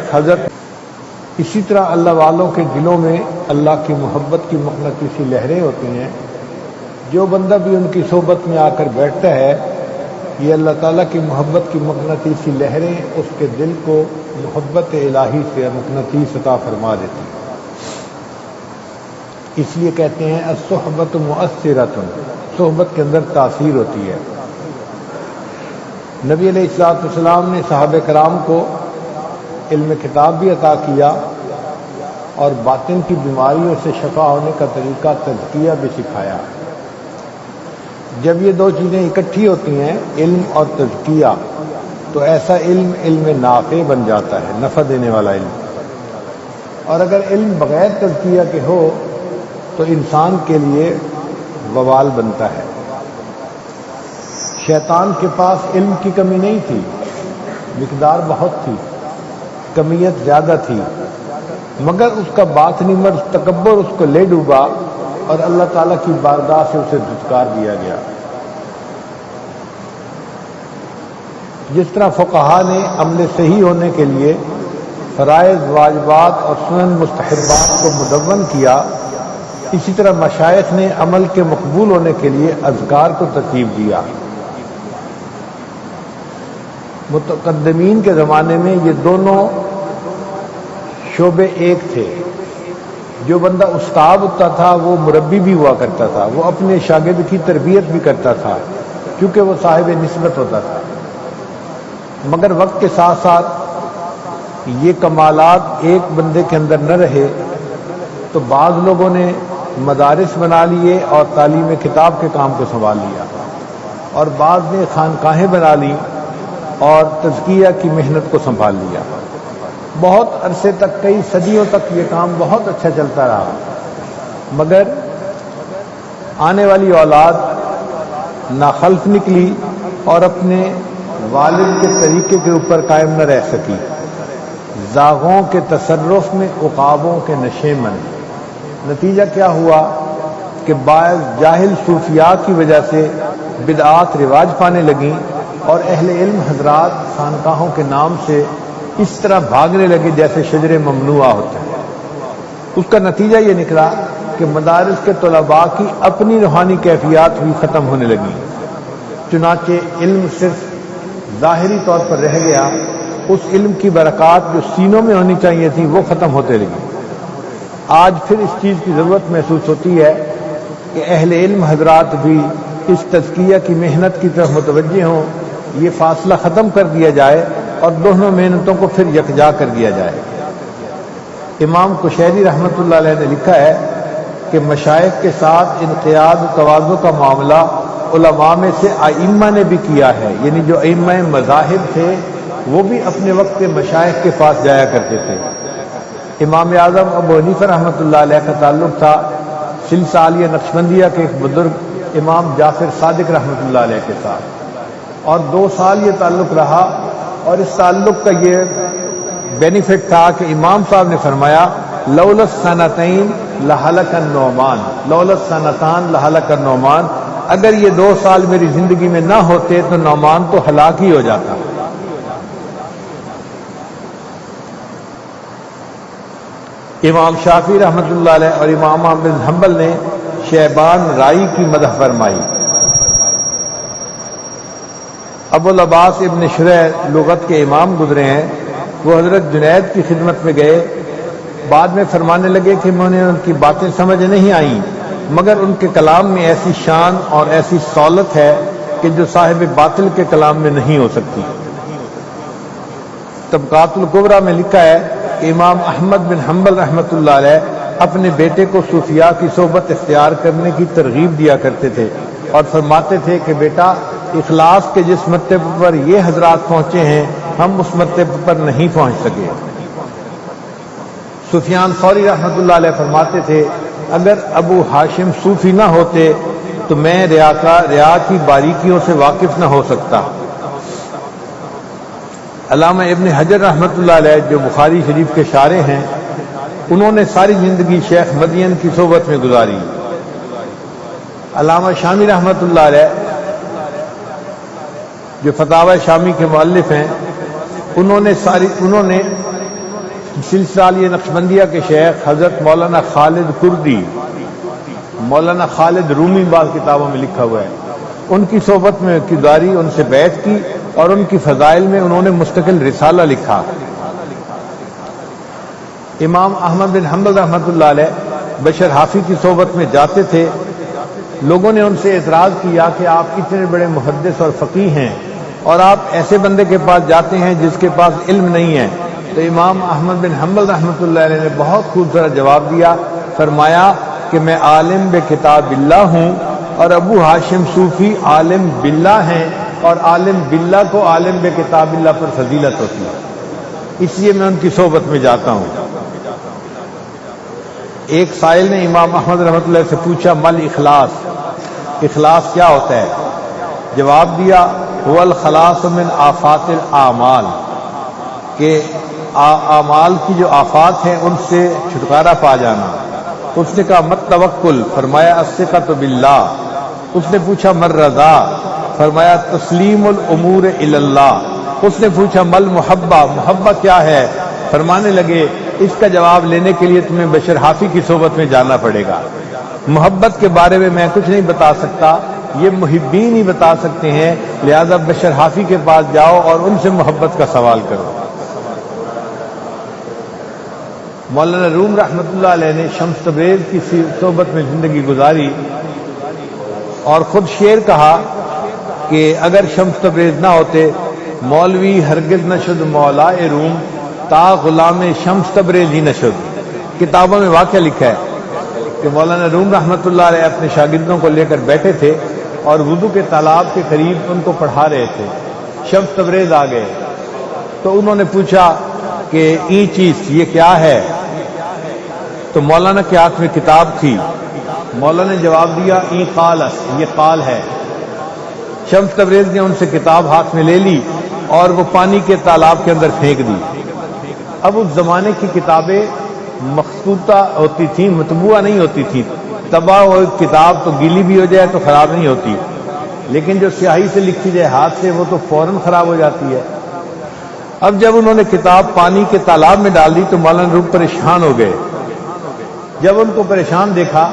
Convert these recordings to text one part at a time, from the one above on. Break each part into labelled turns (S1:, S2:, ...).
S1: شیخ حضرت. اسی طرح اللہ والوں کے دلوں میں اللہ کی محبت کی مقناطیسی لہریں ہوتی ہیں. جو بندہ بھی ان کی صحبت میں آ کر بیٹھتا ہے یہ اللہ تعالیٰ کی محبت کی مقناطیسی لہریں اس کے دل کو محبت الہی سے مقناطیس عطا فرما دیتی ہیں. اس لیے کہتے ہیں الصحبت مؤثرۃ، صحبت کے اندر تاثیر ہوتی ہے. نبی علیہ الصلوۃ والسلام نے صحابہ کرام کو علم کتاب بھی عطا کیا اور باطن کی بیماریوں سے شفا ہونے کا طریقہ تزکیہ بھی سکھایا. جب یہ دو چیزیں اکٹھی ہوتی ہیں علم اور تزکیہ تو ایسا علم علم نافع بن جاتا ہے، نفع دینے والا علم. اور اگر علم بغیر تزکیہ کے ہو تو انسان کے لیے وبال بنتا ہے. شیطان کے پاس علم کی کمی نہیں تھی، مقدار بہت تھی، کمیت زیادہ تھی، مگر اس کا باطنی مرض تکبر اس کو لے ڈوبا اور اللہ تعالیٰ کی بارگاہ سے اسے دھتکار دیا گیا. جس طرح فقہا نے عمل صحیح ہونے کے لیے فرائض، واجبات اور سنن مستحبات کو مدون کیا، اسی طرح مشائخ نے عمل کے مقبول ہونے کے لیے اذکار کو ترتیب دیا. متقدمین کے زمانے میں یہ دونوں شعبے ایک تھے. جو بندہ استاد ہوتا تھا وہ مربی بھی ہوا کرتا تھا، وہ اپنے شاگرد کی تربیت بھی کرتا تھا کیونکہ وہ صاحب نسبت ہوتا تھا. مگر وقت کے ساتھ ساتھ یہ کمالات ایک بندے کے اندر نہ رہے تو بعض لوگوں نے مدارس بنا لیے اور تعلیم کتاب کے کام کو سنبھال لیا، اور بعض نے خانقاہیں بنا لی اور تزکیہ کی محنت کو سنبھال لیا. بہت عرصے تک، کئی صدیوں تک یہ کام بہت اچھا چلتا رہا، مگر آنے والی اولاد ناخلف نکلی اور اپنے والد کے طریقے کے اوپر قائم نہ رہ سکی. زاغوں کے تصرف میں عقابوں کے نشیمن. نتیجہ کیا ہوا کہ بعض جاہل صوفیاء کی وجہ سے بدعات رواج پانے لگیں اور اہل علم حضرات خانقاہوں کے نام سے اس طرح بھاگنے لگے جیسے شجر ممنوعہ ہوتا ہے. اس کا نتیجہ یہ نکلا کہ مدارس کے طلباء کی اپنی روحانی کیفیات بھی ختم ہونے لگی. چنانچہ علم صرف ظاہری طور پر رہ گیا، اس علم کی برکات جو سینوں میں ہونی چاہیے تھی وہ ختم ہوتے لگی. آج پھر اس چیز کی ضرورت محسوس ہوتی ہے کہ اہل علم حضرات بھی اس تزکیہ کی محنت کی طرف متوجہ ہوں، یہ فاصلہ ختم کر دیا جائے اور دونوں محنتوں کو پھر یکجا کر دیا جائے. امام قشیری رحمۃ اللہ علیہ نے لکھا ہے کہ مشائخ کے ساتھ انقیاد و تواضع کا معاملہ علماء میں سے ائمہ نے بھی کیا ہے. یعنی جو ائمہ مذاہب تھے وہ بھی اپنے وقت کے مشائخ کے پاس جایا کرتے تھے. امام اعظم ابو حنیفہ رحمۃ اللہ علیہ کا تعلق تھا سلسلہ عالیہ نقشبندیہ کے ایک بزرگ امام جعفر صادق رحمۃ اللہ علیہ کے ساتھ، اور 2 سال یہ تعلق رہا. اور اس تعلق کا یہ بینیفٹ تھا کہ امام صاحب نے فرمایا لولا السنتین لہلک النعمان، لولا السنتان لہلک النعمان، اگر یہ 2 سال میری زندگی میں نہ ہوتے تو نعمان تو ہلاک ہی ہو جاتا. امام شافعی رحمۃ اللہ علیہ اور امام احمد بن حنبل نے شیبان رائی کی مدح فرمائی. ابو العباس ابن شریح لغت کے امام گزرے ہیں، وہ حضرت جنید کی خدمت میں گئے. بعد میں فرمانے لگے کہ انہیں ان کی باتیں سمجھ نہیں آئیں، مگر ان کے کلام میں ایسی شان اور ایسی سہولت ہے کہ جو صاحب باطل کے کلام میں نہیں ہو سکتی. طبقات الکبریٰ میں لکھا ہے کہ امام احمد بن حنبل رحمۃ اللہ علیہ اپنے بیٹے کو صوفیاء کی صحبت اختیار کرنے کی ترغیب دیا کرتے تھے اور فرماتے تھے کہ بیٹا، اخلاص کے جس مرتبے پر یہ حضرات پہنچے ہیں ہم اس مرتبے پر نہیں پہنچ سکے. سفیان ثوری رحمۃ اللہ علیہ فرماتے تھے اگر ابو ہاشم صوفی نہ ہوتے تو میں ریا کی باریکیوں سے واقف نہ ہو سکتا. علامہ ابن حجر رحمۃ اللہ علیہ جو بخاری شریف کے شارح ہیں، انہوں نے ساری زندگی شیخ مدین کی صحبت میں گزاری. علامہ شامی رحمۃ اللہ علیہ جو فتاوی شامی کے مؤلف ہیں، انہوں نے سلسلہ یہ نقشبندیہ کے شیخ حضرت مولانا خالد کردی، مولانا خالد رومی بعض کتابوں میں لکھا ہوا ہے، ان کی صحبت میں گزاری، ان سے بیعت کی اور ان کی فضائل میں انہوں نے مستقل رسالہ لکھا۔ امام احمد بن حنبل رحمۃ اللہ علیہ بشر حافی کی صحبت میں جاتے تھے، لوگوں نے ان سے اعتراض کیا کہ آپ اتنے بڑے محدث اور فقیہ ہیں اور آپ ایسے بندے کے پاس جاتے ہیں جس کے پاس علم نہیں ہے۔ تو امام احمد بن حنبل رحمۃ اللہ علیہ نے بہت خوبصورت جواب دیا، فرمایا کہ میں عالم بکتاب اللہ ہوں اور ابو ہاشم صوفی عالم باللہ ہیں، اور عالم باللہ کو عالم بکتاب اللہ پر فضیلت ہوتی ہے، اس لیے میں ان کی صحبت میں جاتا ہوں۔ ایک سائل نے امام احمد رحمۃ اللہ سے پوچھا مل اخلاص، اخلاص کیا ہوتا ہے؟ جواب دیا هو الخلاص من آفات الاعمال، کہ اعمال کی جو آفات ہیں ان سے چھٹکارا پا جانا۔ اس نے کہا مت توکل، فرمایا الثقۃ باللہ۔ اس نے پوچھا مر رضا، فرمایا تسلیم الامور الی اللہ۔ اس نے پوچھا مل محبہ، محبہ کیا ہے؟ فرمانے لگے اس کا جواب لینے کے لیے تمہیں بشر حافی کی صحبت میں جانا پڑے گا۔ محبت کے بارے میں کچھ نہیں بتا سکتا، یہ محبین ہی بتا سکتے ہیں، لہذا بشر حافی کے پاس جاؤ اور ان سے محبت کا سوال کرو۔ مولانا روم رحمۃ اللہ علیہ نے شمس تبریز کی صحبت میں زندگی گزاری اور خود شعر کہا کہ اگر شمس تبریز نہ ہوتے مولوی ہرگز نہ شد مولا روم، تا غلام شمس تبریز ہی نہ شد۔ کتابوں میں واقعہ لکھا ہے کہ مولانا روم رحمۃ اللہ علیہ اپنے شاگردوں کو لے کر بیٹھے تھے اور وضو کے تالاب کے قریب ان کو پڑھا رہے تھے۔ شمس تبریز آ گئے تو انہوں نے پوچھا کہ یہ چیز یہ کیا ہے؟ تو مولانا کے ہاتھ میں کتاب تھی، مولانا نے جواب دیا ای قالس، یہ قال ہے۔ شمس تبریز نے ان سے کتاب ہاتھ میں لے لی اور وہ پانی کے تالاب کے اندر پھینک دی۔ اب اس زمانے کی کتابیں مخطوطہ ہوتی تھیں، مطبوعہ نہیں ہوتی تھی، طبع اور کتاب تو گیلی بھی ہو جائے تو خراب نہیں ہوتی، لیکن جو سیاہی سے لکھی جائے ہاتھ سے وہ تو فوراً خراب ہو جاتی ہے۔ اب جب انہوں نے کتاب پانی کے تالاب میں ڈال دی تو مولانا روم پریشان ہو گئے۔ جب ان کو پریشان دیکھا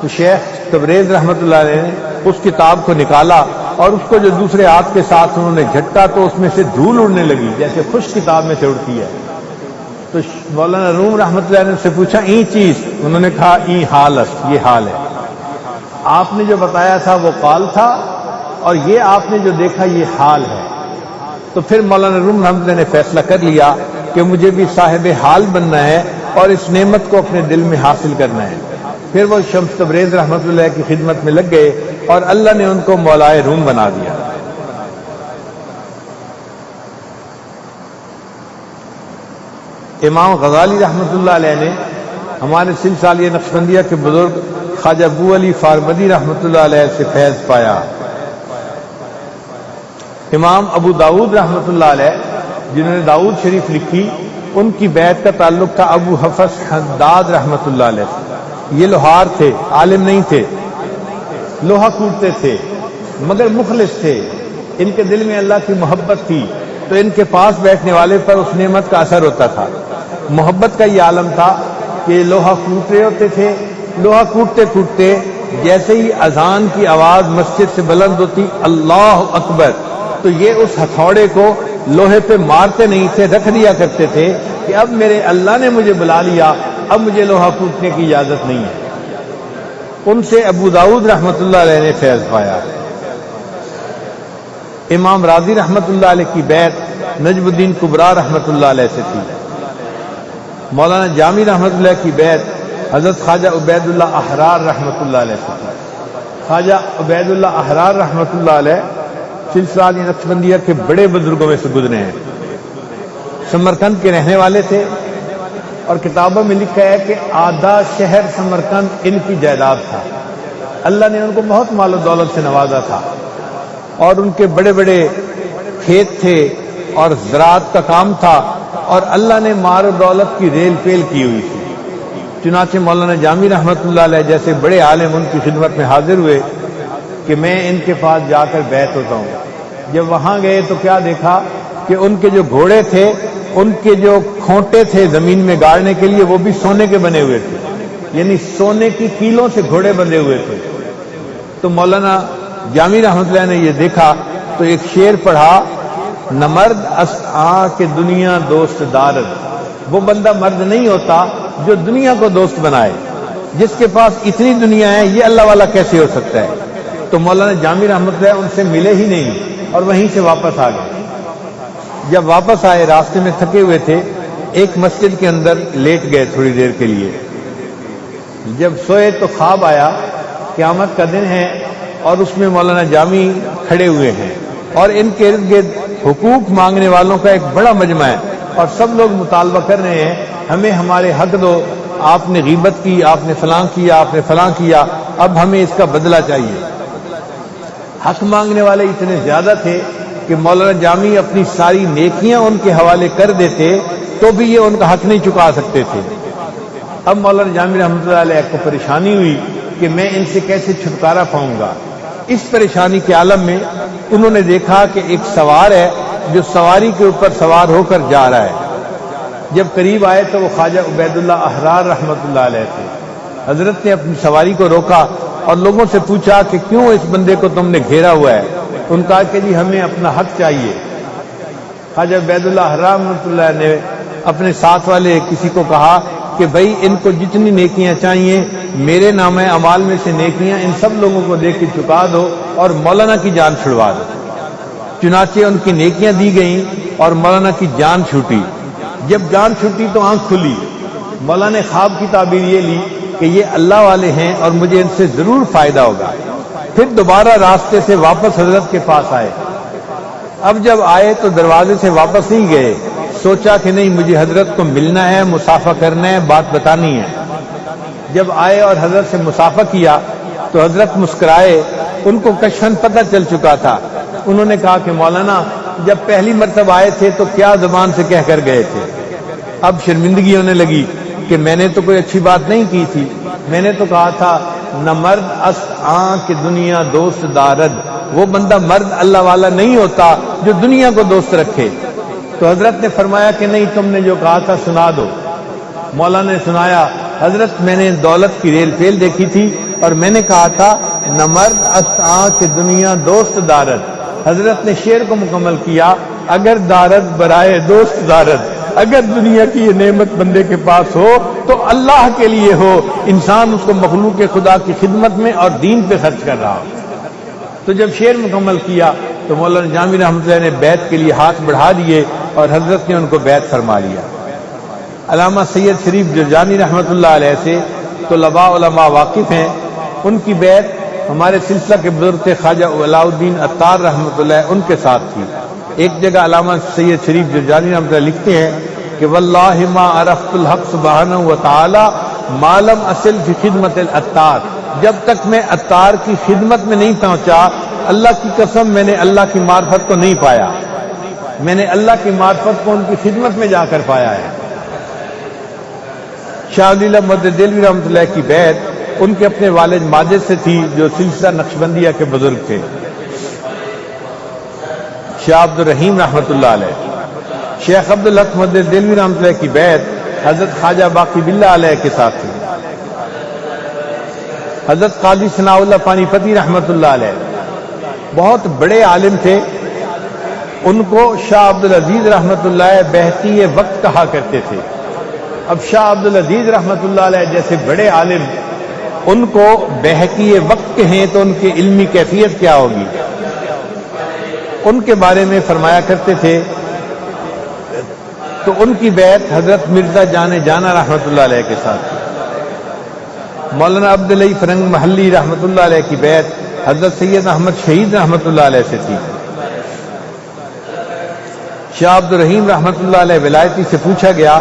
S1: تو شیخ تبریز رحمۃ اللہ علیہ نے اس کتاب کو نکالا اور اس کو جو دوسرے ہاتھ کے ساتھ انہوں نے جھٹکا تو اس میں سے دھول اڑنے لگی جیسے خشک کتاب میں سے اڑتی ہے۔ تو مولانا روم رحمۃ اللہ علیہ نے ان سے پوچھا ای چیز؟ انہوں نے کہا ای حالس، یہ حال ہے۔ آپ نے جو بتایا تھا وہ قال تھا اور یہ آپ نے جو دیکھا یہ حال ہے۔ تو پھر مولانا روم رحمۃ اللہ نے فیصلہ کر لیا کہ مجھے بھی صاحب حال بننا ہے اور اس نعمت کو اپنے دل میں حاصل کرنا ہے۔ پھر وہ شمس تبریز رحمۃ اللہ کی خدمت میں لگ گئے اور اللہ نے ان کو مولائے روم بنا دیا۔ امام غزالی رحمۃ اللہ علیہ نے ہمارے سلسلہ نقشبندیہ کے بزرگ خواجہ ابو علی فارمدی رحمۃ اللہ علیہ سے فیض پایا۔ امام ابو داود رحمۃ اللہ علیہ جنہوں نے داود شریف لکھی، ان کی بیعت کا تعلق تھا ابو حفص حداد رحمۃ اللہ علیہ سے۔ یہ لوہار تھے، عالم نہیں تھے، لوہا کوٹتے تھے مگر مخلص تھے، ان کے دل میں اللہ کی محبت تھی تو ان کے پاس بیٹھنے والے پر اس نعمت کا اثر ہوتا تھا۔ محبت کا یہ عالم تھا کہ لوہا کوٹ رہے ہوتے تھے، لوہا کوٹتے کوٹتے جیسے ہی اذان کی آواز مسجد سے بلند ہوتی اللہ اکبر، تو یہ اس ہتھوڑے کو لوہے پہ مارتے نہیں تھے، رکھ دیا کرتے تھے کہ اب میرے اللہ نے مجھے بلا لیا، اب مجھے لوہا کوٹنے کی اجازت نہیں ہے۔ ان سے ابو داؤد رحمۃ اللہ علیہ نے فیض پایا۔ امام راضی رحمۃ اللہ علیہ کی بیعت نجم الدین کبریٰ رحمۃ اللہ علیہ سے تھی۔ مولانا جامی رحمۃ اللہ کی بیعت حضرت خواجہ عبید اللہ احرار رحمۃ اللہ علیہ سے تھی۔ خواجہ عبید اللہ احرار رحمۃ اللہ علیہ سلسلہ نقشبندیہ کے بڑے بزرگوں میں سے گزرے ہیں، سمرقند کے رہنے والے تھے اور کتابوں میں لکھا ہے کہ آدھا شہر سمرقند ان کی جائیداد تھا۔ اللہ نے ان کو بہت مال و دولت سے نوازا تھا اور ان کے بڑے بڑے کھیت تھے اور زراعت کا کام تھا اور اللہ نے مال و دولت کی ریل پیل کی ہوئی تھی۔ چنانچہ مولانا جامی رحمۃ اللہ علیہ جیسے بڑے عالم ان کی خدمت میں حاضر ہوئے کہ میں ان کے پاس جا کر بیعت ہوتا ہوں۔ جب وہاں گئے تو کیا دیکھا کہ ان کے جو گھوڑے تھے، ان کے جو کھونٹے تھے زمین میں گاڑنے کے لیے، وہ بھی سونے کے بنے ہوئے تھے، یعنی سونے کی کیلوں سے گھوڑے بندھے ہوئے تھے۔ تو مولانا جامی رحمۃ اللہ نے یہ دیکھا تو ایک شعر پڑھا، نمرد اسعا کے دنیا دوست دارد۔ وہ بندہ مرد نہیں ہوتا جو دنیا کو دوست بنائے، جس کے پاس اتنی دنیا ہے، یہ اللہ والا کیسے ہو سکتا ہے؟ تو مولانا جامی رحمۃ اللہ ان سے ملے ہی نہیں اور وہیں سے واپس آ گئے۔ جب واپس آئے راستے میں تھکے ہوئے تھے، ایک مسجد کے اندر لیٹ گئے تھوڑی دیر کے لیے۔ جب سوئے تو خواب آیا قیامت کا دن ہے اور اس میں مولانا جامی کھڑے ہوئے ہیں اور ان کے ارد گرد حقوق مانگنے والوں کا ایک بڑا مجمع ہے اور سب لوگ مطالبہ کر رہے ہیں ہمیں ہمارے حق دو، آپ نے غیبت کی، آپ نے فلاں کیا، آپ نے فلاں کیا، اب ہمیں اس کا بدلہ چاہیے۔ حق مانگنے والے اتنے زیادہ تھے کہ مولانا جامی اپنی ساری نیکیاں ان کے حوالے کر دیتے تو بھی یہ ان کا حق نہیں چکا سکتے تھے۔ اب مولانا جامی رحمۃ اللہ علیہ کو پریشانی ہوئی کہ میں ان سے کیسے چھٹکارا پاؤں گا۔ اس پریشانی کے عالم میں انہوں نے دیکھا کہ ایک سوار ہے جو سواری کے اوپر سوار ہو کر جا رہا ہے۔ جب قریب آئے تو وہ خواجہ عبید اللہ احرار رحمۃ اللہ علیہ تھے۔ حضرت نے اپنی سواری کو روکا اور لوگوں سے پوچھا کہ کیوں اس بندے کو تم نے گھیرا ہوا ہے؟ ان کا کہ جی ہمیں اپنا حق چاہیے۔ خواجہ عبید اللہ احرار رحمۃ اللہ نے اپنے ساتھ والے کسی کو کہا کہ بھائی ان کو جتنی نیکیاں چاہیے میرے نامہ اعمال میں سے نیکیاں ان سب لوگوں کو دے کے چکا دو اور مولانا کی جان چھڑوا دو۔ چنانچہ ان کی نیکیاں دی گئیں اور مولانا کی جان چھوٹی۔ جب جان چھوٹی تو آنکھ کھلی، مولانا نے خواب کی تعبیر یہ لی کہ یہ اللہ والے ہیں اور مجھے ان سے ضرور فائدہ ہوگا۔ پھر دوبارہ راستے سے واپس حضرت کے پاس آئے۔ اب جب آئے تو دروازے سے واپس نہیں گئے، سوچا کہ نہیں مجھے حضرت کو ملنا ہے، مصافحہ کرنا ہے، بات بتانی ہے۔ جب آئے اور حضرت سے مصافحہ کیا تو حضرت مسکرائے، ان کو کشفاً پتہ چل چکا تھا۔ انہوں نے کہا کہ مولانا جب پہلی مرتبہ آئے تھے تو کیا زبان سے کہہ کر گئے تھے؟ اب شرمندگی ہونے لگی کہ میں نے تو کوئی اچھی بات نہیں کی تھی، میں نے تو کہا تھا نہ مرد است آں کہ دنیا دوست دارد۔ وہ بندہ مرد اللہ والا نہیں ہوتا جو دنیا کو دوست رکھے۔ تو حضرت نے فرمایا کہ نہیں، تم نے جو کہا تھا سنا دو۔ مولانا نے سنایا، حضرت میں نے دولت کی ریل پھیل دیکھی تھی اور میں نے کہا تھا نہ مرد است آں کہ دنیا دوست دارد۔ حضرت نے شعر کو مکمل کیا، اگر دارد برائے دوست دارد، اگر دنیا کی یہ نعمت بندے کے پاس ہو تو اللہ کے لیے ہو، انسان اس کو مخلوق خدا کی خدمت میں اور دین پہ خرچ کر رہا ہو۔ تو جب شعر مکمل کیا تو مولانا جامی رحمۃ اللہ نے بیعت کے لیے ہاتھ بڑھا دیے اور حضرت نے ان کو بیعت فرما لیا۔ علامہ سید شریف جرجانی رحمۃ اللہ علیہ سے طلباء علماء واقف ہیں، ان کی بیعت ہمارے سلسلہ کے بزرگ تھے خواجہ علاء الدین عطار رحمۃ اللہ، ان کے ساتھ تھی۔ ایک جگہ علامہ سید شریف جرجانی رحمۃ اللہ لکھتے ہیں کہ واللہ ما عرفت الحق سبحانہ وتعالی ما لم اصل فی خدمت العطار، جب تک میں عطار کی خدمت میں نہیں پہنچا، اللہ کی قسم میں نے اللہ کی معرفت کو نہیں پایا، میں نے اللہ کی معرفت کو ان کی خدمت میں جا کر پایا ہے۔ شاہ ولی اللہ مدد دہلوی رحمۃ اللہ کی بیعت ان کے اپنے والد ماجد سے تھی جو سلسلہ نقشبندیہ کے بزرگ تھے۔ شاہ عبد الرحیم رحمۃ اللہ علیہ، شیخ عبدالحق مدد دہلوی رحمۃ اللہ کی بیعت حضرت خواجہ باقی باللہ علیہ کے ساتھ تھی۔ حضرت قاضی ثناء اللہ پانی پتی رحمۃ اللہ علیہ بہت بڑے عالم تھے، ان کو شاہ عبدالعزیز رحمۃ اللہ بہتی وقت کہا کرتے تھے۔ اب شاہ عبدالعزیز رحمۃ اللہ علیہ جیسے بڑے عالم ان کو بہتی وقت کہیں تو ان کی علمی کیفیت کیا ہوگی؟ ان کے بارے میں فرمایا کرتے تھے تو ان کی بیعت حضرت مرزا جان جانا رحمۃ اللہ علیہ کے ساتھ تھی۔ مولانا عبداللہ فرنگ محلی رحمۃ اللہ علیہ کی بیعت حضرت سید احمد شہید رحمۃ اللہ علیہ سے تھی۔ شاہ عبد الرحیم رحمۃ اللہ علیہ ولایتی سے پوچھا گیا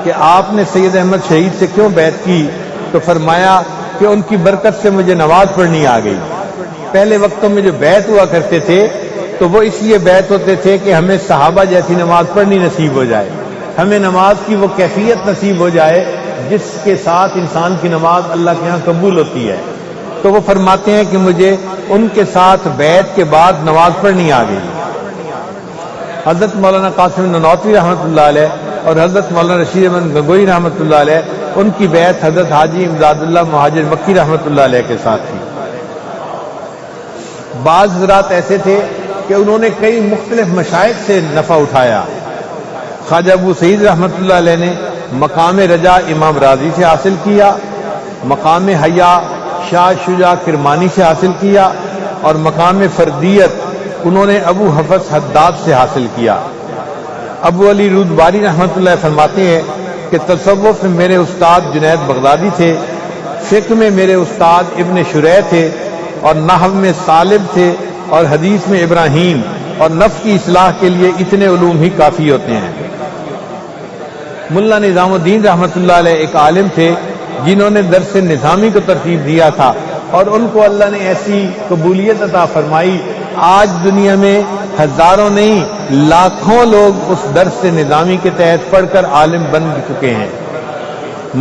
S1: کہ آپ نے سید احمد شہید سے کیوں بیعت کی؟ تو فرمایا کہ ان کی برکت سے مجھے نماز پڑھنی آ گئی۔ پہلے وقتوں میں جو بیعت ہوا کرتے تھے تو وہ اس لیے بیعت ہوتے تھے کہ ہمیں صحابہ جیسی نماز پڑھنی نصیب ہو جائے، ہمیں نماز کی وہ کیفیت نصیب ہو جائے جس کے ساتھ انسان کی نماز اللہ کے ہاں قبول ہوتی ہے۔ تو وہ فرماتے ہیں کہ مجھے ان کے ساتھ بیعت کے بعد نماز پڑھنی آ گئی۔ حضرت مولانا قاسم نانوتوی رحمۃ اللہ علیہ اور حضرت مولانا رشید احمد گنگوئی رحمۃ اللہ علیہ، ان کی بیعت حضرت حاجی امداد اللہ مہاجر مکی رحمۃ اللہ علیہ کے ساتھ تھی۔ بعض حضرات ایسے تھے کہ انہوں نے کئی مختلف مشائخ سے نفع اٹھایا۔ خواجہ ابو سعید رحمۃ اللہ علیہ نے مقام رجا امام راضی سے حاصل کیا، مقام حیا شاہ شجاع کرمانی سے حاصل کیا، اور مقام فردیت انہوں نے ابو حفص حداد سے حاصل کیا۔ ابو علی رودباری رحمۃ اللہ فرماتے ہیں کہ تصوف میں میرے استاد جنید بغدادی تھے، فقہ میں میرے استاد ابن شریح تھے، اور نحو میں سالب تھے، اور حدیث میں ابراہیم، اور نفس کی اصلاح کے لیے اتنے علوم ہی کافی ہوتے ہیں۔ ملا نظام الدین رحمۃ اللہ علیہ ایک عالم تھے جنہوں نے درس نظامی کو ترتیب دیا تھا، اور ان کو اللہ نے ایسی قبولیت عطا فرمائی، آج دنیا میں ہزاروں نہیں لاکھوں لوگ اس درس نظامی کے تحت پڑھ کر عالم بن چکے ہیں۔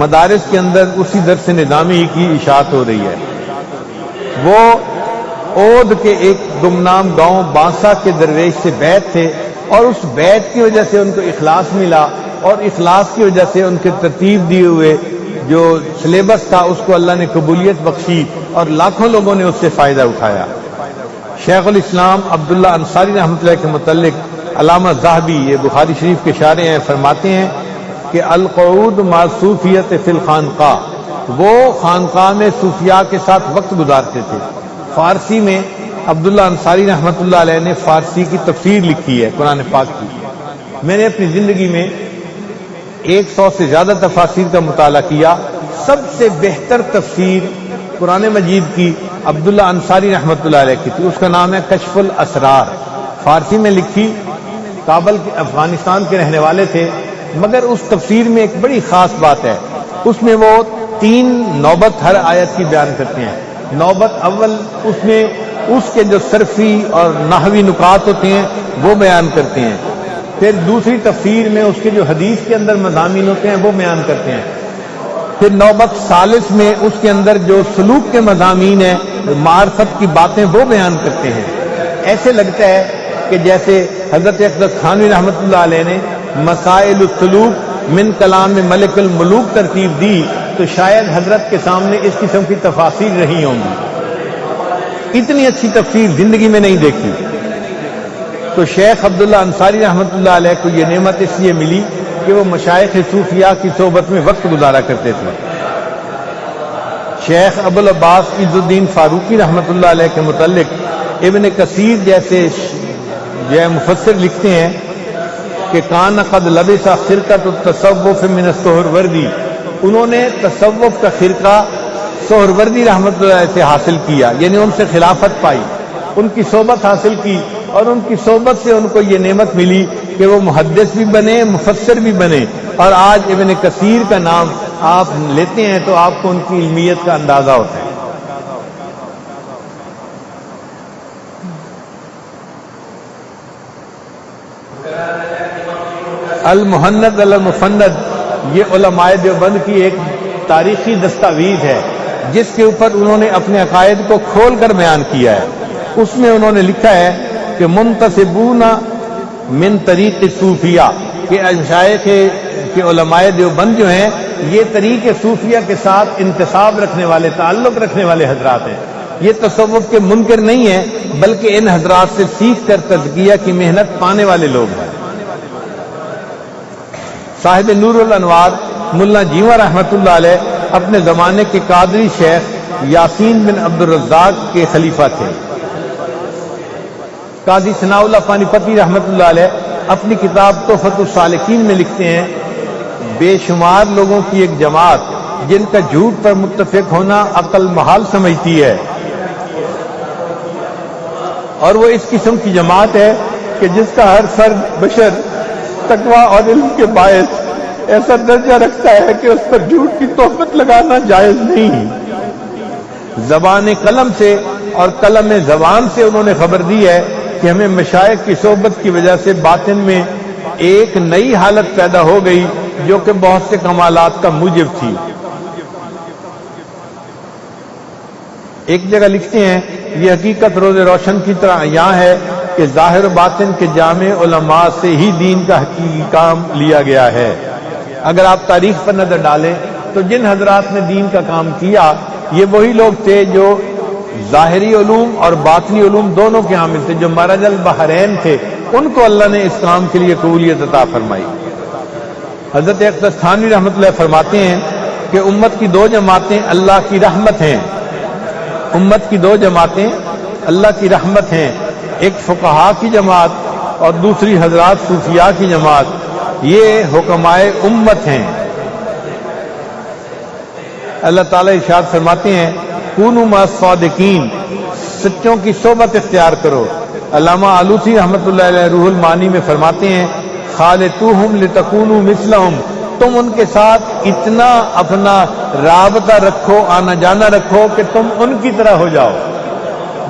S1: مدارس کے اندر اسی درس نظامی کی اشاعت ہو رہی ہے۔ وہ اودھ کے ایک گمنام گاؤں بانسا کے درویش سے بیعت تھے، اور اس بیعت کی وجہ سے ان کو اخلاص ملا، اور اخلاص کی وجہ سے ان کے ترتیب دیے ہوئے جو سلیبس تھا اس کو اللہ نے قبولیت بخشی، اور لاکھوں لوگوں نے اس سے فائدہ اٹھایا۔ شیخ الاسلام عبداللہ انصاری رحمۃ اللہ کے متعلق علامہ ذہبی، یہ بخاری شریف کے شارح ہیں، فرماتے ہیں کہ القعود مع صوفیت فی الخانقاہ، وہ خانقاہ میں صوفیاء کے ساتھ وقت گزارتے تھے۔ فارسی میں عبداللہ انصاری رحمۃ اللہ علیہ نے فارسی کی تفسیر لکھی ہے قرآن پاک کی۔ میں نے اپنی زندگی میں 100 سے زیادہ تفاسیر کا مطالعہ کیا، سب سے بہتر تفسیر قرآن مجید کی عبداللہ انصاری رحمۃ اللہ علیہ کی تھی، اس کا نام ہے کشف الاسرار، فارسی میں لکھی، کابل کے افغانستان کے رہنے والے تھے، مگر اس تفسیر میں ایک بڑی خاص بات ہے، اس میں وہ 3 نوبت ہر آیت کی بیان کرتے ہیں۔ نوبت اول اس میں اس کے جو صرفی اور نحوی نکات ہوتے ہیں وہ بیان کرتے ہیں، پھر دوسری تفسیر میں اس کے جو حدیث کے اندر مضامین ہوتے ہیں وہ بیان کرتے ہیں، پھر نوبت ثالث میں اس کے اندر جو سلوک کے مضامین ہیں، معرفت کی باتیں وہ بیان کرتے ہیں۔ ایسے لگتا ہے کہ جیسے حضرت اقدس تھانوی رحمۃ اللہ علیہ نے مسائل السلوک من کلام ملک الملوک ترتیب دی، تو شاید حضرت کے سامنے اس قسم کی تفاسیر رہی ہوں گی، اتنی اچھی تفسیر زندگی میں نہیں دیکھی۔ تو شیخ عبداللہ انصاری رحمۃ اللہ علیہ کو یہ نعمت اس لیے ملی کہ وہ مشائخ صوفیاء کی صحبت میں وقت گزارا کرتے تھے۔ شیخ ابو العباس عز الدین فاروقی رحمۃ اللہ علیہ کے متعلق ابن کثیر جیسے مفسر لکھتے ہیں کہ کان قد لبس خرقۃ التصوف من السہروردی، انہوں نے تصوف کا خرقہ سہروردی رحمۃ اللہ علیہ سے حاصل کیا، یعنی ان سے خلافت پائی، ان کی صحبت حاصل کی، اور ان کی صحبت سے ان کو یہ نعمت ملی کہ وہ محدث بھی بنے، مفسر بھی بنے، اور آج ابن کثیر کا نام آپ لیتے ہیں تو آپ کو ان کی علمیت کا اندازہ ہوتا ہے۔ المحند المفند، یہ علماء دیوبند کی ایک تاریخی دستاویز ہے جس کے اوپر انہوں نے اپنے عقائد کو کھول کر بیان کیا ہے۔ اس میں انہوں نے لکھا ہے کہ منتسبون من طریق صوفیہ، کہ مشائخ کے علماء دیوبند جو ہیں یہ طریق صوفیہ کے ساتھ انتساب رکھنے والے، تعلق رکھنے والے حضرات ہیں، یہ تصوف کے منکر نہیں ہیں، بلکہ ان حضرات سے سیکھ کر تزکیہ کی محنت پانے والے لوگ ہیں۔ صاحب نور الانوار ملا جیواں رحمۃ اللہ علیہ اپنے زمانے کے قادری شیخ یاسین بن عبد الرزاق کے خلیفہ تھے۔ قاضی ثناء اللہ پانی پتی رحمۃ اللہ علیہ اپنی کتاب تحفۃ السالکین میں لکھتے ہیں بے شمار لوگوں کی ایک جماعت جن کا جھوٹ پر متفق ہونا عقل محال سمجھتی ہے، اور وہ اس قسم کی جماعت ہے کہ جس کا ہر فرد بشر تقویٰ اور علم کے باعث ایسا درجہ رکھتا ہے کہ اس پر جھوٹ کی تہمت لگانا جائز نہیں۔ زبان قلم سے اور قلم زبان سے انہوں نے خبر دی ہے کہ ہمیں مشائخ کی صحبت کی وجہ سے باطن میں ایک نئی حالت پیدا ہو گئی جو کہ بہت سے کمالات کا موجب تھی۔ ایک جگہ لکھتے ہیں یہ حقیقت روز روشن کی طرح عیاں ہے کہ ظاہر و باطن کے جامع علماء سے ہی دین کا حقیقی کام لیا گیا ہے۔ اگر آپ تاریخ پر نظر ڈالیں تو جن حضرات نے دین کا کام کیا یہ وہی لوگ تھے جو ظاہری علوم اور باطنی علوم دونوں کے حامل تھے، جو مرج البحرین تھے، ان کو اللہ نے اس کام کے لیے قبولیت عطا فرمائی۔ حضرت اقدس تھانوی رحمۃ اللہ فرماتے ہیں کہ امت کی دو جماعتیں اللہ کی رحمت ہیں، امت کی دو جماعتیں اللہ کی رحمت ہیں، ایک فقہاء کی جماعت اور دوسری حضرات صوفیاء کی جماعت، یہ حکمائے امت ہیں۔ اللہ تعالیٰ ارشاد فرماتے ہیں کونوا مع الصادقین، سچوں کی صحبت اختیار کرو۔ علامہ آلوسی رحمۃ اللہ علیہ روح المعانی میں فرماتے ہیں خالطوہم لتکونوا مثلہم، تم ان کے ساتھ اتنا اپنا رابطہ رکھو، آنا جانا رکھو کہ تم ان کی طرح ہو جاؤ۔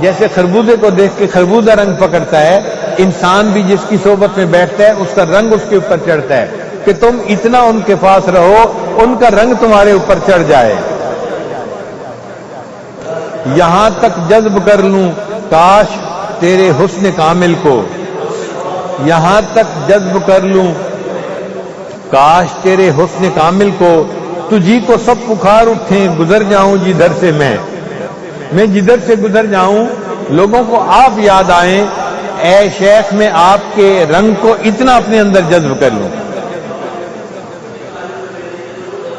S1: جیسے خربوزے کو دیکھ کے خربوزہ رنگ پکڑتا ہے، انسان بھی جس کی صحبت میں بیٹھتا ہے اس کا رنگ اس کے اوپر چڑھتا ہے، کہ تم اتنا ان کے پاس رہو ان کا رنگ تمہارے اوپر چڑھ جائے۔ یہاں تک جذب کر لوں کاش تیرے حسن کامل کو، یہاں تک جذب کر لوں کاش تیرے حسن کامل کو، تجھی کو سب پکار اٹھیں گزر جاؤں جدھر سے میں جدھر سے گزر جاؤں لوگوں کو آپ یاد آئیں، اے شیخ میں آپ کے رنگ کو اتنا اپنے اندر جذب کر لوں۔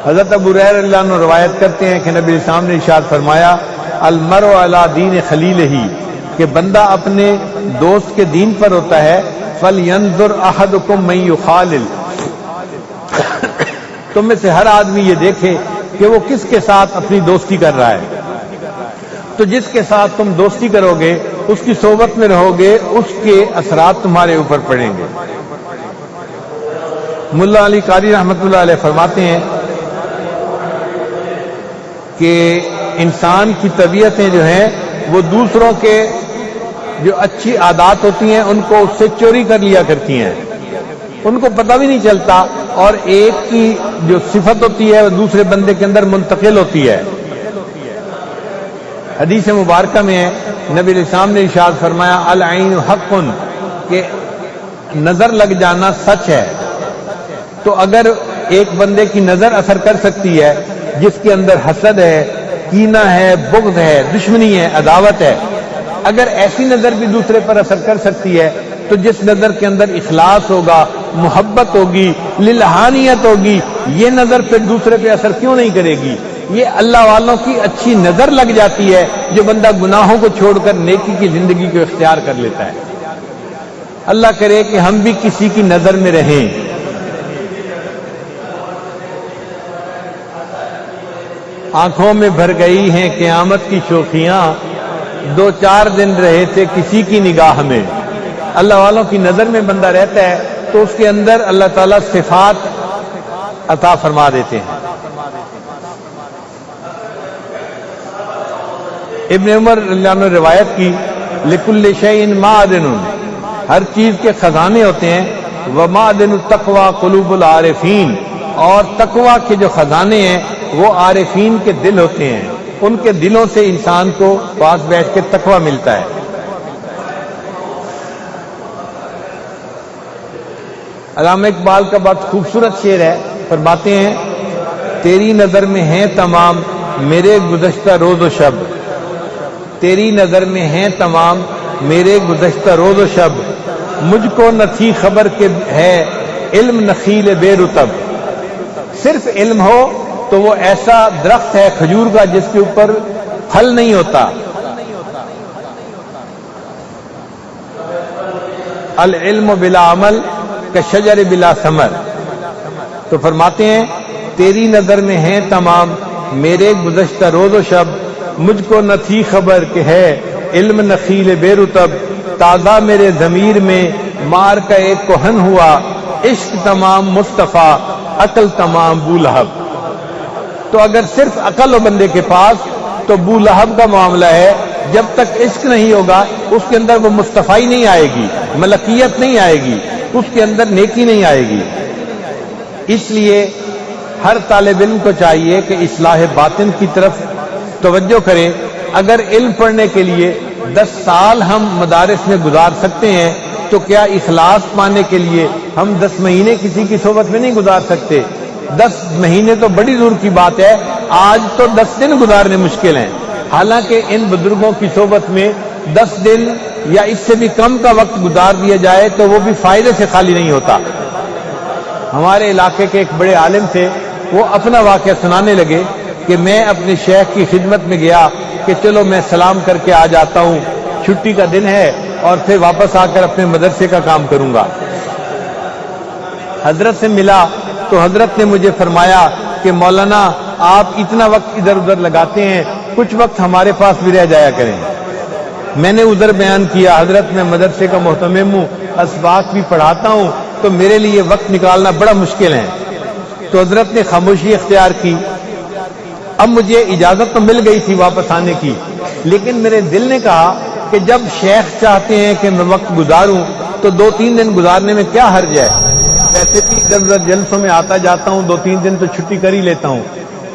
S1: حضرت ابو ہریرہ رضی اللہ عنہ روایت کرتے ہیں کہ نبی اسلام نے ارشاد فرمایا المرء علی دین خلیلہ، کہ بندہ اپنے دوست کے دین پر ہوتا ہے، فلینظر احدکم من یخالل، تم میں سے ہر آدمی یہ دیکھے کہ وہ کس کے ساتھ اپنی دوستی کر رہا ہے، تو جس کے ساتھ تم دوستی کرو گے، اس کی صحبت میں رہو گے، اس کے اثرات تمہارے اوپر پڑیں گے۔ ملا علی قاری رحمۃ اللہ علیہ فرماتے ہیں کہ انسان کی طبیعتیں جو ہیں وہ دوسروں کے جو اچھی عادات ہوتی ہیں ان کو اس سے چوری کر لیا کرتی ہیں، ان کو پتہ بھی نہیں چلتا، اور ایک کی جو صفت ہوتی ہے وہ دوسرے بندے کے اندر منتقل ہوتی ہے۔ حدیث مبارکہ میں نبی علیہ السلام نے ارشاد فرمایا العین حق، کہ نظر لگ جانا سچ ہے۔ تو اگر ایک بندے کی نظر اثر کر سکتی ہے جس کے اندر حسد ہے، کینہ ہے، بغض ہے، دشمنی ہے، عداوت ہے، اگر ایسی نظر بھی دوسرے پر اثر کر سکتی ہے تو جس نظر کے اندر اخلاص ہوگا، محبت ہوگی، للہانیت ہوگی، یہ نظر پھر دوسرے پہ اثر کیوں نہیں کرے گی؟ یہ اللہ والوں کی اچھی نظر لگ جاتی ہے جو بندہ گناہوں کو چھوڑ کر نیکی کی زندگی کو اختیار کر لیتا ہے۔ اللہ کرے کہ ہم بھی کسی کی نظر میں رہیں۔ آنکھوں میں بھر گئی ہیں قیامت کی شوخیاں، دو چار دن رہے تھے کسی کی نگاہ میں۔ اللہ والوں کی نظر میں بندہ رہتا ہے تو اس کے اندر اللہ تعالیٰ صفات عطا فرما دیتے ہیں۔ ابن عمر رضی اللہ عنہ روایت کی لکل شیء معدن، ہر چیز کے خزانے ہوتے ہیں، ومعدن التقوی قلوب العارفین، اور تقوی کے جو خزانے ہیں وہ عارفین کے دل ہوتے ہیں، ان کے دلوں سے انسان کو پاس بیٹھ کے تقوی ملتا ہے۔ علامہ اقبال کا بہت خوبصورت شعر ہے، فرماتے ہیں تیری نظر میں ہیں تمام میرے گزشتہ روز و شب، تیری نظر میں ہیں تمام میرے گزشتہ روز و شب، مجھ کو نہ تھی خبر کہ ہے علم نخیل بے رطب، صرف علم ہو تو وہ ایسا درخت ہے کھجور کا جس کے اوپر پھل نہیں ہوتا۔ العلم بلا عمل کشجر بلا ثمر، تو فرماتے ہیں تیری نظر میں ہیں تمام میرے گزشتہ روز و شب، مجھ کو نہ تھی خبر کہ ہے علم نخیل بے رطب، تازہ میرے ضمیر میں مار کا ایک کوہن ہوا، عشق تمام مصطفیٰ عقل تمام بولہب۔ تو اگر صرف عقل ہو بندے کے پاس تو بولہب کا معاملہ ہے، جب تک عشق نہیں ہوگا اس کے اندر وہ مصطفی نہیں آئے گی، ملکیت نہیں آئے گی، اس کے اندر نیکی نہیں آئے گی۔ اس لیے ہر طالب علم کو چاہیے کہ اصلاح باطن کی طرف توجہ کرے۔ اگر علم پڑھنے کے لیے 10 سال ہم مدارس میں گزار سکتے ہیں، تو کیا اخلاص پانے کے لیے ہم 10 مہینے کسی کی صحبت میں نہیں گزار سکتے؟ 10 مہینے تو بڑی دور کی بات ہے، آج تو 10 دن گزارنے مشکل ہیں، حالانکہ ان بزرگوں کی صحبت میں 10 دن یا اس سے بھی کم کا وقت گزار دیا جائے تو وہ بھی فائدے سے خالی نہیں ہوتا۔ ہمارے علاقے کے ایک بڑے عالم تھے، وہ اپنا واقعہ سنانے لگے کہ میں اپنے شیخ کی خدمت میں گیا کہ چلو میں سلام کر کے آ جاتا ہوں، چھٹی کا دن ہے اور پھر واپس آ کر اپنے مدرسے کا کام کروں گا۔ حضرت سے ملا تو حضرت نے مجھے فرمایا کہ مولانا آپ اتنا وقت ادھر ادھر لگاتے ہیں، کچھ وقت ہمارے پاس بھی رہ جایا کریں۔ میں نے ادھر بیان کیا، حضرت میں مدرسے کا محتمم ہوں، اسباق بھی پڑھاتا ہوں، تو میرے لیے وقت نکالنا بڑا مشکل ہے۔ تو حضرت نے خاموشی اختیار کی۔ اب مجھے اجازت تو مل گئی تھی واپس آنے کی، لیکن میرے دل نے کہا کہ جب شیخ چاہتے ہیں کہ میں وقت گزاروں تو 2-3 دن گزارنے میں کیا حرج ہے؟ ویسے بھی ادھر ادھر جلسوں میں آتا جاتا ہوں، 2-3 دن تو چھٹی کر ہی لیتا ہوں۔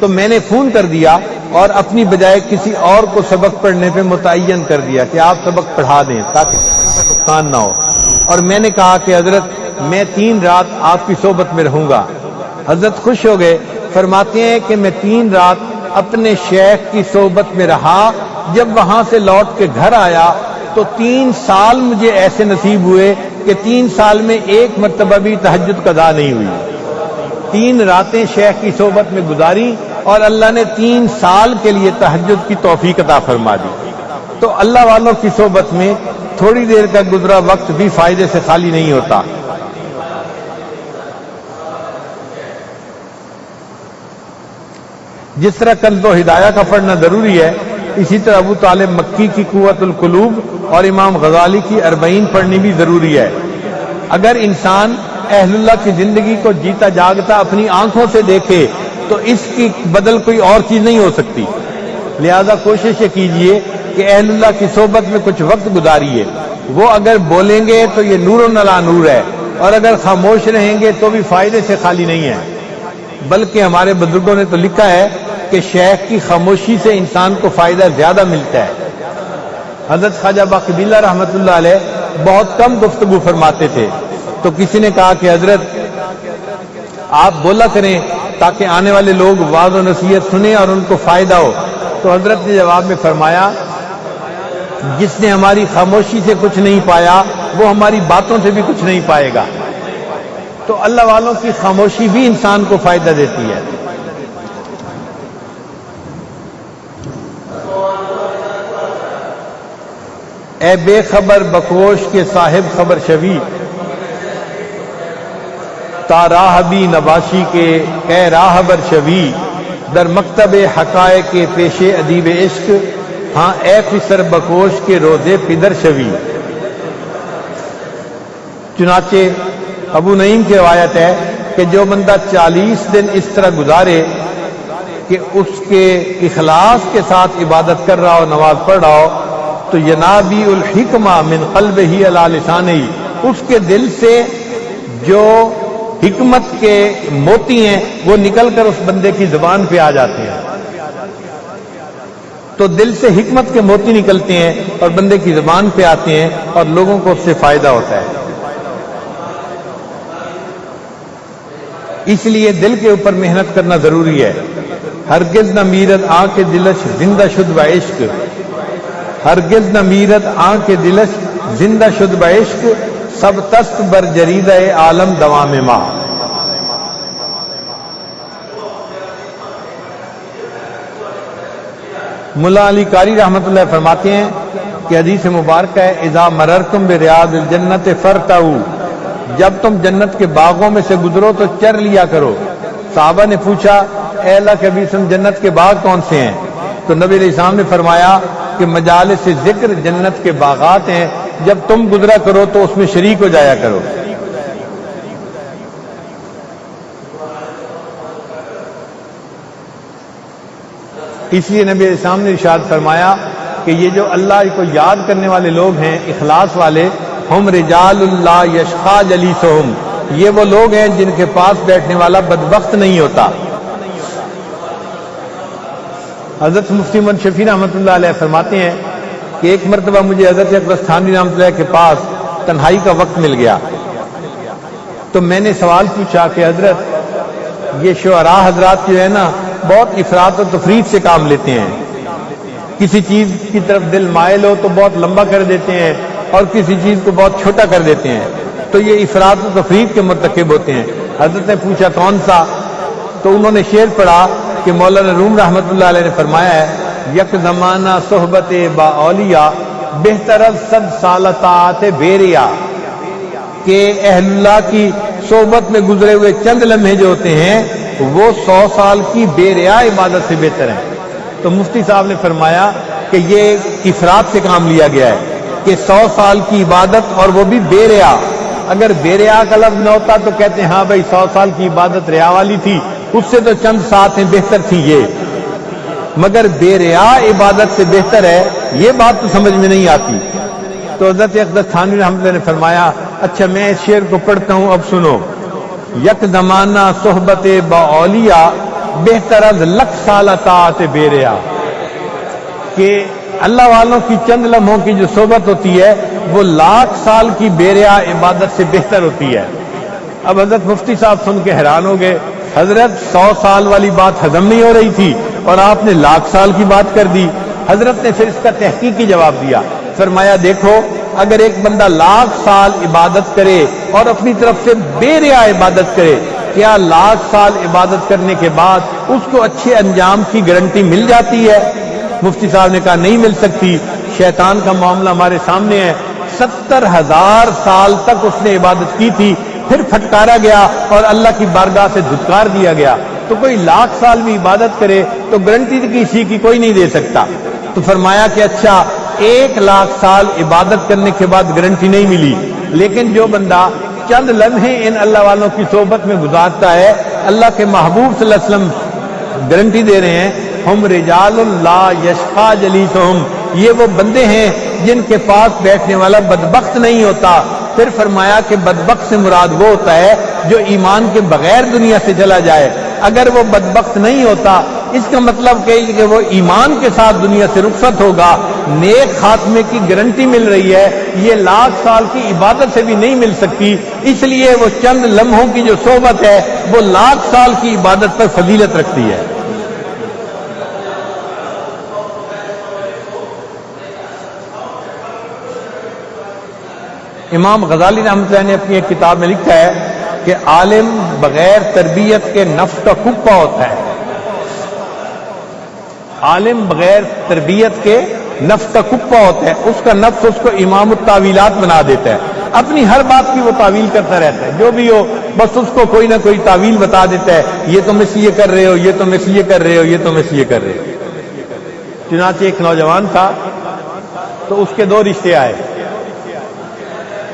S1: تو میں نے فون کر دیا اور اپنی بجائے کسی اور کو سبق پڑھنے پہ متعین کر دیا کہ آپ سبق پڑھا دیں تاکہ نقصان نہ ہو۔ اور میں نے کہا کہ حضرت میں 3 رات آپ کی صحبت میں رہوں گا۔ حضرت خوش ہو گئے، فرماتے ہیں کہ میں 3 رات اپنے شیخ کی صحبت میں رہا، جب وہاں سے لوٹ کے گھر آیا تو 3 سال مجھے ایسے نصیب ہوئے کہ 3 سال میں ایک مرتبہ بھی تہجد قضا نہیں ہوئی۔ 3 راتیں شیخ کی صحبت میں گزاری اور اللہ نے 3 سال کے لیے تہجد کی توفیق عطا فرما دی۔ تو اللہ والوں کی صحبت میں تھوڑی دیر کا گزرا وقت بھی فائدے سے خالی نہیں ہوتا۔ جس طرح کنز و ہدایہ کا پڑھنا ضروری ہے، اسی طرح ابو طالب مکی کی قوت القلوب اور امام غزالی کی 40 پڑھنی بھی ضروری ہے۔ اگر انسان اہل اللہ کی زندگی کو جیتا جاگتا اپنی آنکھوں سے دیکھے تو اس کی بدل کوئی اور چیز نہیں ہو سکتی۔ لہذا کوشش یہ کیجئے کہ اہل اللہ کی صحبت میں کچھ وقت گزاریے۔ وہ اگر بولیں گے تو یہ نور علی نور ہے، اور اگر خاموش رہیں گے تو بھی فائدے سے خالی نہیں ہے۔ بلکہ ہمارے بزرگوں نے تو لکھا ہے کہ شیخ کی خاموشی سے انسان کو فائدہ زیادہ ملتا ہے۔ حضرت خواجہ باقبیلہ رحمۃ اللہ علیہ بہت کم گفتگو فرماتے تھے، تو کسی نے کہا کہ حضرت آپ بولا کریں تاکہ آنے والے لوگ وعظ و نصیحت سنیں اور ان کو فائدہ ہو۔ تو حضرت نے جواب میں فرمایا، جس نے ہماری خاموشی سے کچھ نہیں پایا وہ ہماری باتوں سے بھی کچھ نہیں پائے گا۔ تو اللہ والوں کی خاموشی بھی انسان کو فائدہ دیتی ہے۔ اے بے خبر بکوش کے صاحب خبر شوی، تا راہبی نباشی کے اے راہبر شوی، در مکتب حقائق کے پیش ادیب عشق، ہاں اے فسر بکوش کے روزے پدر شوی۔ چنانچہ ابو نعیم کی روایت ہے کہ جو بندہ 40 دن اس طرح گزارے کہ اس کے اخلاص کے ساتھ عبادت کر رہا ہو، نماز پڑھ رہا ہو، تو ینابی الحکمہ من قلبہ علی لسانہ، اس کے دل سے جو حکمت کے موتی ہیں وہ نکل کر اس بندے کی زبان پہ آ جاتے ہیں۔ تو دل سے حکمت کے موتی نکلتے ہیں اور بندے کی زبان پہ آتے ہیں اور لوگوں کو اس سے فائدہ ہوتا ہے۔ اس لیے دل کے اوپر محنت کرنا ضروری ہے۔ ہرگز نہ میرد آنکھ دلش زندہ شد و عشق، ہرگز نہ میرد آنکھ دلش زندہ شد و عشق، سب تست بر جریدہ عالم دوام ماں۔ ملا علی قاری رحمۃ اللہ فرماتے ہیں کہ حدیث مبارکہ ہے، اذا مررتم بریاض الجنت فرتعوا، جب تم جنت کے باغوں میں سے گزرو تو چر لیا کرو۔ صحابہ نے پوچھا، اے اللہ کے نبی جنت کے باغ کون سے ہیں؟ تو نبی علیہ السلام نے فرمایا کہ مجالس ذکر جنت کے باغات ہیں، جب تم گزرا کرو تو اس میں شریک ہو جایا کرو۔ اس لیے نبی علیہ السلام نے ارشاد فرمایا کہ یہ جو اللہ کو یاد کرنے والے لوگ ہیں، اخلاص والے، ہم رجال اللہ یشقا جلیسہم، یہ وہ لوگ ہیں جن کے پاس بیٹھنے والا بدبخت نہیں ہوتا۔ حضرت مفتی محمد شفیع رحمۃ اللہ علیہ فرماتے ہیں کہ کہ ایک مرتبہ مجھے حضرت اقدس تھانوی رحمۃ اللہ کے پاس تنہائی کا وقت مل گیا، تو میں نے سوال پوچھا کہ حضرت یہ شعراء حضرات جو ہے نا بہت افراط و تفریط سے کام لیتے ہیں، کسی چیز کی طرف دل مائل ہو تو بہت لمبا کر دیتے ہیں اور کسی چیز کو بہت چھوٹا کر دیتے ہیں، تو یہ افراط و تفریط کے مرتکب ہوتے ہیں۔ حضرت نے پوچھا کون سا؟ تو انہوں نے شعر پڑھا کہ مولانا روم رحمۃ اللہ علیہ نے فرمایا ہے یک زمانہ صحبت با اولیاء بہتر از 100 سال طاعت بیریا، کہ اہل اللہ کی صحبت میں گزرے ہوئے چند لمحے جو ہوتے ہیں وہ 100 سال کی بے ریا عبادت سے بہتر ہیں۔ تو مفتی صاحب نے فرمایا کہ یہ افراط سے کام لیا گیا ہے کہ 100 سال کی عبادت اور وہ بھی بے ریا۔ اگر بے ریا کا لفظ نہ ہوتا تو کہتے ہیں ہاں بھائی 100 سال کی عبادت ریا والی تھی، اس سے تو چند ساتیں بہتر تھی یہ، مگر بے ریا عبادت سے بہتر ہے، یہ بات تو سمجھ میں نہیں آتی۔ تو حضرت اقدس تھانوی رحمۃ اللہ نے فرمایا اچھا میں اس شعر کو پڑھتا ہوں، اب سنو۔ یک زمانہ صحبت با اولیاء بہتر از 100 سال طاعت بے ریا، کہ اللہ والوں کی چند لمحوں کی جو صحبت ہوتی ہے وہ 1,00,000 سال کی بے ریا عبادت سے بہتر ہوتی ہے۔ اب حضرت مفتی صاحب سن کے حیران ہو گئے، حضرت 100 سال والی بات ہضم نہیں ہو رہی تھی اور آپ نے 1,00,000 سال کی بات کر دی۔ حضرت نے پھر اس کا تحقیقی جواب دیا، فرمایا دیکھو اگر ایک بندہ 1,00,000 سال عبادت کرے اور اپنی طرف سے بے ریا عبادت کرے، کیا 1,00,000 سال عبادت کرنے کے بعد اس کو اچھے انجام کی گارنٹی مل جاتی ہے؟ مفتی صاحب نے کہا نہیں مل سکتی، شیطان کا معاملہ ہمارے سامنے ہے۔ 70,000 سال تک اس نے عبادت کی تھی، پھر پھٹکارا گیا اور اللہ کی بارگاہ سے دھتکار دیا گیا۔ تو کوئی 1,00,000 سال بھی عبادت کرے تو گارنٹی کسی کی کوئی نہیں دے سکتا۔ تو فرمایا کہ اچھا 1,00,000 سال عبادت کرنے کے بعد گارنٹی نہیں ملی، لیکن جو بندہ چند لمحے ان اللہ والوں کی صحبت میں گزارتا ہے، اللہ کے محبوب صلی اللہ علیہ وسلم گارنٹی دے رہے ہیں ہم رجال لا یشقا جلیسہم، یہ وہ بندے ہیں جن کے پاس بیٹھنے والا بدبخت نہیں ہوتا۔ پھر فرمایا کہ بدبخت سے مراد وہ ہوتا ہے جو ایمان کے بغیر دنیا سے چلا جائے، اگر وہ بدبخت نہیں ہوتا اس کا مطلب کہ وہ ایمان کے ساتھ دنیا سے رخصت ہوگا، نیک خاتمے کی گارنٹی مل رہی ہے، یہ 1,00,000 سال کی عبادت سے بھی نہیں مل سکتی، اس لیے وہ چند لمحوں کی جو صحبت ہے وہ 1,00,000 سال کی عبادت پر فضیلت رکھتی ہے۔ امام غزالی رحمۃ اللہ نے اپنی ایک کتاب میں لکھا ہے کہ عالم بغیر تربیت کے نفس کا کپا ہوتا ہے، عالم بغیر تربیت کے نفس کا کپا ہوتا ہے، اس کا نفس اس کو امام التاویلات بنا دیتا ہے، اپنی ہر بات کی وہ تعویل کرتا رہتا ہے، جو بھی ہو بس اس کو کوئی نہ کوئی تعویل بتا دیتا ہے، یہ تم اس لیے کر رہے ہو، یہ تم اس لیے کر رہے ہو، یہ تم اس لیے کر رہے ہو۔ چنانچہ ایک نوجوان تھا تو اس کے 2 رشتے آئے،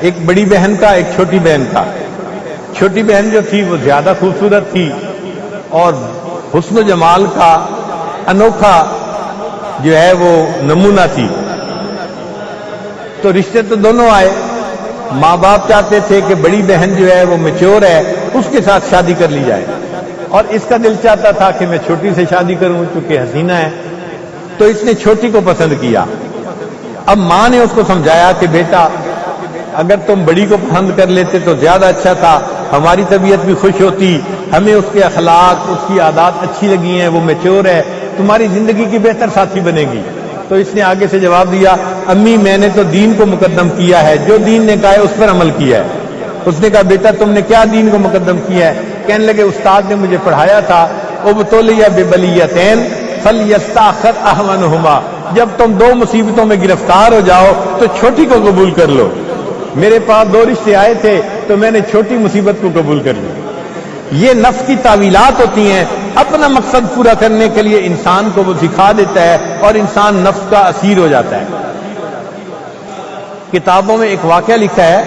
S1: ایک بڑی بہن کا ایک چھوٹی بہن کا۔ چھوٹی بہن جو تھی وہ زیادہ خوبصورت تھی اور حسن و جمال کا انوکھا جو ہے وہ نمونہ تھی، تو رشتے تو دونوں آئے۔ ماں باپ چاہتے تھے کہ بڑی بہن جو ہے وہ میچور ہے اس کے ساتھ شادی کر لی جائے، اور اس کا دل چاہتا تھا کہ میں چھوٹی سے شادی کروں چونکہ حسینہ ہے، تو اس نے چھوٹی کو پسند کیا۔ اب ماں نے اس کو سمجھایا کہ بیٹا اگر تم بڑی کو پسند کر لیتے تو زیادہ اچھا تھا، ہماری طبیعت بھی خوش ہوتی، ہمیں اس کے اخلاق اس کی عادات اچھی لگی ہیں، وہ میچور ہے، تمہاری زندگی کی بہتر ساتھی بنے گی۔ تو اس نے آگے سے جواب دیا امی میں نے تو دین کو مقدم کیا ہے، جو دین نے کہا ہے اس پر عمل کیا ہے۔ اس نے کہا بیٹا تم نے کیا دین کو مقدم کیا ہے؟ کہنے لگے استاد نے مجھے پڑھایا تھا ابتلیٰ ببلیتین فلیستأخر اہونہما، جب تم 2 مصیبتوں میں گرفتار ہو جاؤ تو چھوٹی کو قبول کر لو۔ میرے پاس 2 رشتے آئے تھے تو میں نے چھوٹی مصیبت کو قبول کر لیا۔ یہ نفس کی تعویلات ہوتی ہیں، اپنا مقصد پورا کرنے کے لیے انسان کو وہ سکھا دیتا ہے اور انسان نفس کا اسیر ہو جاتا ہے۔ کتابوں میں ایک واقعہ لکھا ہے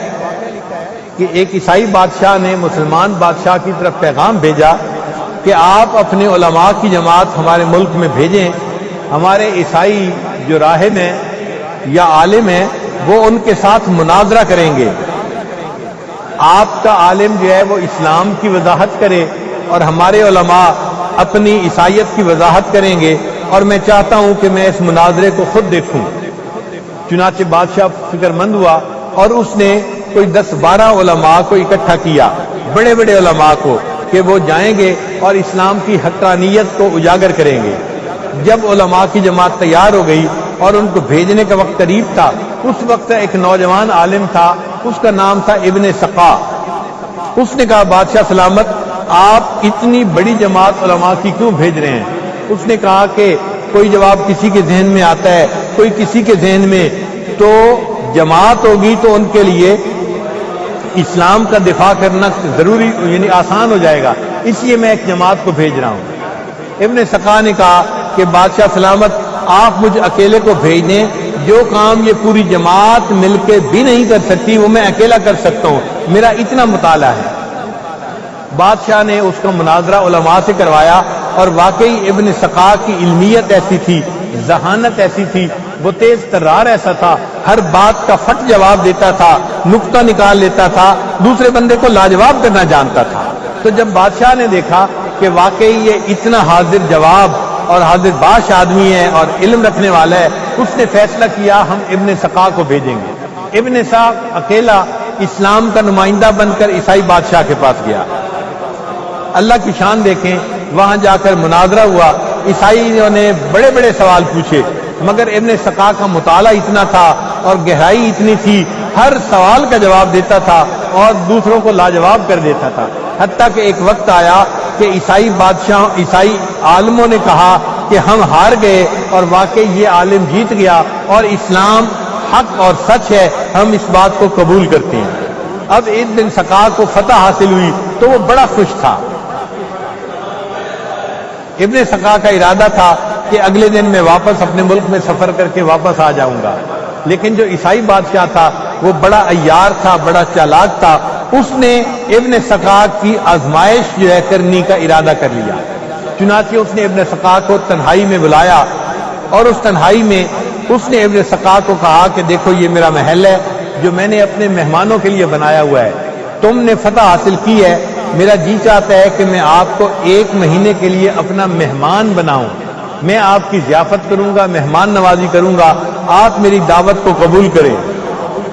S1: کہ ایک عیسائی بادشاہ نے مسلمان بادشاہ کی طرف پیغام بھیجا کہ آپ اپنے علماء کی جماعت ہمارے ملک میں بھیجیں، ہمارے عیسائی جو راہب ہیں یا عالم ہیں وہ ان کے ساتھ مناظرہ کریں گے، آپ کا عالم جو ہے وہ اسلام کی وضاحت کرے اور ہمارے علماء اپنی عیسائیت کی وضاحت کریں گے، اور میں چاہتا ہوں کہ میں اس مناظرے کو خود دیکھوں۔ چنانچہ بادشاہ فکر مند ہوا اور اس نے کوئی 10-12 علماء کو اکٹھا کیا، بڑے بڑے علماء کو، کہ وہ جائیں گے اور اسلام کی حقانیت کو اجاگر کریں گے۔ جب علماء کی جماعت تیار ہو گئی اور ان کو بھیجنے کا وقت قریب تھا، اس وقت ایک نوجوان عالم تھا، اس کا نام تھا ابن سقا۔ اس نے کہا بادشاہ سلامت، آپ اتنی بڑی جماعت علماء کی کیوں بھیج رہے ہیں؟ اس نے کہا کہ کوئی جواب کسی کے ذہن میں آتا ہے، کوئی کسی کے ذہن میں، تو جماعت ہوگی تو ان کے لیے اسلام کا دفاع کرنا ضروری یعنی آسان ہو جائے گا، اس لیے میں ایک جماعت کو بھیج رہا ہوں۔ ابن سقا نے کہا کہ بادشاہ سلامت، آپ مجھے اکیلے کو بھیج دیں، جو کام یہ پوری جماعت مل کے بھی نہیں کر سکتی وہ میں اکیلا کر سکتا ہوں، میرا اتنا مطالعہ ہے۔ بادشاہ نے اس کا مناظرہ علماء سے کروایا، اور واقعی ابن سقا کی علمیت ایسی تھی، ذہانت ایسی تھی، وہ تیز ترار ایسا تھا، ہر بات کا فٹ جواب دیتا تھا، نقطہ نکال لیتا تھا، دوسرے بندے کو لاجواب کرنا جانتا تھا۔ تو جب بادشاہ نے دیکھا کہ واقعی یہ اتنا حاضر جواب اور حاضر باش آدمی ہے اور علم رکھنے والا ہے، اس نے فیصلہ کیا ہم ابن سقا کو بھیجیں گے۔ ابن سقا اکیلا اسلام کا نمائندہ بن کر عیسائی بادشاہ کے پاس گیا۔ اللہ کی شان دیکھیں، وہاں جا کر مناظرہ ہوا، عیسائیوں نے بڑے بڑے سوال پوچھے، مگر ابن سقا کا مطالعہ اتنا تھا اور گہرائی اتنی تھی، ہر سوال کا جواب دیتا تھا اور دوسروں کو لاجواب کر دیتا تھا، حتیٰ کہ ایک وقت آیا کہ عیسائی عالموں نے کہا کہ ہم ہار گئے اور واقعی یہ عالم جیت گیا اور اسلام حق اور سچ ہے، ہم اس بات کو قبول کرتے ہیں۔ اب ابن سقا کو فتح حاصل ہوئی تو وہ بڑا خوش تھا۔ ابن سقا کا ارادہ تھا کہ اگلے دن میں واپس اپنے ملک میں سفر کر کے واپس آ جاؤں گا، لیکن جو عیسائی بادشاہ تھا وہ بڑا عیار تھا، بڑا چالاک تھا، اس نے ابن سقا کی آزمائش جو ہے کرنے کا ارادہ کر لیا۔ چنانچہ اس نے ابن سقا کو تنہائی میں بلایا اور اس تنہائی میں اس نے ابن سقا کو کہا کہ دیکھو یہ میرا محل ہے جو میں نے اپنے مہمانوں کے لیے بنایا ہوا ہے، تم نے فتح حاصل کی ہے، میرا جی چاہتا ہے کہ میں آپ کو 1 مہینے کے لیے اپنا مہمان بناؤں، میں آپ کی ضیافت کروں گا، مہمان نوازی کروں گا، آپ میری دعوت کو قبول کریں۔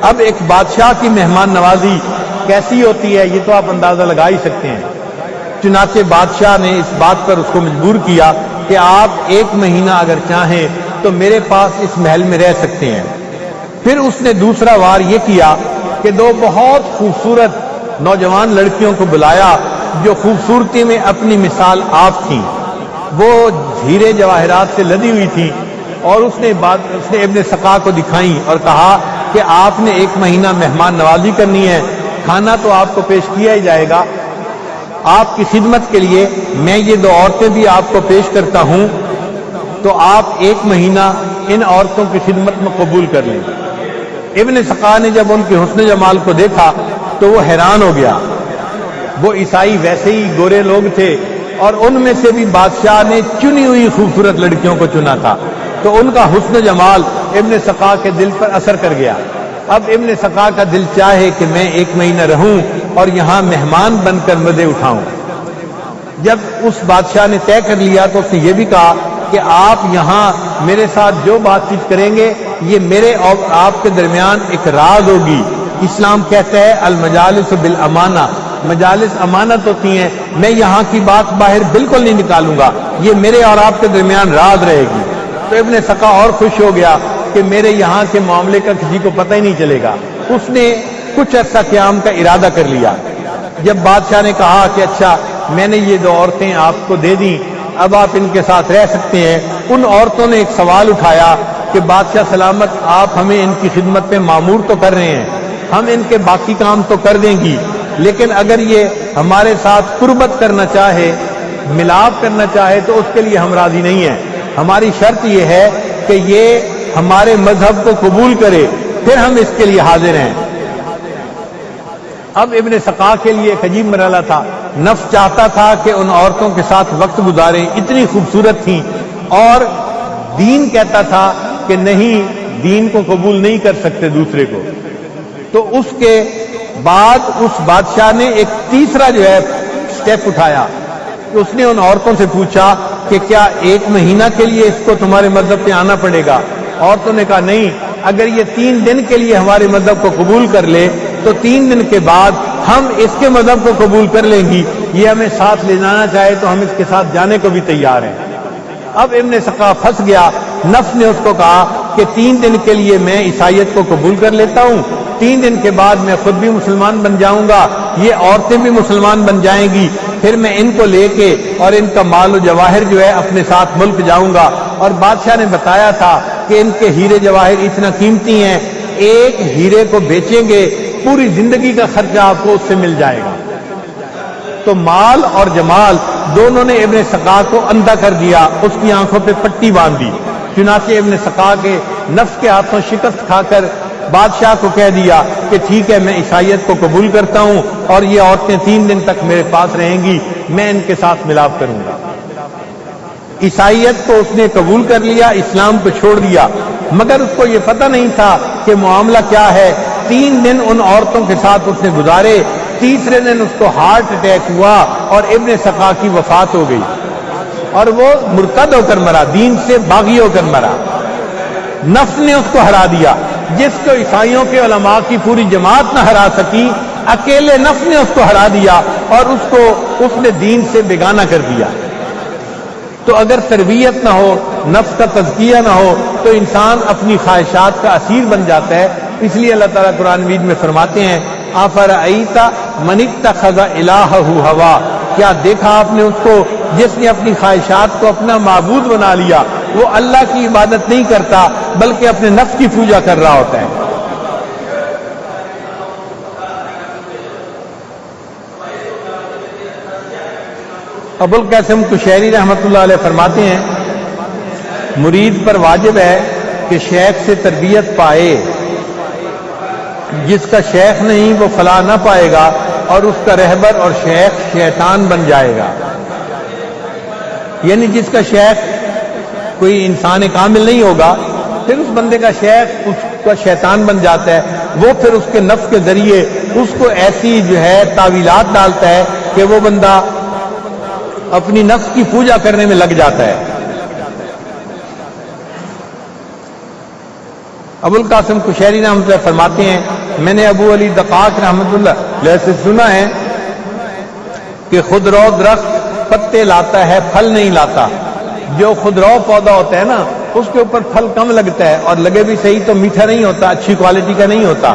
S1: اب ایک بادشاہ کی مہمان نوازی کیسی ہوتی ہے یہ تو آپ اندازہ لگا ہی سکتے ہیں۔ چنانچہ بادشاہ نے اس بات پر اس کو مجبور کیا کہ آپ 1 مہینہ اگر چاہیں تو میرے پاس اس محل میں رہ سکتے ہیں۔ پھر اس نے دوسرا وار یہ کیا کہ 2 بہت خوبصورت نوجوان لڑکیوں کو بلایا جو خوبصورتی میں اپنی مثال آپ تھیں، وہ ہیرے جواہرات سے لدی ہوئی تھیں، اور اس نے ابن سقا کو دکھائیں اور کہا کہ آپ نے 1 مہینہ مہمان نوازی کرنی ہے، کھانا تو آپ کو پیش کیا ہی جائے گا، آپ کی خدمت کے لیے میں یہ 2 عورتیں بھی آپ کو پیش کرتا ہوں، تو آپ 1 مہینہ ان عورتوں کی خدمت میں قبول کر لیں۔ ابن سقا نے جب ان کے حسن جمال کو دیکھا تو وہ حیران ہو گیا۔ وہ عیسائی ویسے ہی گورے لوگ تھے اور ان میں سے بھی بادشاہ نے چنی ہوئی خوبصورت لڑکیوں کو چنا تھا، تو ان کا حسن جمال ابن سقا کے دل پر اثر کر گیا۔ اب ابن سقا کا دل چاہے کہ میں 1 مہینہ رہوں اور یہاں مہمان بن کر مزے اٹھاؤں۔ جب اس بادشاہ نے طے کر لیا تو اس نے یہ بھی کہا کہ آپ یہاں میرے ساتھ جو بات چیت کریں گے یہ میرے اور آپ کے درمیان ایک راز ہوگی۔ اسلام کہتا ہے المجالس بالامانہ، مجالس امانت ہوتی ہیں، میں یہاں کی بات باہر بالکل نہیں نکالوں گا، یہ میرے اور آپ کے درمیان راز رہے گی۔ تو ابن سقا اور خوش ہو گیا کہ میرے یہاں کے معاملے کا کسی کو پتہ ہی نہیں چلے گا۔ اس نے کچھ عرصہ قیام کا ارادہ کر لیا۔ جب بادشاہ نے کہا کہ اچھا میں نے یہ 2 عورتیں آپ کو دے دیں، اب آپ ان کے ساتھ رہ سکتے ہیں، ان عورتوں نے ایک سوال اٹھایا کہ بادشاہ سلامت آپ ہمیں ان کی خدمت میں مامور تو کر رہے ہیں، ہم ان کے باقی کام تو کر دیں گی، لیکن اگر یہ ہمارے ساتھ قربت کرنا چاہے، ملاپ کرنا چاہے تو اس کے لیے ہم راضی نہیں ہیں، ہماری شرط یہ ہے کہ یہ ہمارے مذہب کو قبول کرے، پھر ہم اس کے لیے حاضر ہیں۔ اب ابن سقا کے لیے ایک عجیب مرحلہ تھا، نفس چاہتا تھا کہ ان عورتوں کے ساتھ وقت گزاریں، اتنی خوبصورت تھیں، اور دین کہتا تھا کہ نہیں، دین کو قبول نہیں کر سکتے دوسرے کو۔ تو اس کے بعد اس بادشاہ نے ایک تیسرا جو ہے سٹیپ اٹھایا، اس نے ان عورتوں سے پوچھا کہ کیا 1 مہینہ کے لیے اس کو تمہارے مذہب پہ آنا پڑے گا؟ عورتوں نے کہا نہیں، اگر یہ 3 دن کے لیے ہمارے مذہب کو قبول کر لے تو 3 دن کے بعد ہم اس کے مذہب کو قبول کر لیں گی، یہ ہمیں ساتھ لے جانا چاہے تو ہم اس کے ساتھ جانے کو بھی تیار ہیں۔ اب ابن سقا پھنس گیا، نفس نے اس کو کہا کہ 3 دن کے لیے میں عیسائیت کو قبول کر لیتا ہوں، 3 دن کے بعد میں خود بھی مسلمان بن جاؤں گا، یہ عورتیں بھی مسلمان بن جائیں گی، پھر میں ان کو لے کے اور ان کا مال و جواہر جو ہے اپنے ساتھ ملک جاؤں گا۔ اور بادشاہ نے بتایا تھا کہ ان کے ہیرے جواہر اتنا قیمتی ہیں، ایک ہیرے کو بیچیں گے پوری زندگی کا خرچہ آپ کو اس سے مل جائے گا۔ تو مال اور جمال دونوں نے ابن سقا کو اندھا کر دیا، اس کی آنکھوں پہ پٹی باندھ دی۔ چنانچہ ابن سقا کے نفس کے ہاتھوں شکست کھا کر بادشاہ کو کہہ دیا کہ ٹھیک ہے، میں عیسائیت کو قبول کرتا ہوں اور یہ عورتیں 3 دن تک میرے پاس رہیں گی، میں ان کے ساتھ ملاپ کروں گا۔ عیسائیت کو اس نے قبول کر لیا، اسلام کو چھوڑ دیا، مگر اس کو یہ پتہ نہیں تھا کہ معاملہ کیا ہے۔ 3 دن ان عورتوں کے ساتھ اس نے گزارے، تیسرے دن اس کو ہارٹ اٹیک ہوا اور ابن سقا کی وفات ہو گئی اور وہ مرتد ہو کر مرا، دین سے باغی ہو کر مرا۔ نفس نے اس کو ہرا دیا، جس کو عیسائیوں کے علماء کی پوری جماعت نہ ہرا سکی، اکیلے نفس نے اس کو ہرا دیا اور اس نے دین سے بیگانہ کر دیا۔ تو اگر تربیت نہ ہو، نفس کا تزکیہ نہ ہو تو انسان اپنی خواہشات کا اسیر بن جاتا ہے۔ اس لیے اللہ تعالیٰ قرآن مجید میں فرماتے ہیں افرأیت من اتخذ الہہ ہوا، کیا دیکھا آپ نے اس کو جس نے اپنی خواہشات کو اپنا معبود بنا لیا، وہ اللہ کی عبادت نہیں کرتا بلکہ اپنے نفس کی پوجا کر رہا ہوتا ہے۔ ابوالقاسم قشیری رحمۃ اللہ علیہ فرماتے ہیں مرید پر واجب ہے کہ شیخ سے تربیت پائے، جس کا شیخ نہیں وہ فلاح نہ پائے گا اور اس کا رہبر اور شیخ شیطان بن جائے گا۔ یعنی جس کا شیخ کوئی انسان کامل نہیں ہوگا، پھر اس بندے کا شیخ اس کا شیطان بن جاتا ہے، وہ پھر اس کے نفس کے ذریعے اس کو ایسی جو ہے تعویلات ڈالتا ہے کہ وہ بندہ اپنی نفس کی پوجا کرنے میں لگ جاتا ہے۔ ابوالقاسم قشیری رحمۃ اللہ فرماتے ہیں میں نے ابو علی دقاق رحمۃ اللہ علیہ سے سنا ہے کہ خودرو درخت پتے لاتا ہے، پھل نہیں لاتا۔ جو خودرو پودا ہوتا ہے نا، اس کے اوپر پھل کم لگتا ہے اور لگے بھی صحیح تو میٹھا نہیں ہوتا، اچھی کوالٹی کا نہیں ہوتا۔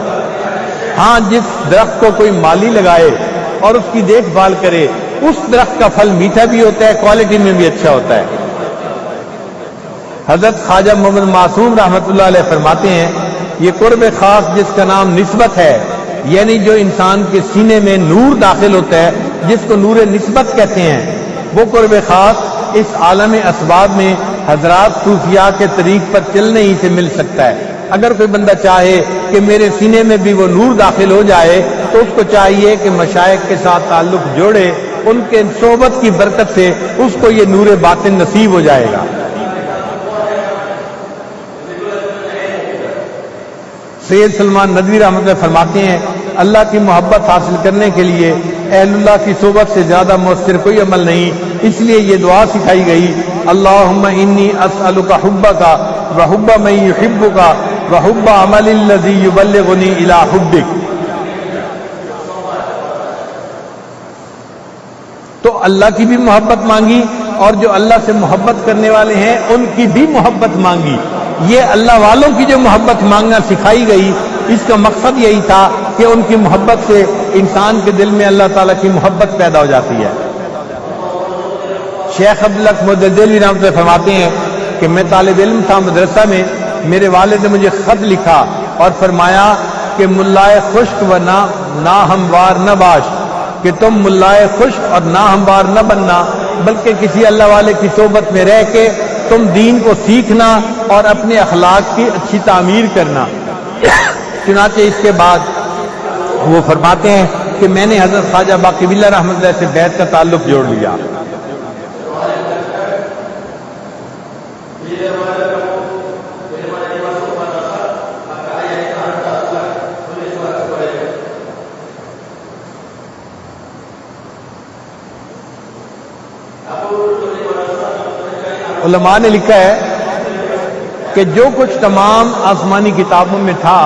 S1: ہاں، جس درخت کو کوئی مالی لگائے اور اس کی دیکھ بھال کرے، اس درخت کا پھل میٹھا بھی ہوتا ہے، کوالٹی میں بھی اچھا ہوتا ہے۔ حضرت خواجہ محمد معصوم رحمۃ اللہ علیہ فرماتے ہیں یہ قرب خاص جس کا نام نسبت ہے، یعنی جو انسان کے سینے میں نور داخل ہوتا ہے، جس کو نور نسبت کہتے ہیں، وہ قرب خاص اس عالم اسباب میں حضرات صوفیاء کے طریق پر چلنے ہی سے مل سکتا ہے۔ اگر کوئی بندہ چاہے کہ میرے سینے میں بھی وہ نور داخل ہو جائے تو اس کو چاہیے کہ مشائخ کے ساتھ تعلق جوڑے، ان کے صحبت کی برکت سے اس کو یہ نور باطن نصیب ہو جائے گا۔ سید سلمان ندوی رحمۃ اللہ فرماتے ہیں اللہ کی محبت حاصل کرنے کے لیے اہل اللہ کی صحبت سے زیادہ مؤثر کوئی عمل نہیں، اس لیے یہ دعا سکھائی گئی اللہم انی اسألک حبک وحب من یحبک وحب عمل الذی یبلغنی الی حبک۔ تو اللہ کی بھی محبت مانگی اور جو اللہ سے محبت کرنے والے ہیں ان کی بھی محبت مانگی۔ یہ اللہ والوں کی جو محبت مانگنا سکھائی گئی، اس کا مقصد یہی تھا کہ ان کی محبت سے انسان کے دل میں اللہ تعالیٰ کی محبت پیدا ہو جاتی ہے۔ شیخ عبدالحق مددلی رحمۃ اللہ فرماتے ہیں کہ میں طالب علم تھا مدرسہ میں، میرے والد نے مجھے خط لکھا اور فرمایا کہ ملائے خشک و نا ہموار نہ باش، کہ تم ملائے خشک اور نا ہموار نہ بننا، بلکہ کسی اللہ والے کی صحبت میں رہ کے تم دین کو سیکھنا اور اپنے اخلاق کی اچھی تعمیر کرنا۔ چنانچہ اس کے بعد وہ فرماتے ہیں کہ میں نے حضرت خواجہ باقی باللہ رحمۃ اللہ سے بیعت کا تعلق جوڑ لیا۔ علماء نے لکھا ہے کہ جو کچھ تمام آسمانی کتابوں میں تھا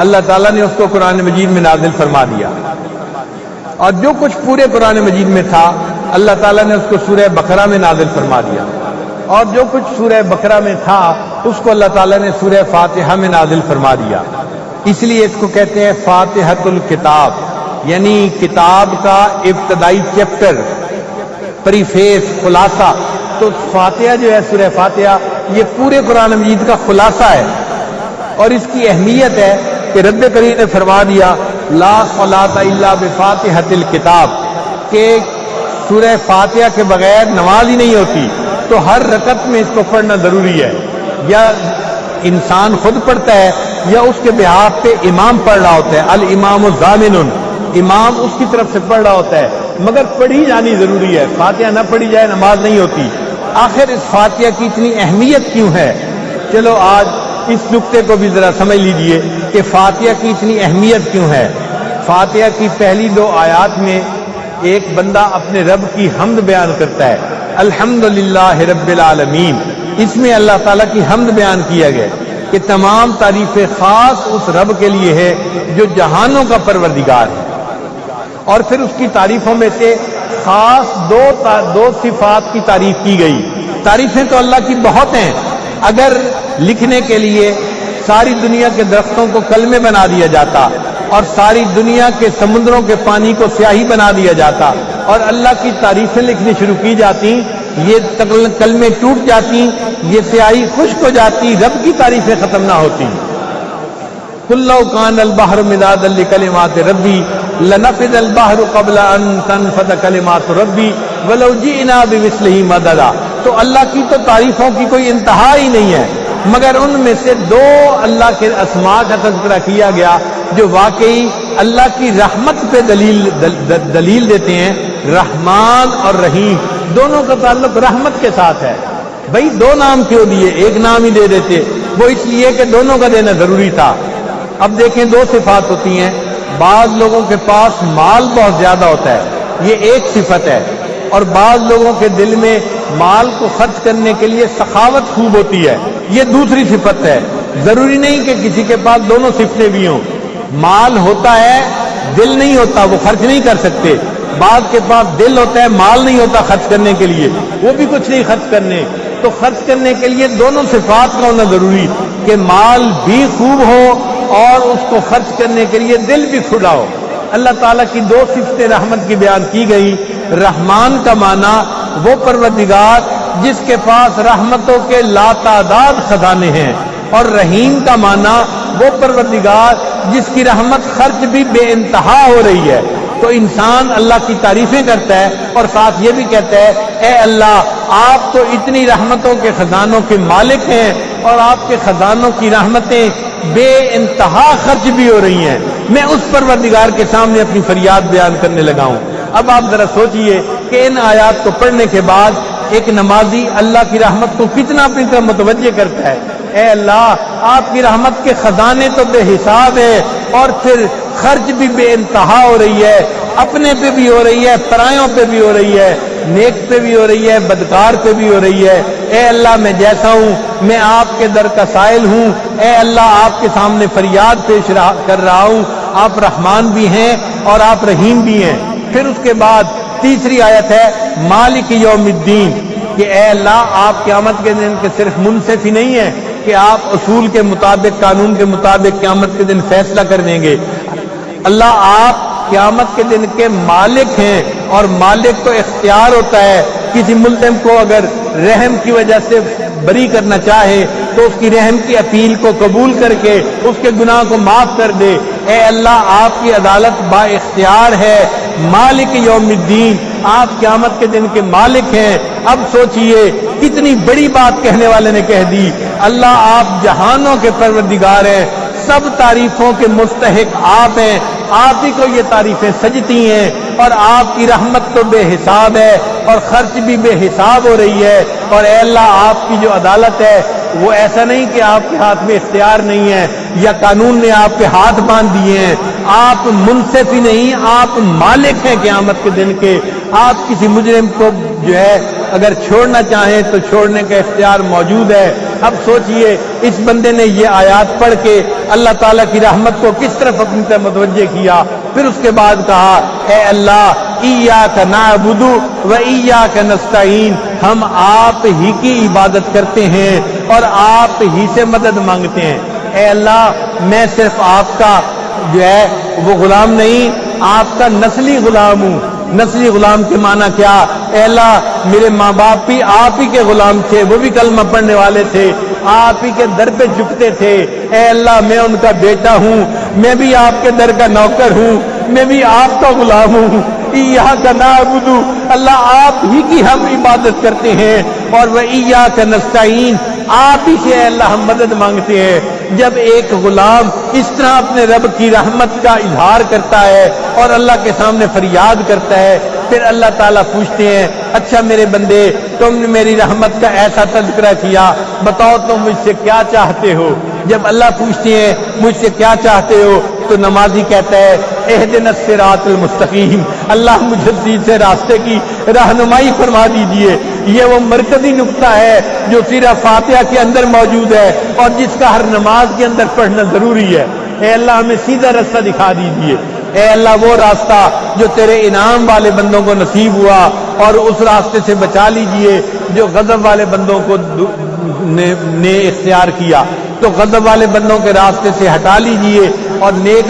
S1: اللہ تعالیٰ نے اس کو قرآن مجید میں نازل فرما دیا، اور جو کچھ پورے قرآن مجید میں تھا اللہ تعالیٰ نے اس کو سورہ بقرہ میں نازل فرما دیا، اور جو کچھ سورہ بقرہ میں تھا اس کو اللہ تعالیٰ نے سورہ فاتحہ میں نازل فرما دیا۔ اس لیے اس کو کہتے ہیں فاتحۃ الکتاب، یعنی کتاب کا ابتدائی چیپٹر، پریفیس، خلاصہ۔ تو فاتحہ جو ہے سورہ فاتحہ یہ پورے قرآن مجید کا خلاصہ ہے، اور اس کی اہمیت ہے کہ رب کریم نے فرما دیا لا صلاۃ الا بفاتحۃ الکتاب، کہ سورہ فاتحہ کے بغیر نماز ہی نہیں ہوتی، تو ہر رکعت میں اس کو پڑھنا ضروری ہے، یا انسان خود پڑھتا ہے یا اس کے بہاف پہ امام پڑھ رہا ہوتا ہے، الامام ضامن، امام اس کی طرف سے پڑھ رہا ہوتا ہے، مگر پڑھی جانی ضروری ہے، فاتحہ نہ پڑھی جائے نماز نہیں ہوتی۔ آخر اس فاتحہ کی اتنی اہمیت کیوں ہے؟ چلو آج اس نقطے کو بھی ذرا سمجھ لیجئے کہ فاتحہ کی اتنی اہمیت کیوں ہے۔ فاتحہ کی پہلی 2 آیات میں ایک بندہ اپنے رب کی حمد بیان کرتا ہے، الحمدللہ رب العالمین، اس میں اللہ تعالیٰ کی حمد بیان کیا گیا کہ تمام تعریفیں خاص اس رب کے لیے ہے جو جہانوں کا پروردگار ہے، اور پھر اس کی تعریفوں میں سے خاص دو صفات کی تعریف کی گئی۔ تعریفیں تو اللہ کی بہت ہیں، اگر لکھنے کے لیے ساری دنیا کے درختوں کو کلمے بنا دیا جاتا اور ساری دنیا کے سمندروں کے پانی کو سیاہی بنا دیا جاتا اور اللہ کی تعریفیں لکھنی شروع کی جاتی، یہ کلمے ٹوٹ جاتی، یہ سیاہی خشک ہو جاتی، رب کی تعریفیں ختم نہ ہوتی۔ قُل لَّوْ كَانَ الْبَحْرُ مِدَادًا لِّكَلِمَاتِ رَبِّي لَنَفِدَ الْبَحْرُ قَبْلَ أَن تَنفَدَ كَلِمَاتُ رَبِّي وَلَوْ جِئْنَا بِمِثْلِهِ مَدَدًا۔ تو اللہ کی تو تعریفوں کی کوئی انتہا ہی نہیں ہے، مگر ان میں سے 2 اللہ کے اسماء کا تذکرہ کیا گیا جو واقعی اللہ کی رحمت پہ دلیل دیتے ہیں، رحمان اور رحیم، دونوں کا تعلق رحمت کے ساتھ ہے۔ بھئی 2 نام کیوں دیے، ایک نام ہی دے دیتے، وہ اس لیے کہ دونوں کا دینا ضروری تھا۔ اب دیکھیں 2 صفات ہوتی ہیں، بعض لوگوں کے پاس مال بہت زیادہ ہوتا ہے، یہ ایک صفت ہے، اور بعض لوگوں کے دل میں مال کو خرچ کرنے کے لیے سخاوت خوب ہوتی ہے، یہ دوسری صفت ہے۔ ضروری نہیں کہ کسی کے پاس دونوں صفتیں بھی ہوں، مال ہوتا ہے دل نہیں ہوتا، وہ خرچ نہیں کر سکتے، بعض کے پاس دل ہوتا ہے مال نہیں ہوتا خرچ کرنے کے لیے، وہ بھی کچھ نہیں خرچ کرنے۔ تو خرچ کرنے کے لیے دونوں صفات کا ہونا ضروری، کہ مال بھی خوب ہو اور اس کو خرچ کرنے کے لیے دل بھی کھلا ہو۔ اللہ تعالیٰ کی 2 صفتیں رحمت کی بیان کی گئی۔ رحمان کا معنی وہ پروردگار جس کے پاس رحمتوں کے لاتعداد خزانے ہیں، اور رحیم کا معنی وہ پروردگار جس کی رحمت خرچ بھی بے انتہا ہو رہی ہے۔ تو انسان اللہ کی تعریفیں کرتا ہے اور ساتھ یہ بھی کہتا ہے اے اللہ آپ تو اتنی رحمتوں کے خزانوں کے مالک ہیں، اور آپ کے خزانوں کی رحمتیں بے انتہا خرچ بھی ہو رہی ہیں، میں اس پروردگار کے سامنے اپنی فریاد بیان کرنے لگا ہوں۔ اب آپ ذرا سوچئے کہ ان آیات کو پڑھنے کے بعد ایک نمازی اللہ کی رحمت کو کتنا اپنی طرف متوجہ کرتا ہے۔ اے اللہ آپ کی رحمت کے خزانے تو بے حساب ہے، اور پھر خرچ بھی بے انتہا ہو رہی ہے، اپنے پہ بھی ہو رہی ہے، پرایوں پہ بھی ہو رہی ہے، نیک پہ بھی ہو رہی ہے، بدکار پہ بھی ہو رہی ہے۔ اے اللہ میں جیسا ہوں میں آپ کے در کا سائل ہوں، اے اللہ آپ کے سامنے فریاد پیش کر رہا ہوں، آپ رحمان بھی ہیں اور آپ رحیم بھی ہیں۔ پھر اس کے بعد تیسری آیت ہے مالک یوم الدین، کہ اے اللہ آپ قیامت کے دن کے صرف منصف ہی نہیں ہیں کہ آپ اصول کے مطابق، قانون کے مطابق قیامت کے دن فیصلہ کر دیں گے، اللہ آپ قیامت کے دن کے مالک ہیں، اور مالک تو اختیار ہوتا ہے، کسی ملزم کو اگر رحم کی وجہ سے بری کرنا چاہے تو اس کی رحم کی اپیل کو قبول کر کے اس کے گناہ کو معاف کر دے۔ اے اللہ آپ کی عدالت با اختیار ہے، مالک یوم الدین، آپ قیامت کے دن کے مالک ہیں۔ اب سوچئے کتنی بڑی بات کہنے والے نے کہہ دی، اللہ آپ جہانوں کے پروردگار ہیں، سب تعریفوں کے مستحق آپ ہیں، آپ ہی کو یہ تعریفیں سجتی ہیں، اور آپ کی رحمت تو بے حساب ہے اور خرچ بھی بے حساب ہو رہی ہے، اور اے اللہ آپ کی جو عدالت ہے وہ ایسا نہیں کہ آپ کے ہاتھ میں اختیار نہیں ہے یا قانون نے آپ کے ہاتھ باندھ دیے ہیں، آپ منصف ہی نہیں، آپ مالک ہیں قیامت کے دن کے۔ آپ کسی مجرم کو جو ہے اگر چھوڑنا چاہیں تو چھوڑنے کا اختیار موجود ہے، اب سوچئے اس بندے نے یہ آیات پڑھ کے اللہ تعالیٰ کی رحمت کو کس طرف اپنی طرف متوجہ کیا. پھر اس کے بعد کہا اے اللہ ایاک نعبد و ایاک نستعین، ہم آپ ہی کی عبادت کرتے ہیں اور آپ ہی سے مدد مانگتے ہیں. اے اللہ میں صرف آپ کا جو ہے وہ غلام نہیں، آپ کا نسلی غلام ہوں. نسلی غلام کے معنی کیا؟ اے اللہ میرے ماں باپ بھی آپ ہی کے غلام تھے، وہ بھی کلمہ پڑھنے والے تھے، آپ ہی کے در پہ جھکتے تھے. اے اللہ میں ان کا بیٹا ہوں، میں بھی آپ کے در کا نوکر ہوں، میں بھی آپ کا غلام ہوں. ایاک نعبد، اللہ آپ ہی کی ہم عبادت کرتے ہیں، اور وہ ایاک نستعین، آپ ہی سے اللہ ہم مدد مانگتے ہیں. جب ایک غلام اس طرح اپنے رب کی رحمت کا اظہار کرتا ہے اور اللہ کے سامنے فریاد کرتا ہے، پھر اللہ تعالیٰ پوچھتے ہیں اچھا میرے بندے تم نے میری رحمت کا ایسا تذکرہ کیا، بتاؤ تم مجھ سے کیا چاہتے ہو. جب اللہ پوچھتے ہیں مجھ سے کیا چاہتے ہو تو نمازی کہتا ہے اہدنا الصراط المستقیم، اللہ مجھے سیدھے راستے کی رہنمائی فرما دیجئے. یہ وہ مرکزی نقطہ ہے جو سورہ فاتحہ کے اندر موجود ہے اور جس کا ہر نماز کے اندر پڑھنا ضروری ہے. اے اللہ ہمیں سیدھا راستہ دکھا دیجئے. اے اللہ وہ راستہ جو تیرے انعام والے بندوں کو نصیب ہوا، اور اس راستے سے بچا لیجئے جو غضب والے بندوں کو نے اختیار کیا، تو غضب والے بندوں کے راستے سے ہٹا لیجئے اور نیک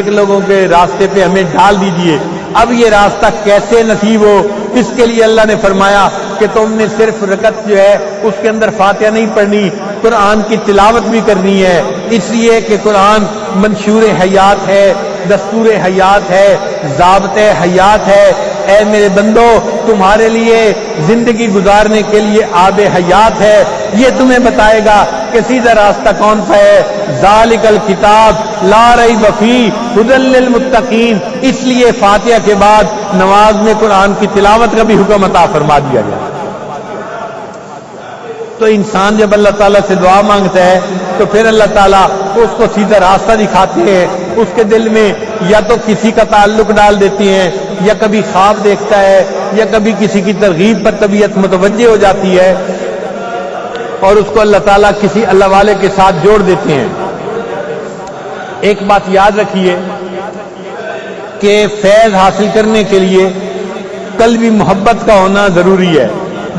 S1: لوگوں کے راستے پہ ہمیں ڈال دیجئے. اب یہ راستہ کیسے نصیب ہو، اس کے لیے اللہ نے فرمایا کہ تم نے صرف رکعت جو ہے اس کے اندر فاتحہ نہیں پڑھنی، قرآن کی تلاوت بھی کرنی ہے. اس لیے کہ قرآن منشور حیات ہے، دستور حیات ہے، ضابطۂ حیات ہے. اے میرے بندو تمہارے لیے زندگی گزارنے کے لیے آب حیات ہے. یہ تمہیں بتائے گا کہ سیدھا راستہ کون سا ہے. ذالک الکتاب لا ریب فیہ ھدی للمتقین. اس لیے فاتحہ کے بعد نماز میں قرآن کی تلاوت کا بھی حکم عطا فرما دیا گیا. تو انسان جب اللہ تعالیٰ سے دعا مانگتا ہے تو پھر اللہ تعالیٰ اس کو سیدھا راستہ دکھاتے ہیں. اس کے دل میں یا تو کسی کا تعلق ڈال دیتے ہیں، یا کبھی خواب دیکھتا ہے، یا کبھی کسی کی ترغیب پر طبیعت متوجہ ہو جاتی ہے اور اس کو اللہ تعالیٰ کسی اللہ والے کے ساتھ جوڑ دیتے ہیں. ایک بات یاد رکھیے کہ فیض حاصل کرنے کے لیے قلبی محبت کا ہونا ضروری ہے.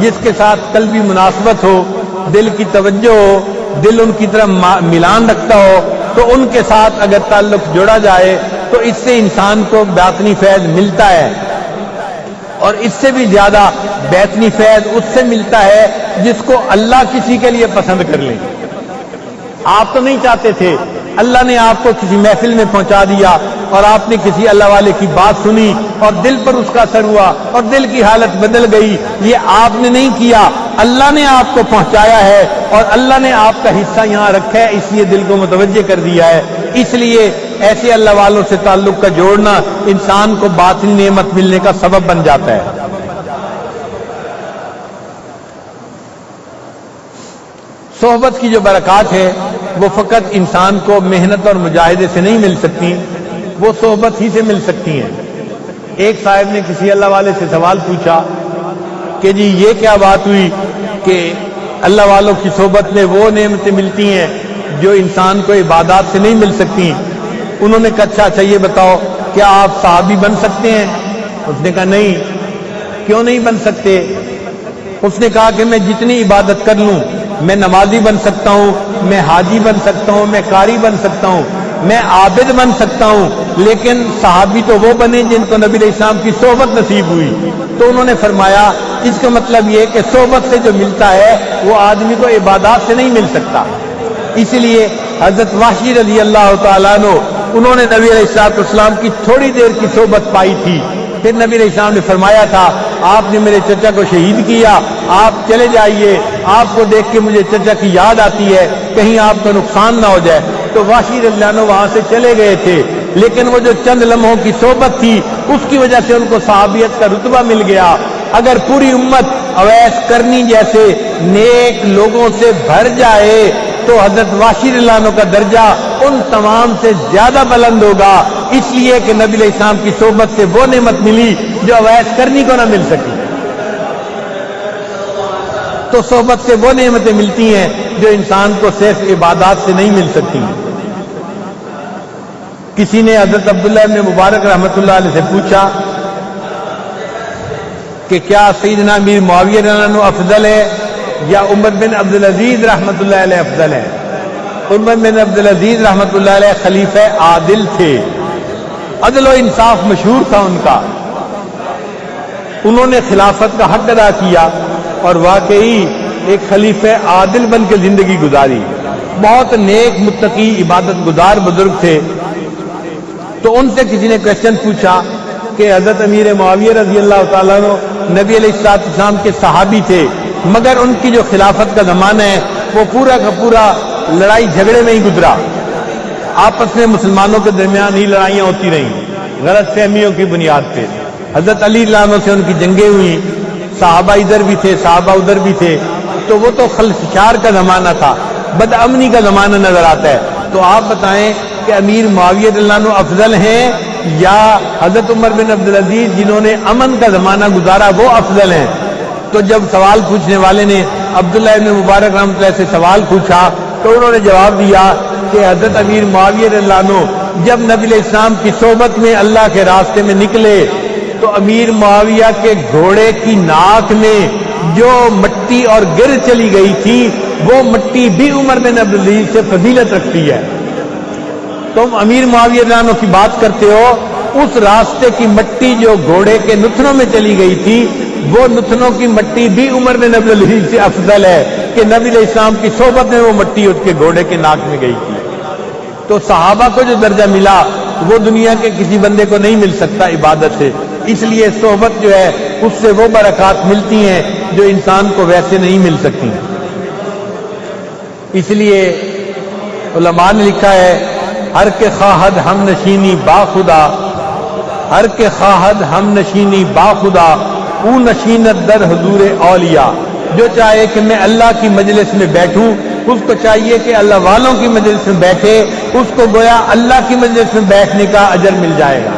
S1: جس کے ساتھ قلبی مناسبت ہو، دل کی توجہ ہو، دل ان کی طرف ملان رکھتا ہو، تو ان کے ساتھ اگر تعلق جوڑا جائے تو اس سے انسان کو باطنی فیض ملتا ہے. اور اس سے بھی زیادہ باطنی فیض اس سے ملتا ہے جس کو اللہ کسی کے لیے پسند کر لیں. آپ تو نہیں چاہتے تھے، اللہ نے آپ کو کسی محفل میں پہنچا دیا اور آپ نے کسی اللہ والے کی بات سنی اور دل پر اس کا اثر ہوا اور دل کی حالت بدل گئی. یہ آپ نے نہیں کیا، اللہ نے آپ کو پہنچایا ہے اور اللہ نے آپ کا حصہ یہاں رکھا ہے، اس لیے دل کو متوجہ کر دیا ہے. اس لیے ایسے اللہ والوں سے تعلق کا جوڑنا انسان کو باطنی نعمت ملنے کا سبب بن جاتا ہے. صحبت کی جو برکات ہے وہ فقط انسان کو محنت اور مجاہدے سے نہیں مل سکتی، وہ صحبت ہی سے مل سکتی ہیں. ایک صاحب نے کسی اللہ والے سے سوال پوچھا کہ جی یہ کیا بات ہوئی کہ اللہ والوں کی صحبت میں وہ نعمتیں ملتی ہیں جو انسان کو عبادات سے نہیں مل سکتی. انہوں نے کہا اچھا یہ بتاؤ کیا آپ صحابی بن سکتے ہیں؟ اس نے کہا نہیں. کیوں نہیں بن سکتے؟ اس نے کہا کہ میں جتنی عبادت کر لوں، میں نمازی بن سکتا ہوں، میں حاجی بن سکتا ہوں، میں قاری بن سکتا ہوں، میں عابد بن سکتا ہوں، لیکن صحابی تو وہ بنے جن کو نبی علیہ السلام کی صحبت نصیب ہوئی. تو انہوں نے فرمایا اس کا مطلب یہ کہ صحبت سے جو ملتا ہے وہ آدمی کو عبادات سے نہیں مل سکتا. اس لیے حضرت وحشی رضی اللہ تعالیٰ عنہ انہوں نے نبی علیہ السلام کی تھوڑی دیر کی صحبت پائی تھی. پھر نبی علیہ السلام نے فرمایا تھا آپ نے میرے چچا کو شہید کیا، آپ چلے جائیے، آپ کو دیکھ کے مجھے چچا کی یاد آتی ہے، کہیں آپ کا نقصان نہ ہو جائے. تو وحشی رضی اللہ عنہ وہاں سے چلے گئے تھے، لیکن وہ جو چند لمحوں کی صحبت تھی اس کی وجہ سے ان کو صحابیت کا رتبہ مل گیا. اگر پوری امت اویس کرنی جیسے نیک لوگوں سے بھر جائے تو حضرت وحشی رضی اللہ عنہ کا درجہ ان تمام سے زیادہ بلند ہوگا، اس لیے کہ نبی علیہ السلام کی صحبت سے وہ نعمت ملی جو اویس کرنی کو نہ مل سکی. تو صحبت سے وہ نعمتیں ملتی ہیں جو انسان کو صرف عبادات سے نہیں مل سکتی. کسی نے حضرت عبداللہ ابن مبارک رحمۃ اللہ علیہ سے پوچھا کہ کیا سیدنا امیر معاویہ رضی اللہ عنہ افضل ہے یا عمر بن عبدالعزیز رحمۃ اللہ علیہ افضل ہے؟ عمر بن عبدالعزیز رحمۃ اللہ علیہ خلیفہ عادل تھے، عدل و انصاف مشہور تھا ان کا. انہوں نے خلافت کا حق ادا کیا اور واقعی ایک خلیفہ عادل بن کے زندگی گزاری. بہت نیک متقی عبادت گزار بزرگ تھے. تو ان سے کسی نے کوشچن پوچھا کہ حضرت امیر معاویہ رضی اللہ تعالیٰ عنہ نبی علیہ السلام کے صحابی تھے، مگر ان کی جو خلافت کا زمانہ ہے وہ پورا کا پورا لڑائی جھگڑے میں ہی گزرا. آپس میں مسلمانوں کے درمیان ہی لڑائیاں ہوتی رہیں غلط فہمیوں کی بنیاد پہ. حضرت علی رضی اللہ عنہ سے ان کی جنگیں ہوئیں، صحابہ ادھر بھی تھے صحابہ ادھر بھی تھے. تو وہ تو خلفشار کا زمانہ تھا، بدامنی کا زمانہ نظر آتا ہے. تو آپ بتائیں کہ امیر معاویہ رضی اللہ عنہ افضل ہیں یا حضرت عمر بن عبدالعزیز جنہوں نے امن کا زمانہ گزارا وہ افضل ہیں؟ تو جب سوال پوچھنے والے نے عبداللہ ابن مبارک رحمۃ اللہ سے سوال پوچھا تو انہوں نے جواب دیا کہ حضرت امیر معاویہ رضی اللہ عنہ جب نبی علیہ السلام کی صحبت میں اللہ کے راستے میں نکلے تو امیر معاویہ کے گھوڑے کی ناک میں جو مٹی اور گر چلی گئی تھی وہ مٹی بھی عمر بن عبدالعزیز سے فضیلت رکھتی ہے. تم امیر معاویہ رضی اللہ عنہ کی بات کرتے ہو، اس راستے کی مٹی جو گھوڑے کے نتنوں میں چلی گئی تھی وہ نتنوں کی مٹی بھی عمر بن عبدالعزیز سے افضل ہے کہ نبی علیہ السلام کی صحبت میں وہ مٹی اس کے گھوڑے کے ناک میں گئی تھی. تو صحابہ کو جو درجہ ملا وہ دنیا کے کسی بندے کو نہیں مل سکتا عبادت سے. اس لیے صحبت جو ہے اس سے وہ برکات ملتی ہیں جو انسان کو ویسے نہیں مل سکتی. اس لیے علماء نے لکھا ہے ہر کے خواہد ہم نشینی با خدا، ہر کے خواہد ہم نشینی با خدا، او نشینت در حضور اولیاء. جو چاہے کہ میں اللہ کی مجلس میں بیٹھوں اس کو چاہیے کہ اللہ والوں کی مجلس میں بیٹھے، اس کو گویا اللہ کی مجلس میں بیٹھنے کا اجر مل جائے گا.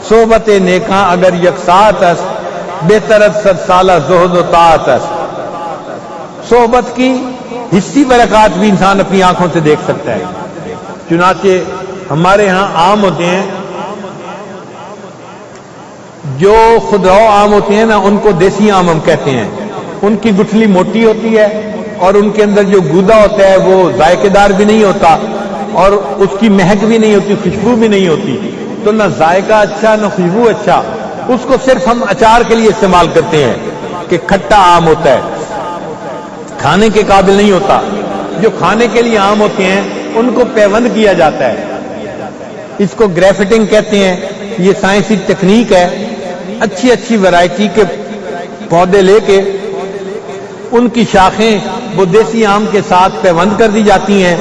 S1: صحبت نیکاں اگر یکسات است، بہترت صد سالہ زہد و طاعت است. صحبت کی حصی برکات بھی انسان اپنی آنکھوں سے دیکھ سکتا ہے. چنانچہ ہمارے ہاں آم ہوتے ہیں، جو خودرو آم ہوتے ہیں نا ان کو دیسی آم ہم کہتے ہیں. ان کی گٹھلی موٹی ہوتی ہے اور ان کے اندر جو گودا ہوتا ہے وہ ذائقے دار بھی نہیں ہوتا اور اس کی مہک بھی نہیں ہوتی، خوشبو بھی نہیں ہوتی. تو نہ ذائقہ اچھا نہ خوشبو اچھا. اس کو صرف ہم اچار کے لیے استعمال کرتے ہیں کہ کھٹا آم ہوتا ہے، کھانے کے قابل نہیں ہوتا. جو کھانے کے لیے آم ہوتے ہیں ان کو پیوند کیا جاتا ہے، اس کو گریفٹنگ کہتے ہیں. یہ سائنسی تکنیک ہے. اچھی اچھی ورائٹی کے پودے لے کے ان کی شاخیں وہ دیسی آم کے ساتھ پیوند کر دی جاتی ہیں.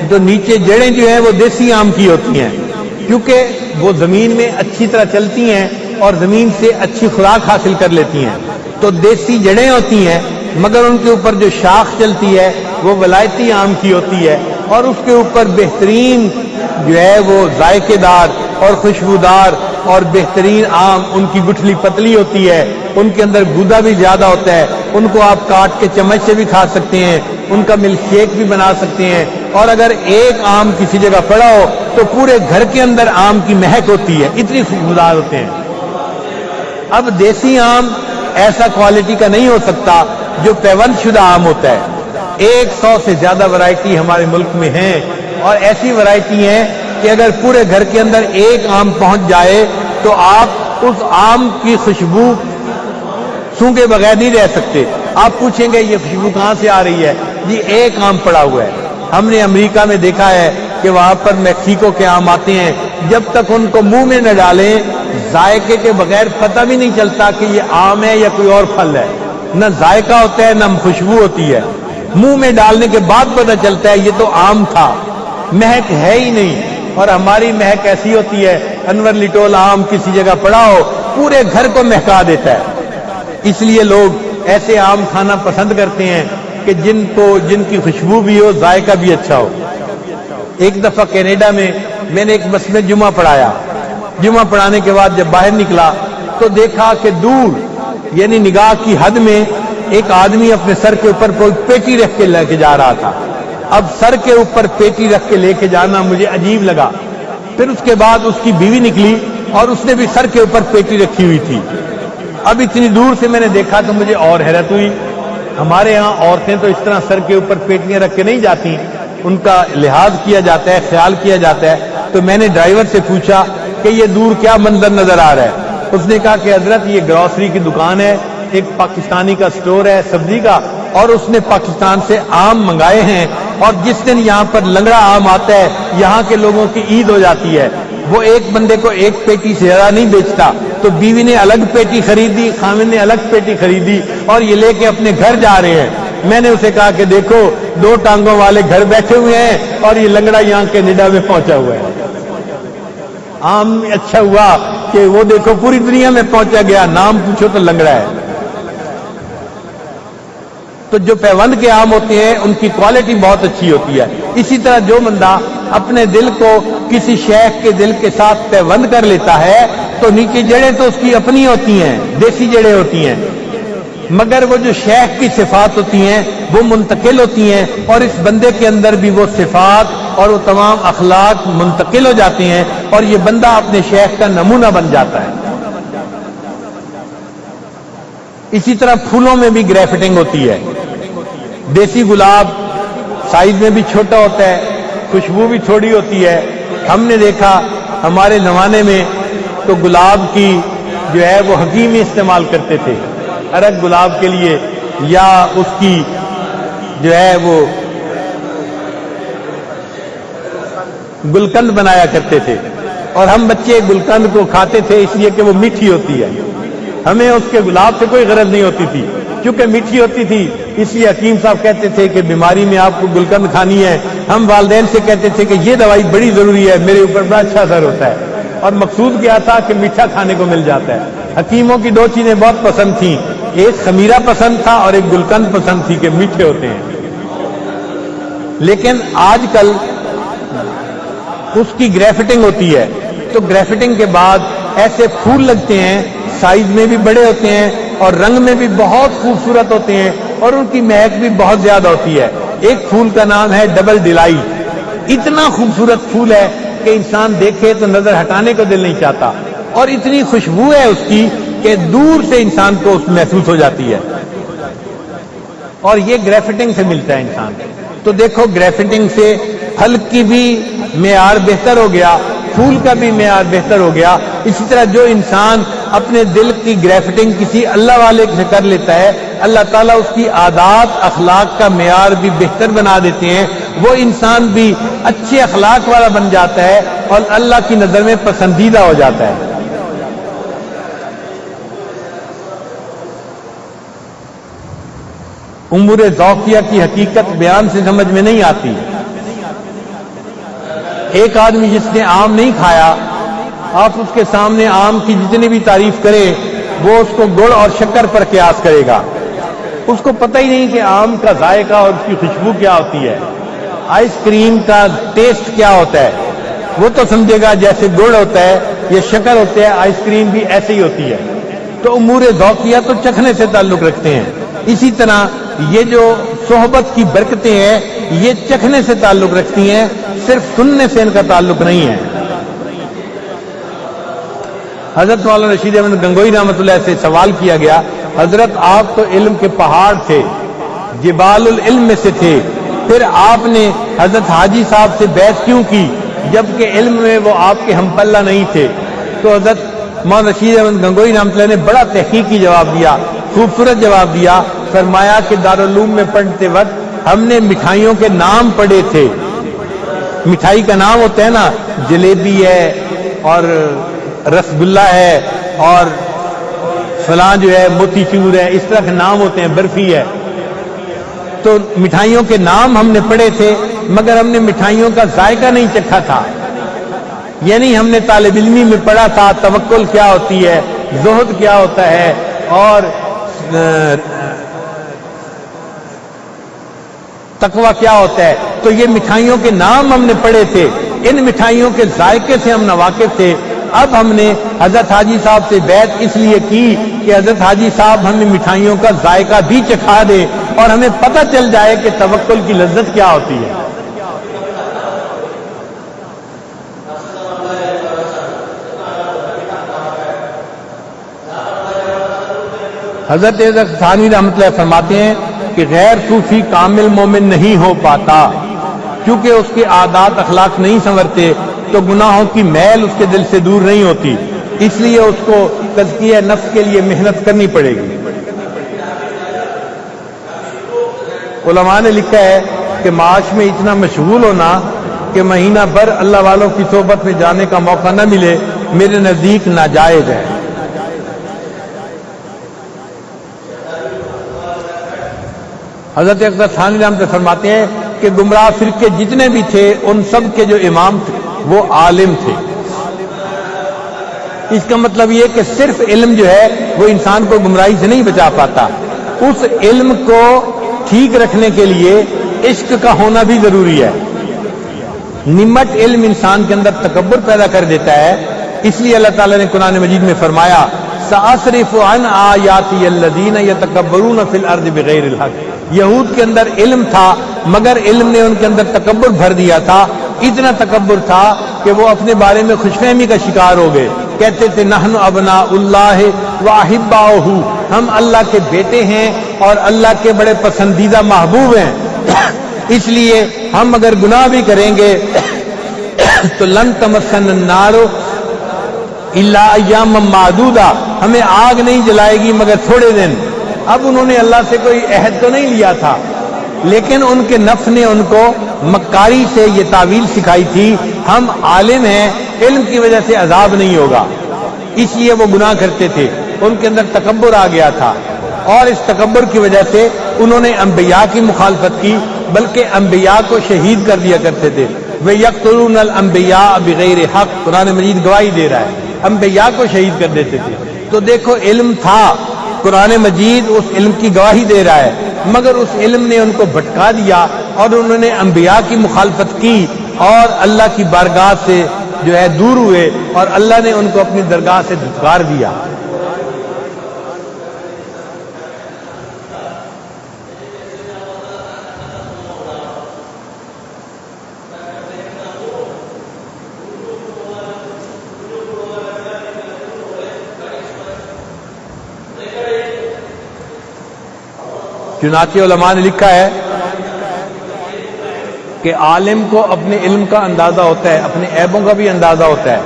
S1: تو نیچے جڑیں جو ہیں وہ دیسی آم کی ہوتی ہیں کیونکہ وہ زمین میں اچھی طرح چلتی ہیں اور زمین سے اچھی خوراک حاصل کر لیتی ہیں. تو دیسی جڑیں ہوتی ہیں مگر ان کے اوپر جو شاخ چلتی ہے وہ ولایتی آم کی ہوتی ہے اور اس کے اوپر بہترین جو ہے وہ ذائقے دار اور خوشبودار اور بہترین آم. ان کی گٹھلی پتلی ہوتی ہے، ان کے اندر گودا بھی زیادہ ہوتا ہے. ان کو آپ کاٹ کے چمچ سے بھی کھا سکتے ہیں، ان کا ملک شیک بھی بنا سکتے ہیں. اور اگر ایک آم کسی جگہ پڑا ہو تو پورے گھر کے اندر آم کی مہک ہوتی ہے، اتنی خوشبودار ہوتے ہیں. اب دیسی آم ایسا کوالٹی کا نہیں ہو سکتا جو پیوند شدہ آم ہوتا ہے. 100 سے زیادہ ورائٹی ہمارے ملک میں ہیں اور ایسی ورائٹی ہیں کہ اگر پورے گھر کے اندر ایک آم پہنچ جائے تو آپ اس آم کی خوشبو سونگے بغیر نہیں رہ سکتے. آپ پوچھیں گے یہ خوشبو کہاں سے آ رہی ہے؟ جی ایک آم پڑا ہوا ہے. ہم نے امریکہ میں دیکھا ہے کہ وہاں پر میکسیکو کے آم آتے ہیں، جب تک ان کو منہ میں نہ ڈالیں ذائقے کے بغیر پتہ بھی نہیں چلتا کہ یہ آم ہے یا کوئی اور پھل ہے. نہ ذائقہ ہوتا ہے نہ خوشبو ہوتی ہے. منہ میں ڈالنے کے بعد پتہ چلتا ہے یہ تو آم تھا، مہک ہے ہی نہیں. اور ہماری مہک ایسی ہوتی ہے، انور لٹول آم کسی جگہ پڑا ہو پورے گھر کو مہکا دیتا ہے. اس لیے لوگ ایسے آم کھانا پسند کرتے ہیں کہ جن کی خوشبو بھی ہو، ذائقہ بھی اچھا ہو. ایک دفعہ کینیڈا میں نے ایک مسجد جمعہ پڑھایا
S2: جمعہ پڑھانے کے بعد جب باہر نکلا تو دیکھا کہ دور یعنی نگاہ کی حد میں ایک آدمی اپنے سر کے اوپر کوئی پیٹی رکھ کے لے کے جا رہا تھا. اب سر کے اوپر پیٹی رکھ کے لے کے جانا مجھے عجیب لگا. پھر اس کے بعد اس کی بیوی نکلی اور اس نے بھی سر کے اوپر پیٹی رکھی ہوئی تھی. اب اتنی دور سے میں نے دیکھا تو مجھے اور حیرت ہوئی. ہمارے ہاں عورتیں تو اس طرح سر کے اوپر پیٹیاں رکھ کے نہیں جاتی, ان کا لحاظ کیا جاتا ہے, خیال کیا جاتا ہے. تو میں نے ڈرائیور سے پوچھا کہ یہ دور کیا منظر نظر آ رہا ہے. اس نے کہا کہ حضرت یہ گروسری کی دکان ہے, ایک پاکستانی کا سٹور ہے سبزی کا, اور اس نے پاکستان سے آم منگائے ہیں, اور جس دن یہاں پر لنگڑا آم آتا ہے یہاں کے لوگوں کی عید ہو جاتی ہے. وہ ایک بندے کو ایک پیٹی سے زیادہ نہیں بیچتا, تو بیوی نے الگ پیٹی خریدی, خاوند نے الگ پیٹی خریدی, اور یہ لے کے اپنے گھر جا رہے ہیں. میں نے اسے کہا کہ دیکھو دو ٹانگوں والے گھر بیٹھے ہوئے ہیں اور یہ لنگڑا یہاں کے نڈا میں پہنچا ہوا ہے. آم اچھا ہوا کہ وہ دیکھو پوری دنیا میں پہنچا گیا, نام پوچھو تو لنگڑا ہے. تو جو پیوند کے آم ہوتے ہیں ان کی کوالٹی بہت اچھی ہوتی ہے. اسی طرح جو بندہ اپنے دل کو کسی شیخ کے دل کے ساتھ پیوند کر لیتا ہے تو نیچے جڑیں تو اس کی اپنی ہوتی ہیں, دیسی جڑیں ہوتی ہیں, مگر وہ جو شیخ کی صفات ہوتی ہیں وہ منتقل ہوتی ہیں, اور اس بندے کے اندر بھی وہ صفات اور وہ تمام اخلاق منتقل ہو جاتے ہیں, اور یہ بندہ اپنے شیخ کا نمونہ بن جاتا ہے. اسی طرح پھولوں میں بھی گریفٹنگ ہوتی ہے. دیسی گلاب سائز میں بھی چھوٹا ہوتا ہے, خوشبو بھی تھوڑی ہوتی ہے. ہم نے دیکھا ہمارے زمانے میں تو گلاب کی جو ہے وہ حکیم استعمال کرتے تھے ارگ گلاب کے لیے, یا اس کی جو ہے وہ گلقند بنایا کرتے تھے, اور ہم بچے گلقند کو کھاتے تھے اس لیے کہ وہ میٹھی ہوتی ہے. ہمیں اس کے گلاب سے کوئی غرض نہیں ہوتی تھی, کیونکہ میٹھی ہوتی تھی اس لیے حکیم صاحب کہتے تھے کہ بیماری میں آپ کو گلقند کھانی ہے. ہم والدین سے کہتے تھے کہ یہ دوائی بڑی ضروری ہے, میرے اوپر بڑا اچھا اثر ہوتا ہے, اور مقصود کیا تھا کہ میٹھا کھانے کو مل جاتا ہے. حکیموں کی دو چیزیں بہت پسند تھیں, ایک خمیرہ پسند تھا اور ایک گلقند پسند تھی کہ میٹھے ہوتے ہیں. لیکن آج کل اس کی گریفٹنگ ہوتی ہے, تو گریفٹنگ کے بعد ایسے پھول لگتے ہیں, سائز میں بھی بڑے ہوتے ہیں اور رنگ میں بھی بہت خوبصورت ہوتے ہیں, اور ان کی مہک بھی بہت زیادہ ہوتی ہے. ایک پھول کا نام ہے ڈبل ڈیلائٹ. اتنا خوبصورت پھول ہے کہ انسان دیکھے تو نظر ہٹانے کو دل نہیں چاہتا, اور اتنی خوشبو ہے اس کی کہ دور سے انسان کو محسوس ہو جاتی ہے, اور یہ گریفٹنگ سے ملتا ہے انسان. تو دیکھو گریفٹنگ سے پھل کی بھی معیار بہتر ہو گیا, پھول کا بھی معیار بہتر ہو گیا. اسی طرح جو انسان اپنے دل کی گریفٹنگ کسی اللہ والے سے کر لیتا ہے, اللہ تعالیٰ اس کی عادات اخلاق کا معیار بھی بہتر بنا دیتے ہیں. وہ انسان بھی اچھے اخلاق والا بن جاتا ہے اور اللہ کی نظر میں پسندیدہ ہو جاتا ہے. امور ذوقیہ کی حقیقت بیان سے سمجھ میں نہیں آتی. ایک آدمی جس نے آم نہیں کھایا, آپ اس کے سامنے آم کی جتنی بھی تعریف کرے وہ اس کو گڑ اور شکر پر قیاس کرے گا. اس کو پتہ ہی نہیں کہ آم کا ذائقہ اور اس کی خوشبو کیا ہوتی ہے, آئس کریم کا ٹیسٹ کیا ہوتا ہے. وہ تو سمجھے گا جیسے گڑ ہوتا ہے یا شکر ہوتا ہے, آئس کریم بھی ایسے ہی ہوتی ہے. تو امور ذوقیہ تو چکھنے سے تعلق رکھتے ہیں. اسی طرح یہ جو صحبت کی برکتیں ہیں یہ چکھنے سے تعلق رکھتی ہیں, صرف سننے سے ان کا تعلق نہیں ہے. حضرت مولانا رشید احمد گنگوئی رحمۃ اللہ سے سوال کیا گیا, حضرت آپ تو علم کے پہاڑ تھے, جبال العلم میں سے تھے, پھر آپ نے حضرت حاجی صاحب سے بیعت کیوں کی جبکہ علم میں وہ آپ کے ہم پلہ نہیں تھے؟ تو حضرت مولانا رشید احمد گنگوئی رحمۃ اللہ نے بڑا تحقیقی جواب دیا, خوبصورت جواب دیا. فرمایا کہ دارالعلوم میں پڑھتے وقت ہم نے مٹھائیوں کے نام پڑھے تھے. مٹھائی کا نام ہوتا ہے نا, جلیبی ہے اور رس گلہ ہے اور فلاں جو ہے موتی چور ہے, اس طرح کے نام ہوتے ہیں, برفی ہے. تو مٹھائیوں کے نام ہم نے پڑھے تھے مگر ہم نے مٹھائیوں کا ذائقہ نہیں چکھا تھا. یعنی ہم نے طالب علمی میں پڑھا تھا توکل کیا ہوتی ہے, زہد کیا ہوتا ہے, اور تقویٰ کیا ہوتا ہے. تو یہ مٹھائیوں کے نام ہم نے پڑھے تھے, ان مٹھائیوں کے ذائقے سے ہم ناواقف تھے. اب ہم نے حضرت حاجی صاحب سے بیعت اس لیے کی کہ حضرت حاجی صاحب ہمیں مٹھائیوں کا ذائقہ بھی چکھا دے اور ہمیں پتہ چل جائے کہ توکل کی لذت کیا ہوتی ہے۔ حضرت ثانوی رحمۃ اللہ فرماتے ہیں کہ غیر صوفی کامل مومن نہیں ہو پاتا، کیونکہ اس کے عادات اخلاق نہیں سنورتے تو گناہوں کی میل اس کے دل سے دور نہیں ہوتی، اس لیے اس کو تزکیہ نفس کے لیے محنت کرنی پڑے گی۔ علماء نے لکھا ہے کہ معاش میں اتنا مشغول ہونا کہ مہینہ بھر اللہ والوں کی صحبت میں جانے کا موقع نہ ملے، میرے نزدیک ناجائز ہے۔ حضرت اقدس ثانوی رحمۃ اللہ فرماتے ہیں کہ گمراہ فرقے جتنے بھی تھے ان سب کے جو امام تھے وہ عالم تھے۔ اس کا مطلب یہ کہ صرف علم جو ہے وہ انسان کو گمراہی سے نہیں بچا پاتا، اس علم کو ٹھیک رکھنے کے لیے عشق کا ہونا بھی ضروری ہے۔ نمٹ علم انسان کے اندر تکبر پیدا کر دیتا ہے، اس لیے اللہ تعالیٰ نے قرآن مجید میں فرمایا سأصرف عن آیاتی الذین یتکبرون فی الارض بغیر الحق۔ یہود کے اندر علم تھا مگر علم نے ان کے اندر تکبر بھر دیا تھا، اتنا تکبر تھا کہ وہ اپنے بارے میں خوش فہمی کا شکار ہو گئے، کہتے تھے نحن ابناء اللہ واحباؤہ، ہم اللہ کے بیٹے ہیں اور اللہ کے بڑے پسندیدہ محبوب ہیں، اس لیے ہم اگر گناہ بھی کریں گے تو لن تمسن النار الا ایاما معدودہ، ہمیں آگ نہیں جلائے گی مگر تھوڑے دن۔ اب انہوں نے اللہ سے کوئی عہد تو نہیں لیا تھا، لیکن ان کے نفس نے ان کو مکاری سے یہ تعویل سکھائی تھی ہم عالم ہیں، علم کی وجہ سے عذاب نہیں ہوگا، اس لیے وہ گناہ کرتے تھے، ان کے اندر تکبر آ گیا تھا، اور اس تکبر کی وجہ سے انہوں نے انبیاء کی مخالفت کی، بلکہ انبیاء کو شہید کر دیا کرتے تھے۔ وَيَقْتُلُونَ الْأَنبِيَاءَ بِغَيْرِ حق، قرآن مجید گواہی دے رہا ہے، انبیاء کو شہید کر دیتے تھے۔ تو دیکھو علم تھا، قرآن مجید اس علم کی گواہی دے رہا ہے، مگر اس علم نے ان کو بھٹکا دیا اور انہوں نے انبیاء کی مخالفت کی اور اللہ کی بارگاہ سے جو ہے دور ہوئے، اور اللہ نے ان کو اپنی درگاہ سے دھتکار دیا۔ چنانچہ علماء نے لکھا ہے کہ عالم کو اپنے علم کا اندازہ ہوتا ہے، اپنے عیبوں کا بھی اندازہ ہوتا ہے۔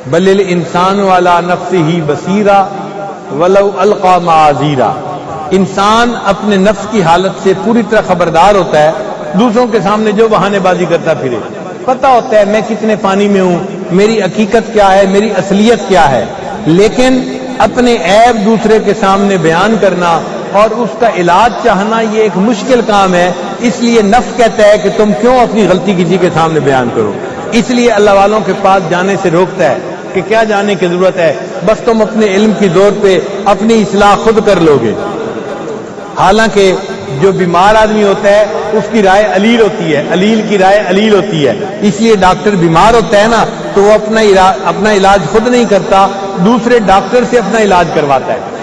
S2: بل الانسان علی نفسہ بصیرہ ولو القی معاذیرہ، انسان اپنے نفس کی حالت سے پوری طرح خبردار ہوتا ہے، دوسروں کے سامنے جو بہانے بازی کرتا پھرے، پتہ ہوتا ہے میں کتنے پانی میں ہوں، میری حقیقت کیا ہے، میری اصلیت کیا ہے، لیکن اپنے عیب دوسرے کے سامنے بیان کرنا اور اس کا علاج چاہنا یہ ایک مشکل کام ہے، اس لیے نفس کہتا ہے کہ تم کیوں اپنی غلطی کسی کے سامنے بیان کرو، اس لیے اللہ والوں کے پاس جانے سے روکتا ہے کہ کیا جانے کی ضرورت ہے، بس تم اپنے علم کی زور پہ اپنی اصلاح خود کر لو گے۔ حالانکہ جو بیمار آدمی ہوتا ہے اس کی رائے علیل ہوتی ہے، علیل کی رائے علیل ہوتی ہے، اس لیے ڈاکٹر بیمار ہوتا ہے نا تو وہ اپنا علاج خود نہیں کرتا، دوسرے ڈاکٹر سے اپنا علاج کرواتا ہے۔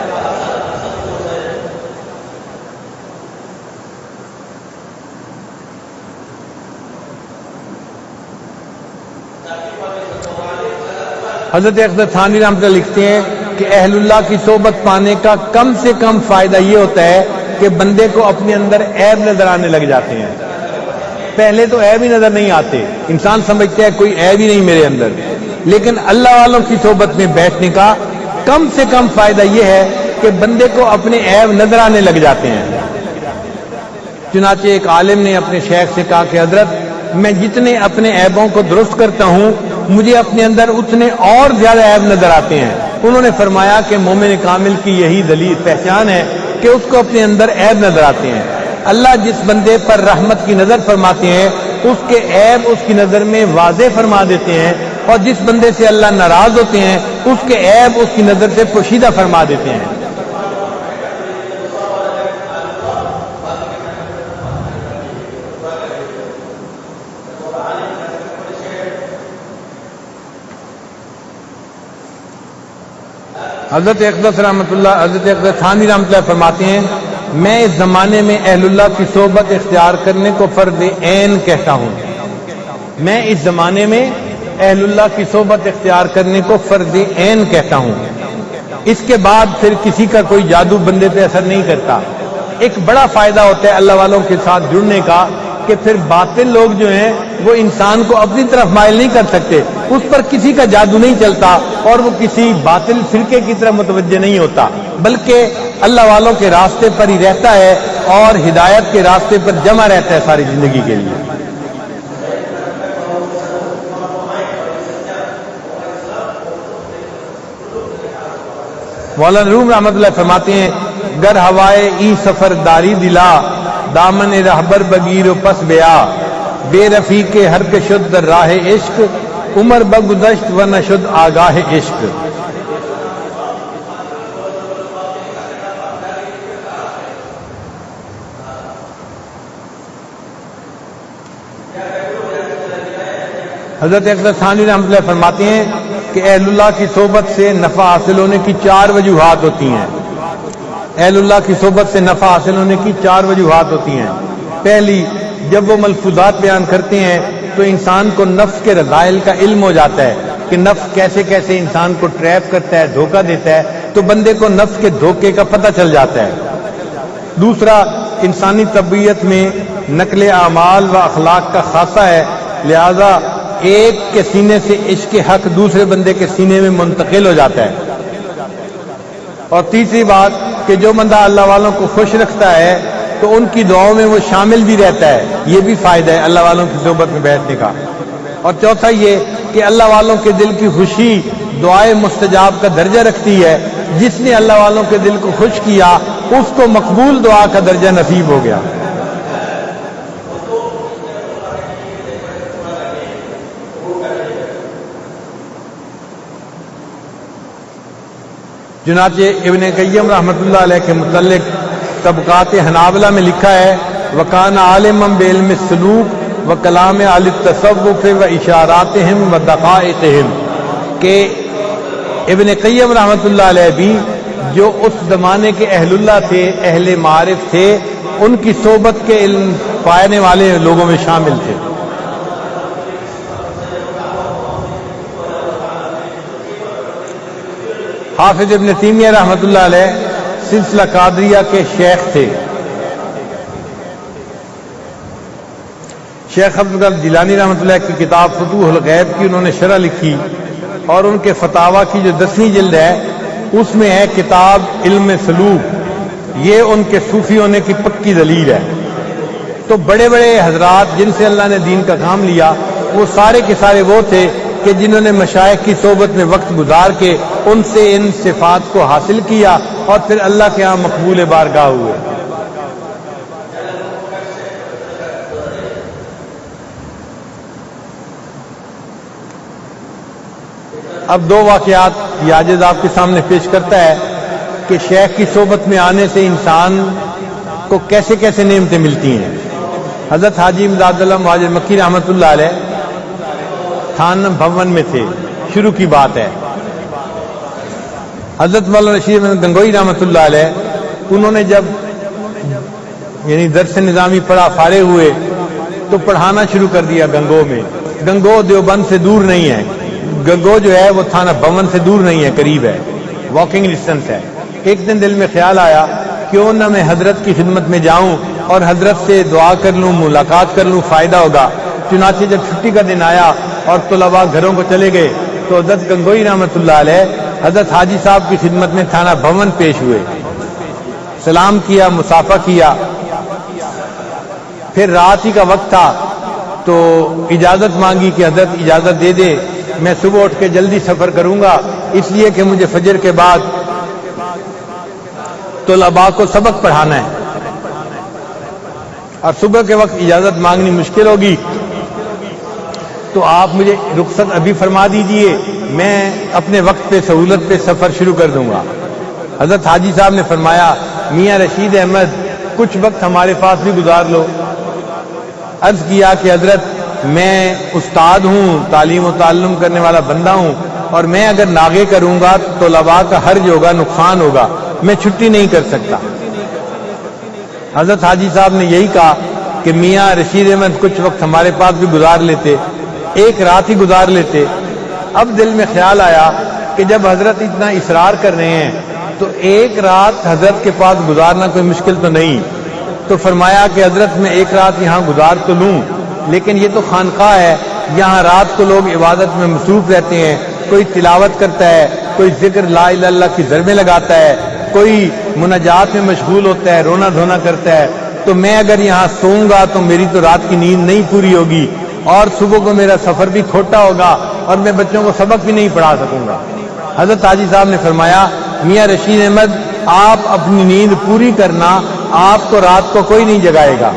S2: حضرت اقدس ثانوی رحمۃ اللہ لکھتے ہیں کہ اہل اللہ کی صحبت پانے کا کم سے کم فائدہ یہ ہوتا ہے کہ بندے کو اپنے اندر عیب نظر آنے لگ جاتے ہیں۔ پہلے تو عیب ہی نظر نہیں آتے، انسان سمجھتا ہے کوئی عیب ہی نہیں میرے اندر، لیکن اللہ والوں کی صحبت میں بیٹھنے کا کم سے کم فائدہ یہ ہے کہ بندے کو اپنے عیب نظر آنے لگ جاتے ہیں۔ چنانچہ ایک عالم نے اپنے شیخ سے کہا کہ حضرت میں جتنے اپنے عیبوں کو درست کرتا ہوں مجھے اپنے اندر اتنے اور زیادہ عیب نظر آتے ہیں۔ انہوں نے فرمایا کہ مومن کامل کی یہی دلیل پہچان ہے کہ اس کو اپنے اندر عیب نظر آتے ہیں۔ اللہ جس بندے پر رحمت کی نظر فرماتے ہیں اس کے عیب اس کی نظر میں واضح فرما دیتے ہیں، اور جس بندے سے اللہ ناراض ہوتے ہیں اس کے عیب اس کی نظر سے پوشیدہ فرما دیتے ہیں۔ حضرت اقدس تھانوی رحمۃ اللہ فرماتے ہیں میں اس زمانے میں اہل اللہ کی صحبت اختیار کرنے کو فرض عین کہتا ہوں. میں اس زمانے میں اہل اللہ کی صحبت اختیار کرنے کو فرض عین کہتا ہوں. اس کے بعد پھر کسی کا کوئی جادو بندے پہ اثر نہیں کرتا. ایک بڑا فائدہ ہوتا ہے اللہ والوں کے ساتھ جڑنے کا کہ پھر باطل لوگ جو ہیں وہ انسان کو اپنی طرف مائل نہیں کر سکتے. اس پر کسی کا جادو نہیں چلتا اور وہ کسی باطل فرقے کی طرف متوجہ نہیں ہوتا، بلکہ اللہ والوں کے راستے پر ہی رہتا ہے اور ہدایت کے راستے پر جمع رہتا ہے ساری زندگی کے لیے. مولانا روم رحمۃ اللہ فرماتے ہیں گر ہوائے ای سفر داری دلا دامن رہبر بگیر و پس بیا بے رفیق ہر کے شد در راہ عشق عمر بگذشت و نشد آگاہ عشق. حضرت اقدس ثانوی رحمۃ اللہ فرماتے ہیں کہ اہل اللہ کی صحبت سے نفع حاصل ہونے کی 4 وجوہات ہوتی ہیں. اہل اللہ کی صحبت سے نفع حاصل ہونے کی 4 وجوہات ہوتی ہیں. پہلی، جب وہ ملفوظات بیان کرتے ہیں تو انسان کو نفس کے رذائل کا علم ہو جاتا ہے کہ نفس کیسے کیسے انسان کو ٹریپ کرتا ہے، دھوکہ دیتا ہے، تو بندے کو نفس کے دھوکے کا پتہ چل جاتا ہے. دوسرا، انسانی طبیعت میں نقل اعمال و اخلاق کا خاصہ ہے، لہذا ایک کے سینے سے عشق حق دوسرے بندے کے سینے میں منتقل ہو جاتا ہے. اور تیسری بات کہ جو بندہ اللہ والوں کو خوش رکھتا ہے تو ان کی دعاؤں میں وہ شامل بھی رہتا ہے، یہ بھی فائدہ ہے اللہ والوں کی صحبت میں بیٹھنے کا. اور چوتھا یہ کہ اللہ والوں کے دل کی خوشی دعائے مستجاب کا درجہ رکھتی ہے. جس نے اللہ والوں کے دل کو خوش کیا اس کو مقبول دعا کا درجہ نصیب ہو گیا. چنانچہ ابن قیم رحمۃ اللہ علیہ کے متعلق طبقات حنابلہ میں لکھا ہے وَكَانَ عَالِمًا بِعِلْمِ السُّلُوكِ وَكَلَامِ أَهْلِ التَّصَوُّفِ وَإِشَارَاتِهِمْ وَدَقَائِقِهِمْ کہ ابن قیم رحمۃ اللہ علیہ بھی جو اس زمانے کے اہل اللہ تھے، اہل معارف تھے، ان کی صحبت کے علم پانے والے لوگوں میں شامل تھے. حافظ ابن تیمیہ رحمۃ اللہ علیہ سلسلہ قادریہ کے شیخ تھے. شیخ عبد القادر جیلانی رحمۃ اللہ کی کتاب فتوح الغیب کی انہوں نے شرح لکھی اور ان کے فتاویٰ کی جو 10ویں جلد ہے اس میں ہے کتاب علم سلوک. یہ ان کے صوفی ہونے کی پکی دلیل ہے. تو بڑے بڑے حضرات جن سے اللہ نے دین کا کام لیا وہ سارے کے سارے وہ تھے کہ جنہوں نے مشائخ کی صحبت میں وقت گزار کے ان سے ان صفات کو حاصل کیا اور پھر اللہ کے ہاں مقبول بارگاہ ہوئے. اب 2 واقعات یہ عاجز آپ کے سامنے پیش کرتا ہے کہ شیخ کی صحبت میں آنے سے انسان کو کیسے کیسے نعمتیں ملتی ہیں. حضرت حاجی امداد اللہ مہاجر مکی رحمۃ اللہ علیہ تھان بھون میں تھے. شروع کی بات ہے. حضرت مولانا رشید احمد گنگوئی رحمۃ اللہ علیہ انہوں نے جب یعنی درس نظامی پڑھا، فارغ ہوئے تو پڑھانا شروع کر دیا گنگو میں. گنگو دیوبند سے دور نہیں ہے، گنگو جو ہے وہ تھانہ بھون سے دور نہیں ہے، قریب ہے، واکنگ ڈسٹنس ہے. ایک دن دل میں خیال آیا کیوں نہ میں حضرت کی خدمت میں جاؤں اور حضرت سے دعا کر لوں، ملاقات کر لوں، فائدہ ہوگا. چنانچہ جب چھٹی کا دن آیا اور طلباء گھروں کو چلے گئے تو حضرت گنگوئی رحمۃ اللہ علیہ حضرت حاجی صاحب کی خدمت میں تھانہ بھون پیش ہوئے، سلام کیا، مصافحہ کیا. پھر رات ہی کا وقت تھا تو اجازت مانگی کہ حضرت اجازت دے دے، میں صبح اٹھ کے جلدی سفر کروں گا اس لیے کہ مجھے فجر کے بعد طلباء کو سبق پڑھانا ہے اور صبح کے وقت اجازت مانگنی مشکل ہوگی، تو آپ مجھے رخصت ابھی فرما دیجئے، میں اپنے وقت پہ سہولت پہ سفر شروع کر دوں گا. حضرت حاجی صاحب نے فرمایا میاں رشید احمد کچھ وقت ہمارے پاس بھی گزار لو. عرض کیا کہ حضرت میں استاد ہوں، تعلیم و تعلم کرنے والا بندہ ہوں، اور میں اگر ناغے کروں گا تو طلباء کا حرج ہوگا، نقصان ہوگا، میں چھٹی نہیں کر سکتا۔ حضرت حاجی صاحب نے یہی کہا کہ میاں رشید احمد کچھ وقت ہمارے پاس بھی گزار لیتے، ایک رات ہی گزار لیتے۔ اب دل میں خیال آیا کہ جب حضرت اتنا اصرار کر رہے ہیں تو ایک رات حضرت کے پاس گزارنا کوئی مشکل تو نہیں، تو فرمایا کہ حضرت میں ایک رات یہاں گزار تو لوں، لیکن یہ تو خانقاہ ہے، یہاں رات کو لوگ عبادت میں مصروف رہتے ہیں، کوئی تلاوت کرتا ہے، کوئی ذکر لا الہ الا اللہ کی ضربیں لگاتا ہے، کوئی مناجات میں مشغول ہوتا ہے، رونا دھونا کرتا ہے، تو میں اگر یہاں سوؤں گا تو میری تو رات کی نیند نہیں پوری ہوگی اور صبح کو میرا سفر بھی کھوٹا ہوگا اور میں بچوں کو سبق بھی نہیں پڑھا سکوں گا۔ حضرت حاجی صاحب نے فرمایا میاں رشید احمد آپ اپنی نیند پوری کرنا، آپ کو رات کو کوئی نہیں جگائے گا۔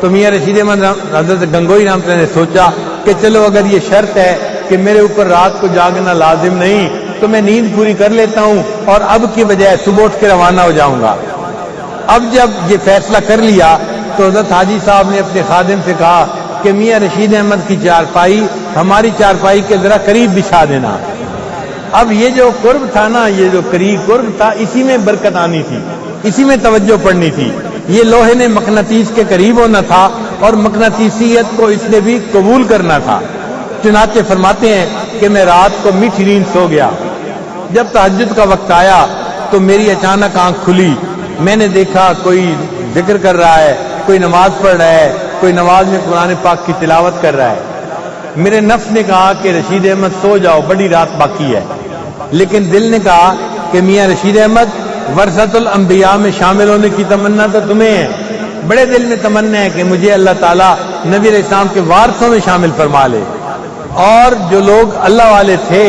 S2: تو میاں رشید احمد حضرت گنگوئی رحمۃ اللہ نے سوچا کہ چلو اگر یہ شرط ہے کہ میرے اوپر رات کو جاگنا لازم نہیں تو میں نیند پوری کر لیتا ہوں اور اب کی بجائے صبح اٹھ کے روانہ ہو جاؤں گا۔ اب جب یہ فیصلہ کر لیا تو حضرت حاجی صاحب نے اپنے خادم سے کہا کہ میاں رشید احمد کی چارپائی ہماری چارپائی کے ذرا قریب بچھا دینا۔ اب یہ جو قرب تھا نا، یہ جو قریب قرب تھا، اسی میں برکت آنی تھی، اسی میں توجہ پڑنی تھی۔ یہ لوہے نے مقناطیس کے قریب ہونا تھا اور مقناطیسیت کو اس نے بھی قبول کرنا تھا۔ چنانچہ فرماتے ہیں کہ میں رات کو میٹھی نیند سو گیا۔ جب تہجد کا وقت آیا تو میری اچانک آنکھ کھلی، میں نے دیکھا کوئی ذکر کر رہا ہے، کوئی نماز پڑھ رہا ہے، کوئی نماز میں قرآن پاک کی تلاوت کر رہا ہے۔ میرے نفس نے کہا کہ رشید احمد سو جاؤ، بڑی رات باقی ہے، لیکن دل نے کہا کہ میاں رشید احمد ورثۃ الانبیاء میں شامل ہونے کی تمنا تو تمہیں ہے، بڑے دل میں تمنا ہے کہ مجھے اللہ تعالیٰ نبی علیہ السلام کے وارثوں میں شامل فرما لے۔ اور جو لوگ اللہ والے تھے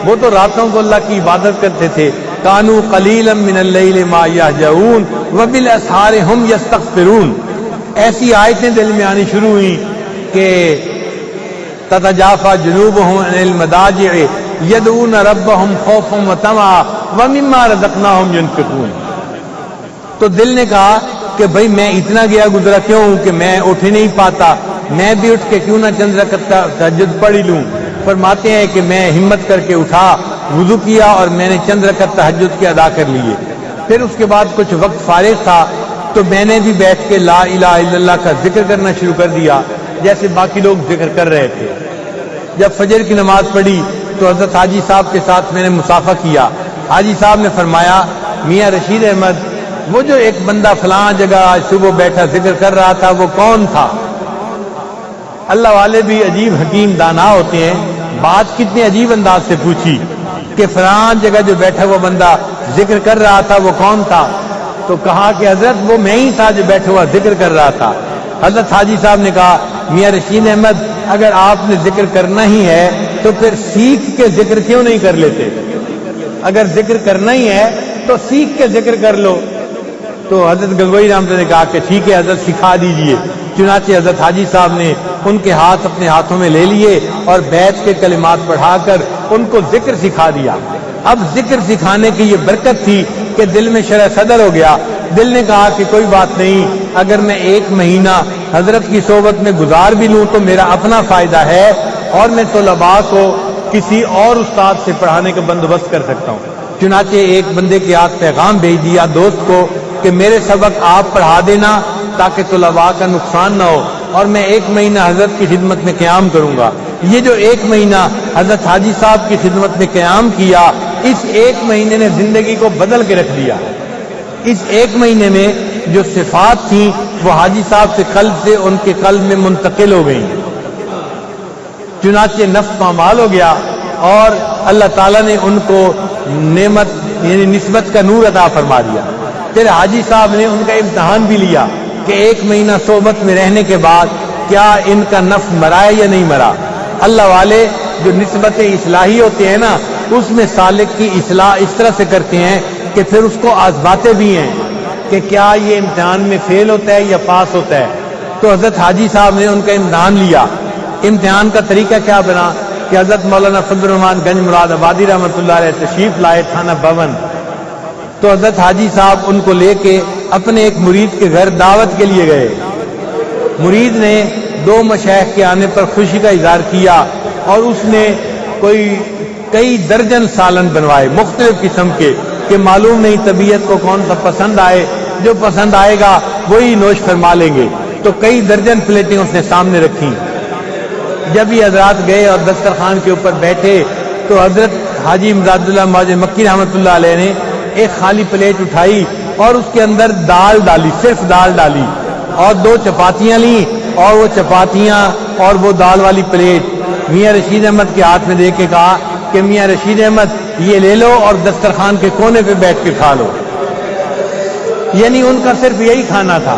S2: وہ تو راتوں کو اللہ کی عبادت کرتے تھے، کانوا قلیلا من اللیل ما یہجعون وبالاسحار ہم یستغفرون۔ ایسی آیتیں دل میں آنی شروع ہوئی کہ تتجافی جنوبہم عن المضاجع یدعون ربہم خوفا وطمعا ومما رزقناہم ینفقون۔ تو دل نے کہا کہ بھئی میں اتنا گیا گزرا کیوں ہوں کہ میں اٹھ ہی نہیں پاتا، میں بھی اٹھ کے کیوں نہ چند رکعت تہجد پڑھ لوں۔ فرماتے ہیں کہ میں ہمت کر کے اٹھا، وضو کیا اور میں نے چند رکعت تہجد کے ادا کر لیے۔ پھر اس کے بعد کچھ وقت فارغ تھا تو میں نے بھی بیٹھ کے لا الہ الا اللہ کا ذکر کرنا شروع کر دیا جیسے باقی لوگ ذکر کر رہے تھے۔ جب فجر کی نماز پڑھی تو حضرت حاجی صاحب کے ساتھ میں نے مصافحہ کیا۔ حاجی صاحب نے فرمایا میاں رشید احمد وہ جو ایک بندہ فلاں جگہ آج صبح بیٹھا ذکر کر رہا تھا وہ کون تھا؟ اللہ والے بھی عجیب حکیم دانا ہوتے ہیں، بات کتنے عجیب انداز سے پوچھی کہ فلاں جگہ جو بیٹھا وہ بندہ ذکر کر رہا تھا وہ کون تھا؟ تو کہا کہ حضرت وہ میں ہی تھا جو بیٹھا ہوا ذکر کر رہا تھا۔ حضرت حاجی صاحب نے کہا میاں رشید احمد اگر آپ نے ذکر کرنا ہی ہے تو پھر سیکھ کے ذکر کیوں نہیں کر لیتے؟ اگر ذکر کرنا ہی ہے تو سیکھ کے ذکر کر لو۔ تو حضرت گنگوئی رحمۃ اللہ نے کہا کہ ٹھیک ہے حضرت سکھا دیجئے۔ چنانچہ حضرت حاجی صاحب نے ان کے ہاتھ اپنے ہاتھوں میں لے لیے اور بیت کے کلمات پڑھا کر ان کو ذکر سکھا دیا۔ اب ذکر سکھانے کی یہ برکت تھی کہ دل میں شرح صدر ہو گیا۔ دل نے کہا کہ کوئی بات نہیں، اگر میں ایک مہینہ حضرت کی صحبت میں گزار بھی لوں تو میرا اپنا فائدہ ہے اور میں طلباء کو کسی اور استاد سے پڑھانے کا بندوبست کر سکتا ہوں۔ چنانچہ ایک بندے کے ہاتھ پیغام بھیج دیا دوست کو کہ میرے سبق آپ پڑھا دینا تاکہ طلباء کا نقصان نہ ہو، اور میں ایک مہینہ حضرت کی خدمت میں قیام کروں گا۔ یہ جو ایک مہینہ حضرت حاجی صاحب کی خدمت میں قیام کیا، اس ایک مہینے نے زندگی کو بدل کے رکھ دیا۔ اس ایک مہینے میں جو صفات تھیں وہ حاجی صاحب سے قلب سے ان کے قلب میں منتقل ہو گئیں۔ چنانچہ نفس پامال ہو گیا اور اللہ تعالیٰ نے ان کو نعمت یعنی نسبت کا نور عطا فرما دیا۔ پھر حاجی صاحب نے ان کا امتحان بھی لیا کہ ایک مہینہ صحبت میں رہنے کے بعد کیا ان کا نفس مرا ہے یا نہیں مرا۔ اللہ والے جو نسبت اصلاحی ہوتے ہیں نا، اس میں سالک کی اصلاح اس طرح سے کرتے ہیں کہ پھر اس کو آزماتے بھی ہیں کہ کیا یہ امتحان میں فیل ہوتا ہے یا پاس ہوتا ہے۔ تو حضرت حاجی صاحب نے ان کا امتحان لیا۔ امتحان کا طریقہ کیا بنا کہ حضرت مولانا فضل الرحمان گنج مراد آبادی رحمۃ اللہ علیہ تشریف لائے تھانہ بھون۔ تو حضرت حاجی صاحب ان کو لے کے اپنے ایک مرید کے گھر دعوت کے لیے گئے۔ مرید نے 2 مشائخ کے آنے پر خوشی کا اظہار کیا اور اس نے کوئی کئی درجن سالن بنوائے مختلف قسم کے کہ معلوم نہیں طبیعت کو کون سا پسند آئے، جو پسند آئے گا وہی نوش فرما لیں گے۔ تو کئی درجن پلیٹیں اس نے سامنے رکھی۔ جب یہ حضرات گئے اور دسترخوان کے اوپر بیٹھے تو حضرت حاجی امداد اللہ معاذ مکی رحمۃ اللہ علیہ نے ایک خالی پلیٹ اٹھائی اور اس کے اندر دال ڈالی، صرف دال ڈالی، اور 2 چپاتیاں لیں اور وہ چپاتیاں اور وہ دال والی پلیٹ میاں رشید احمد کے ہاتھ میں دے کے کہا کہ میاں رشید احمد یہ لے لو اور دسترخوان کے کونے پہ بیٹھ کے کھا لو۔ یعنی ان کا صرف یہی کھانا تھا۔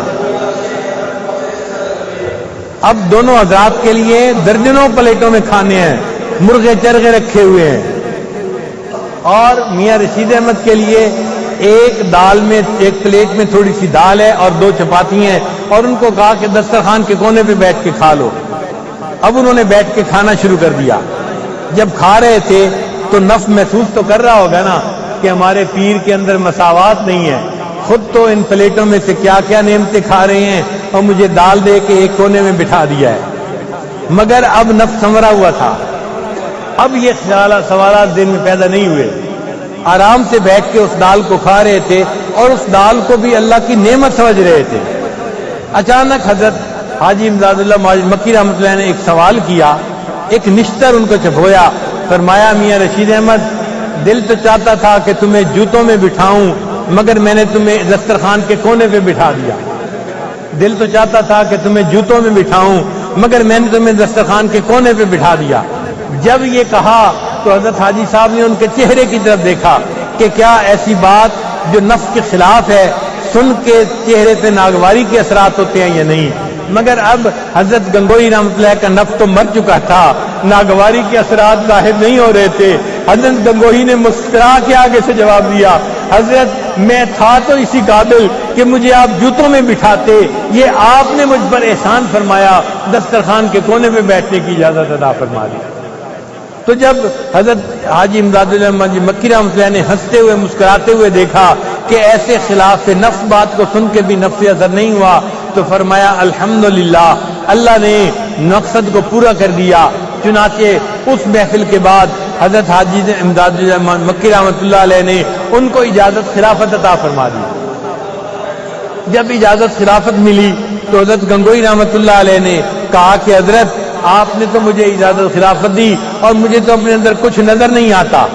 S2: اب دونوں حضرات کے لیے درجنوں پلیٹوں میں کھانے ہیں، مرغے چرغے رکھے ہوئے ہیں، اور میاں رشید احمد کے لیے ایک دال میں، ایک پلیٹ میں تھوڑی سی دال ہے اور 2 چپاتی ہیں، اور ان کو کہا کہ دسترخوان کے کونے پہ بیٹھ کے کھا لو۔ اب انہوں نے بیٹھ کے کھانا شروع کر دیا۔ جب کھا رہے تھے تو نفس محسوس تو کر رہا ہوگا نا کہ ہمارے پیر کے اندر مساوات نہیں ہے، خود تو ان پلیٹوں میں سے کیا کیا نعمتیں کھا رہے ہیں اور مجھے دال دے کے ایک کونے میں بٹھا دیا ہے۔ مگر اب نفس سنورا ہوا تھا، اب یہ سوالات دل میں پیدا نہیں ہوئے، آرام سے بیٹھ کے اس دال کو کھا رہے تھے اور اس دال کو بھی اللہ کی نعمت سمجھ رہے تھے۔ اچانک حضرت حاجی امداد اللہ معاذ مکی رحمۃ اللہ نے ایک سوال کیا، ایک نشتر ان کو چبھویا، فرمایا میاں رشید احمد دل تو چاہتا تھا کہ تمہیں جوتوں میں بٹھاؤں مگر میں نے تمہیں دسترخوان کے کونے پہ بٹھا دیا۔ دل تو چاہتا تھا کہ تمہیں جوتوں میں بٹھاؤں مگر میں نے تمہیں دسترخوان کے کونے پہ بٹھا دیا۔ جب یہ کہا تو حضرت حاجی صاحب نے ان کے چہرے کی طرف دیکھا کہ کیا ایسی بات جو نفس کے خلاف ہے سن کے چہرے پہ ناگواری کے اثرات ہوتے ہیں یا نہیں۔ مگر اب حضرت گنگوئی رحمۃ اللہ کا نفس تو مر چکا تھا، ناگواری کے اثرات ظاہر نہیں ہو رہے تھے۔ حضرت گنگوئی نے مسکرا کے آگے سے جواب دیا، حضرت میں تھا تو اسی قابل کہ مجھے آپ جوتوں میں بٹھاتے، یہ آپ نے مجھ پر احسان فرمایا، دسترخوان کے کونے پہ بیٹھنے کی اجازت عطا فرما دی۔ تو جب حضرت حاجی امداد اللہ مکی رحمۃ اللہ نے ہنستے ہوئے مسکراتے ہوئے دیکھا کہ ایسے خلاف نفس بات کو سن کے بھی نفس اثر نہیں ہوا تو فرمایا الحمدللہ، اللہ نے مقصد کو پورا کر دیا۔ چنانچہ اس محفل کے بعد حضرت حاجی امداد اللہ مکی رحمۃ اللہ علیہ نے ان کو اجازت خلافت عطا فرما دی۔ جب اجازت خلافت ملی تو حضرت گنگوئی رحمۃ اللہ علیہ نے کہا کہ حضرت آپ نے تو مجھے اجازت خلافت دی اور مجھے تو اپنے اندر کچھ نظر نہیں آتا،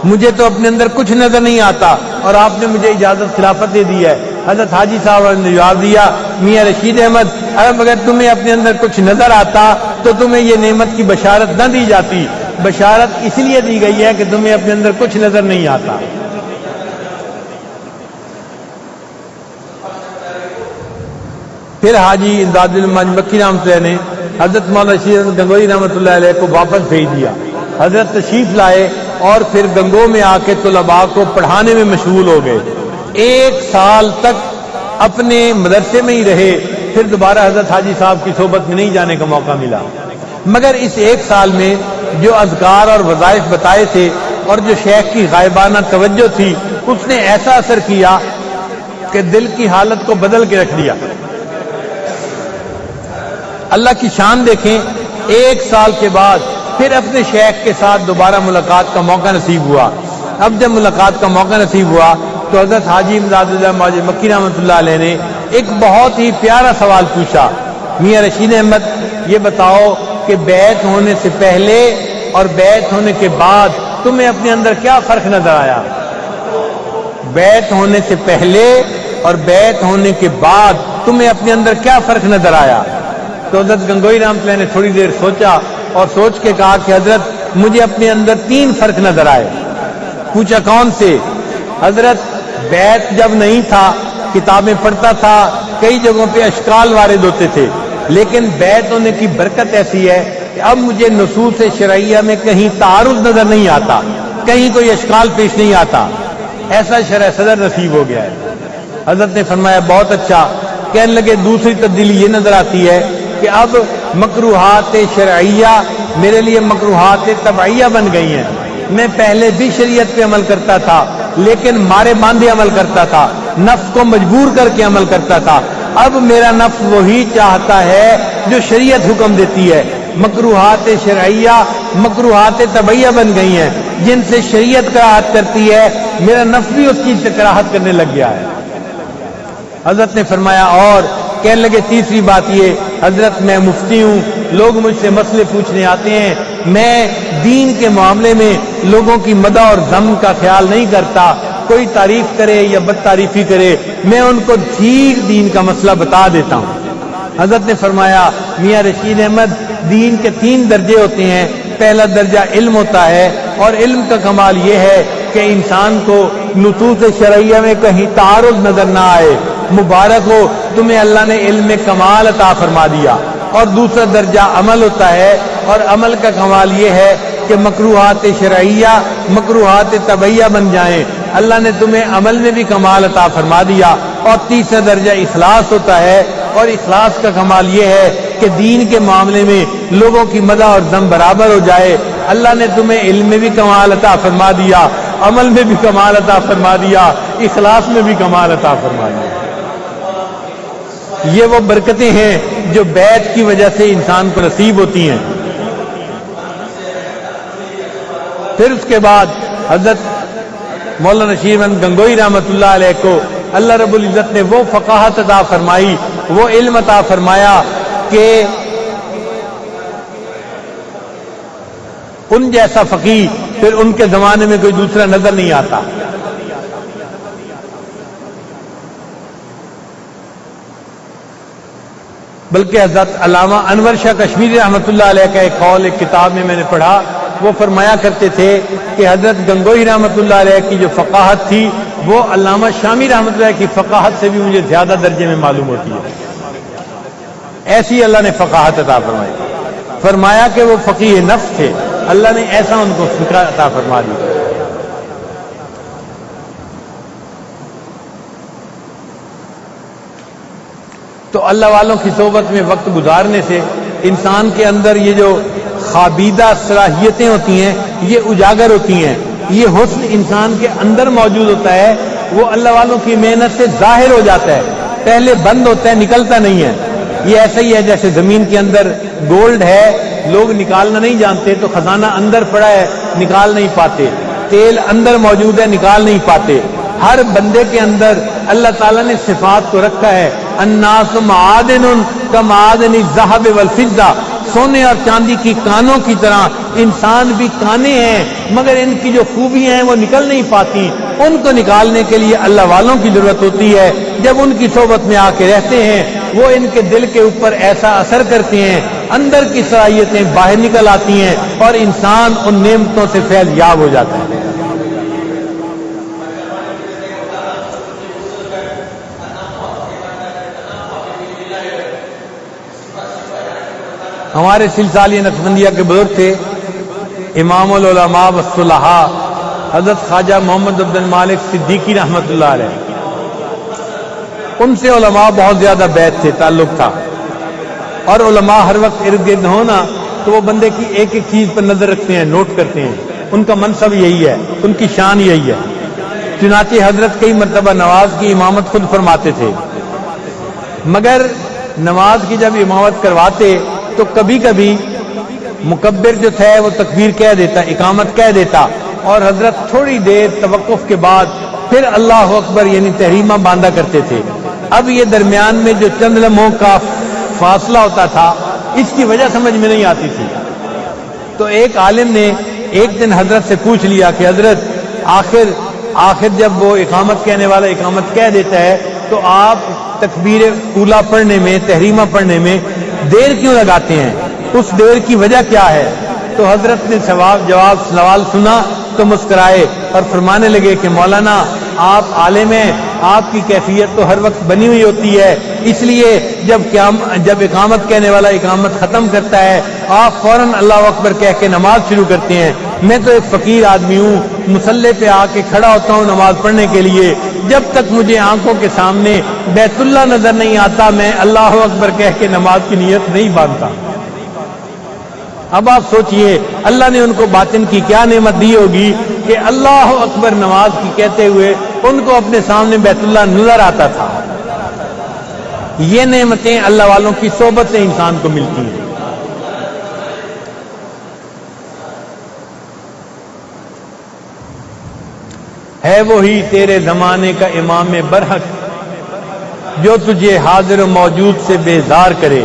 S2: مجھے تو اپنے اندر کچھ نظر نہیں آتا اور آپ نے مجھے اجازت خلافت دے دی ہے۔ حضرت حاجی صاحب نے جواب دیا، میاں رشید احمد اگر تمہیں اپنے اندر کچھ نظر آتا تو تمہیں یہ نعمت کی بشارت نہ دی جاتی، بشارت اس لیے دی گئی ہے کہ تمہیں اپنے اندر کچھ نظر نہیں آتا۔ پھر حاجی امداد اللہ مکی رحمۃ اللہ نے حضرت مولانا رشید گنگوئی رحمۃ اللہ علیہ کو واپس بھیج دیا۔ حضرت تشریف لائے اور پھر گنگو میں آ کے طلباء کو پڑھانے میں مشغول ہو گئے۔ 1 سال تک اپنے مدرسے میں ہی رہے، پھر دوبارہ حضرت حاجی صاحب کی صحبت میں نہیں جانے کا موقع ملا۔ مگر اس 1 سال میں جو اذکار اور وظائف بتائے تھے اور جو شیخ کی غائبانہ توجہ تھی اس نے ایسا اثر کیا کہ دل کی حالت کو بدل کے رکھ دیا۔ اللہ کی شان دیکھیں، 1 سال کے بعد پھر اپنے شیخ کے ساتھ دوبارہ ملاقات کا موقع نصیب ہوا۔ اب جب ملاقات کا موقع نصیب ہوا تو حضرت حاجی امداد اللہ معاذ مکی رحمۃ اللہ علیہ نے ایک بہت ہی پیارا سوال پوچھا، میاں رشید احمد یہ بتاؤ کہ بیعت ہونے سے پہلے اور بیعت ہونے کے بعد تمہیں اپنے اندر کیا فرق نظر آیا؟ بیعت ہونے سے پہلے اور بیعت ہونے کے بعد تمہیں اپنے اندر کیا فرق نظر آیا؟ تو حضرت گنگوئی رحمۃ اللہ نے تھوڑی دیر سوچا اور سوچ کے کہا کہ حضرت مجھے اپنے اندر 3 فرق نظر آئے۔ پوچھا کون سے؟ حضرت بیعت جب نہیں تھا کتابیں پڑھتا تھا، کئی جگہوں پہ اشکال وارد ہوتے تھے، لیکن بیعت ہونے کی برکت ایسی ہے کہ اب مجھے نصوص شرعیہ میں کہیں تعارض نظر نہیں آتا، کہیں کوئی اشکال پیش نہیں آتا، ایسا شرح صدر نصیب ہو گیا ہے۔ حضرت نے فرمایا بہت اچھا۔ کہنے لگے دوسری تبدیلی یہ نظر آتی ہے کہ اب مکروہات شرعیہ میرے لیے مکروہات طبعیہ بن گئی ہیں۔ میں پہلے بھی شریعت پہ عمل کرتا تھا لیکن مارے باندھے عمل کرتا تھا، نفس کو مجبور کر کے عمل کرتا تھا، اب میرا نفس وہی چاہتا ہے جو شریعت حکم دیتی ہے۔ مکروہات شرعیہ مکروہات طبیعہ بن گئی ہیں جن سے شریعت کراہت کرتی ہے، میرا نفس بھی اس چیز سے کراہت کرنے لگ گیا ہے۔ حضرت نے فرمایا، اور کہنے لگے تیسری بات یہ، حضرت میں مفتی ہوں، لوگ مجھ سے مسئلے پوچھنے آتے ہیں، میں دین کے معاملے میں لوگوں کی مدح اور ذم کا خیال نہیں کرتا، کوئی تعریف کرے یا بد تعریفی کرے، میں ان کو ٹھیک دین کا مسئلہ بتا دیتا ہوں۔ حضرت نے فرمایا، میاں رشید احمد، دین کے 3 درجے ہوتے ہیں، پہلا درجہ علم ہوتا ہے، اور علم کا کمال یہ ہے کہ انسان کو نصوص شرعیہ میں کہیں تعارض نظر نہ آئے، مبارک ہو تمہیں اللہ نے علم میں کمال عطا فرما دیا۔ اور دوسرا درجہ عمل ہوتا ہے، اور عمل کا کمال یہ ہے کہ مکروہات شرعیہ مکروہات طبیعہ بن جائیں، اللہ نے تمہیں عمل میں بھی کمال عطا فرما دیا۔ اور تیسرا درجہ اخلاص ہوتا ہے، اور اخلاص کا کمال یہ ہے کہ دین کے معاملے میں لوگوں کی مدح اور ذم برابر ہو جائے، اللہ نے تمہیں علم میں بھی کمال عطا فرما دیا، عمل میں بھی کمال عطا فرما دیا، اخلاص میں بھی کمال عطا فرما دیا۔ یہ وہ برکتیں ہیں جو بیعت کی وجہ سے انسان کو نصیب ہوتی ہیں۔ پھر اس کے بعد حضرت مولانا نشیر احمد گنگوئی رحمۃ اللہ علیہ کو اللہ رب العزت نے وہ فقاہت عطا فرمائی، وہ علم عطا فرمایا کہ ان جیسا فقیہ پھر ان کے زمانے میں کوئی دوسرا نظر نہیں آتا۔ بلکہ حضرت علامہ انور شاہ کشمیری رحمۃ اللہ علیہ کا ایک قول ایک کتاب میں نے پڑھا، وہ فرمایا کرتے تھے کہ حضرت گنگوئی رحمۃ اللہ علیہ کی جو فقاہت تھی وہ علامہ شامی رحمۃ اللہ کی فقاہت سے بھی مجھے زیادہ درجے میں معلوم ہوتی ہے۔ ایسی اللہ نے فقاہت عطا فرمائی، فرمایا کہ وہ فقیہ نفس تھے، اللہ نے ایسا ان کو فقہ عطا فرما دی۔ تو اللہ والوں کی صحبت میں وقت گزارنے سے انسان کے اندر یہ جو خوابیدہ صلاحیتیں ہوتی ہیں یہ اجاگر ہوتی ہیں، یہ حسن انسان کے اندر موجود ہوتا ہے، وہ اللہ والوں کی محنت سے ظاہر ہو جاتا ہے، پہلے بند ہوتا ہے، نکلتا نہیں ہے۔ یہ ایسا ہی ہے جیسے زمین کے اندر گولڈ ہے، لوگ نکالنا نہیں جانتے تو خزانہ اندر پڑا ہے، نکال نہیں پاتے، تیل اندر موجود ہے، نکال نہیں پاتے۔ ہر بندے کے اندر اللہ تعالیٰ نے صفات کو رکھا ہے، الناس معادن کمعادن الذهب والفضہ، سونے اور چاندی کی کانوں کی طرح انسان بھی کانے ہیں، مگر ان کی جو خوبیاں ہیں وہ نکل نہیں پاتی، ان کو نکالنے کے لیے اللہ والوں کی ضرورت ہوتی ہے۔ جب ان کی صحبت میں آ کے رہتے ہیں وہ ان کے دل کے اوپر ایسا اثر کرتے ہیں، اندر کی صلاحیتیں باہر نکل آتی ہیں اور انسان ان نعمتوں سے فیض یاب ہو جاتا ہے۔ ہمارے سلسلہ نقشبندیہ کے بزرگ تھے امام العلماء والصلحاء حضرت خواجہ محمد عبد المالک صدیقی رحمۃ اللہ علیہ، ان سے علماء بہت زیادہ بیعت تھے، تعلق تھا، اور علماء ہر وقت ارد گرد ہونا تو وہ بندے کی ایک ایک چیز پر نظر رکھتے ہیں، نوٹ کرتے ہیں، ان کا منصب یہی ہے، ان کی شان یہی ہے۔ چنانچہ حضرت کئی مرتبہ نماز کی امامت خود فرماتے تھے، مگر نماز کی جب امامت کرواتے تو کبھی کبھی مکبر جو تھا وہ تکبیر کہہ دیتا، اقامت کہہ دیتا، اور حضرت تھوڑی دیر توقف کے بعد پھر اللہ اکبر یعنی تحریمہ باندھا کرتے تھے۔ اب یہ درمیان میں جو چند لمحوں کا فاصلہ ہوتا تھا اس کی وجہ سمجھ میں نہیں آتی تھی، تو ایک عالم نے ایک دن حضرت سے پوچھ لیا کہ حضرت آخر جب وہ اقامت کہنے والا اقامت کہہ دیتا ہے تو آپ تکبیر اولیٰ پڑھنے میں تحریمہ پڑھنے میں دیر کیوں لگاتے ہیں، اس دیر کی وجہ کیا ہے؟ تو حضرت نے سوال سنا تو مسکرائے اور فرمانے لگے کہ مولانا آپ عالم ہیں، آپ کی کیفیت تو ہر وقت بنی ہوئی ہوتی ہے، اس لیے جب اقامت کہنے والا اقامت ختم کرتا ہے آپ فوراً اللہ اکبر کہہ کے نماز شروع کرتے ہیں۔ میں تو ایک فقیر آدمی ہوں، مصلی پہ آ کے کھڑا ہوتا ہوں نماز پڑھنے کے لیے، جب تک مجھے آنکھوں کے سامنے بیت اللہ نظر نہیں آتا میں اللہ اکبر کہہ کے نماز کی نیت نہیں باندھتا۔ اب آپ سوچئے اللہ نے ان کو باطن کی کیا نعمت دی ہوگی کہ اللہ اکبر نماز کی کہتے ہوئے ان کو اپنے سامنے بیت اللہ نظر آتا تھا۔ یہ نعمتیں اللہ والوں کی صحبت سے انسان کو ملتی ہیں۔ ہے وہی تیرے زمانے کا امام برحق جو تجھے حاضر و موجود سے بیزار کرے.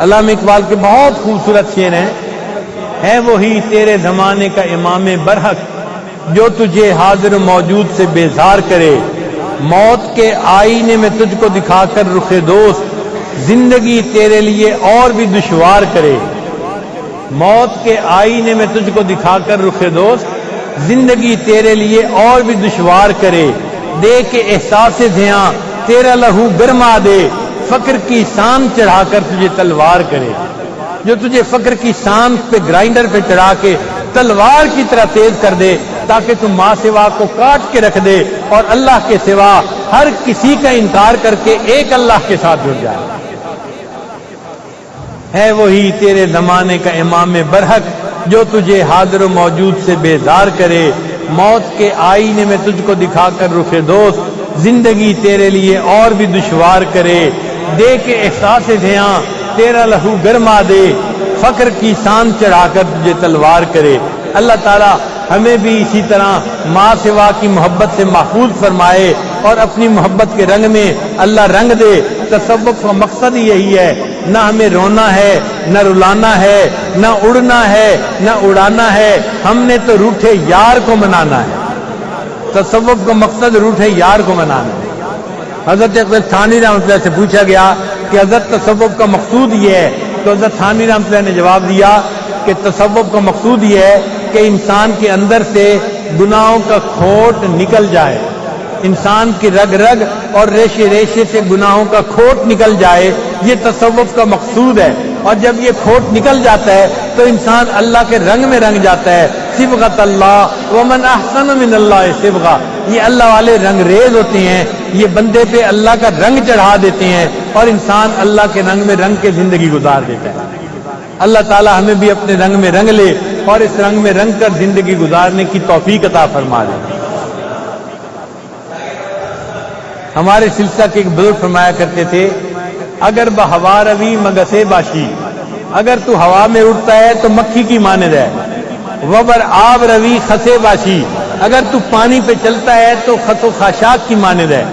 S2: علامہ اقبال کے بہت خوبصورت شعر ہیں. ہے وہی تیرے زمانے کا امام برحق جو تجھے حاضر و موجود سے بیزار کرے. موت کے آئینے میں تجھ کو دکھا کر رخ دوست زندگی تیرے لیے اور بھی دشوار کرے. موت کے آئینے میں تجھ کو دکھا کر رخ دوست زندگی تیرے لیے اور بھی دشوار کرے. دے کے احساس دھیاں تیرا لہو گرما دے فقر کی سان چڑھا کر تجھے تلوار کرے. جو تجھے فقر کی سان پہ گرائنڈر پہ چڑھا کے تلوار کی طرح تیز کر دے تاکہ تم ماں سوا کو کاٹ کے رکھ دے اور اللہ کے سوا ہر کسی کا انکار کر کے ایک اللہ کے ساتھ جڑ جائے. ہے وہی تیرے زمانے کا امام برحق جو تجھے حاضر و موجود سے بیزار کرے. موت کے آئینے میں تجھ کو دکھا کر رخ دوست زندگی تیرے لیے اور بھی دشوار کرے. دے کے احساس دھیاں تیرا لہو گرما دے فقر کی سان چڑھا کر تجھے تلوار کرے. اللہ تعالی ہمیں بھی اسی طرح ماں سوا کی محبت سے محفوظ فرمائے اور اپنی محبت کے رنگ میں اللہ رنگ دے. تصوف کا مقصد یہی ہے. نہ ہمیں رونا ہے نہ رلانا ہے نہ اڑنا ہے نہ اڑانا ہے. ہم نے تو روٹھے یار کو منانا ہے. تصوف کا مقصد روٹھے یار کو منانا ہے. حضرت اقبال تھانوی رحمۃ اللہ سے پوچھا گیا کہ حضرت تصوف کا مقصود یہ ہے تو حضرت تھانوی رحمۃ اللہ نے جواب دیا کہ تصوف کا مقصود یہ ہے کہ انسان کے اندر سے گناہوں کا کھوٹ نکل جائے. انسان کی رگ رگ اور ریشے ریشے سے گناہوں کا کھوٹ نکل جائے. یہ تصوف کا مقصود ہے. اور جب یہ کھوٹ نکل جاتا ہے تو انسان اللہ کے رنگ میں رنگ جاتا ہے. صبغۃ اللہ ومن احسن من اللہ صبغہ. یہ اللہ والے رنگ ریز ہوتے ہیں. یہ بندے پہ اللہ کا رنگ چڑھا دیتے ہیں اور انسان اللہ کے رنگ میں رنگ کے زندگی گزار دیتا ہے. اللہ تعالی ہمیں بھی اپنے رنگ میں رنگ لے اور اس رنگ میں رنگ کر زندگی گزارنے کی توفیق عطا فرما دے. ہمارے سلسلہ کے ایک بزرگ فرمایا کرتے تھے اگر بہوا روی مگسے باشی. اگر تو ہوا میں اڑتا ہے تو مکھی کی مانند ہے. وبر آب روی خسے باشی. اگر تو پانی پہ چلتا ہے تو خط و خاشاک کی مانند ہے.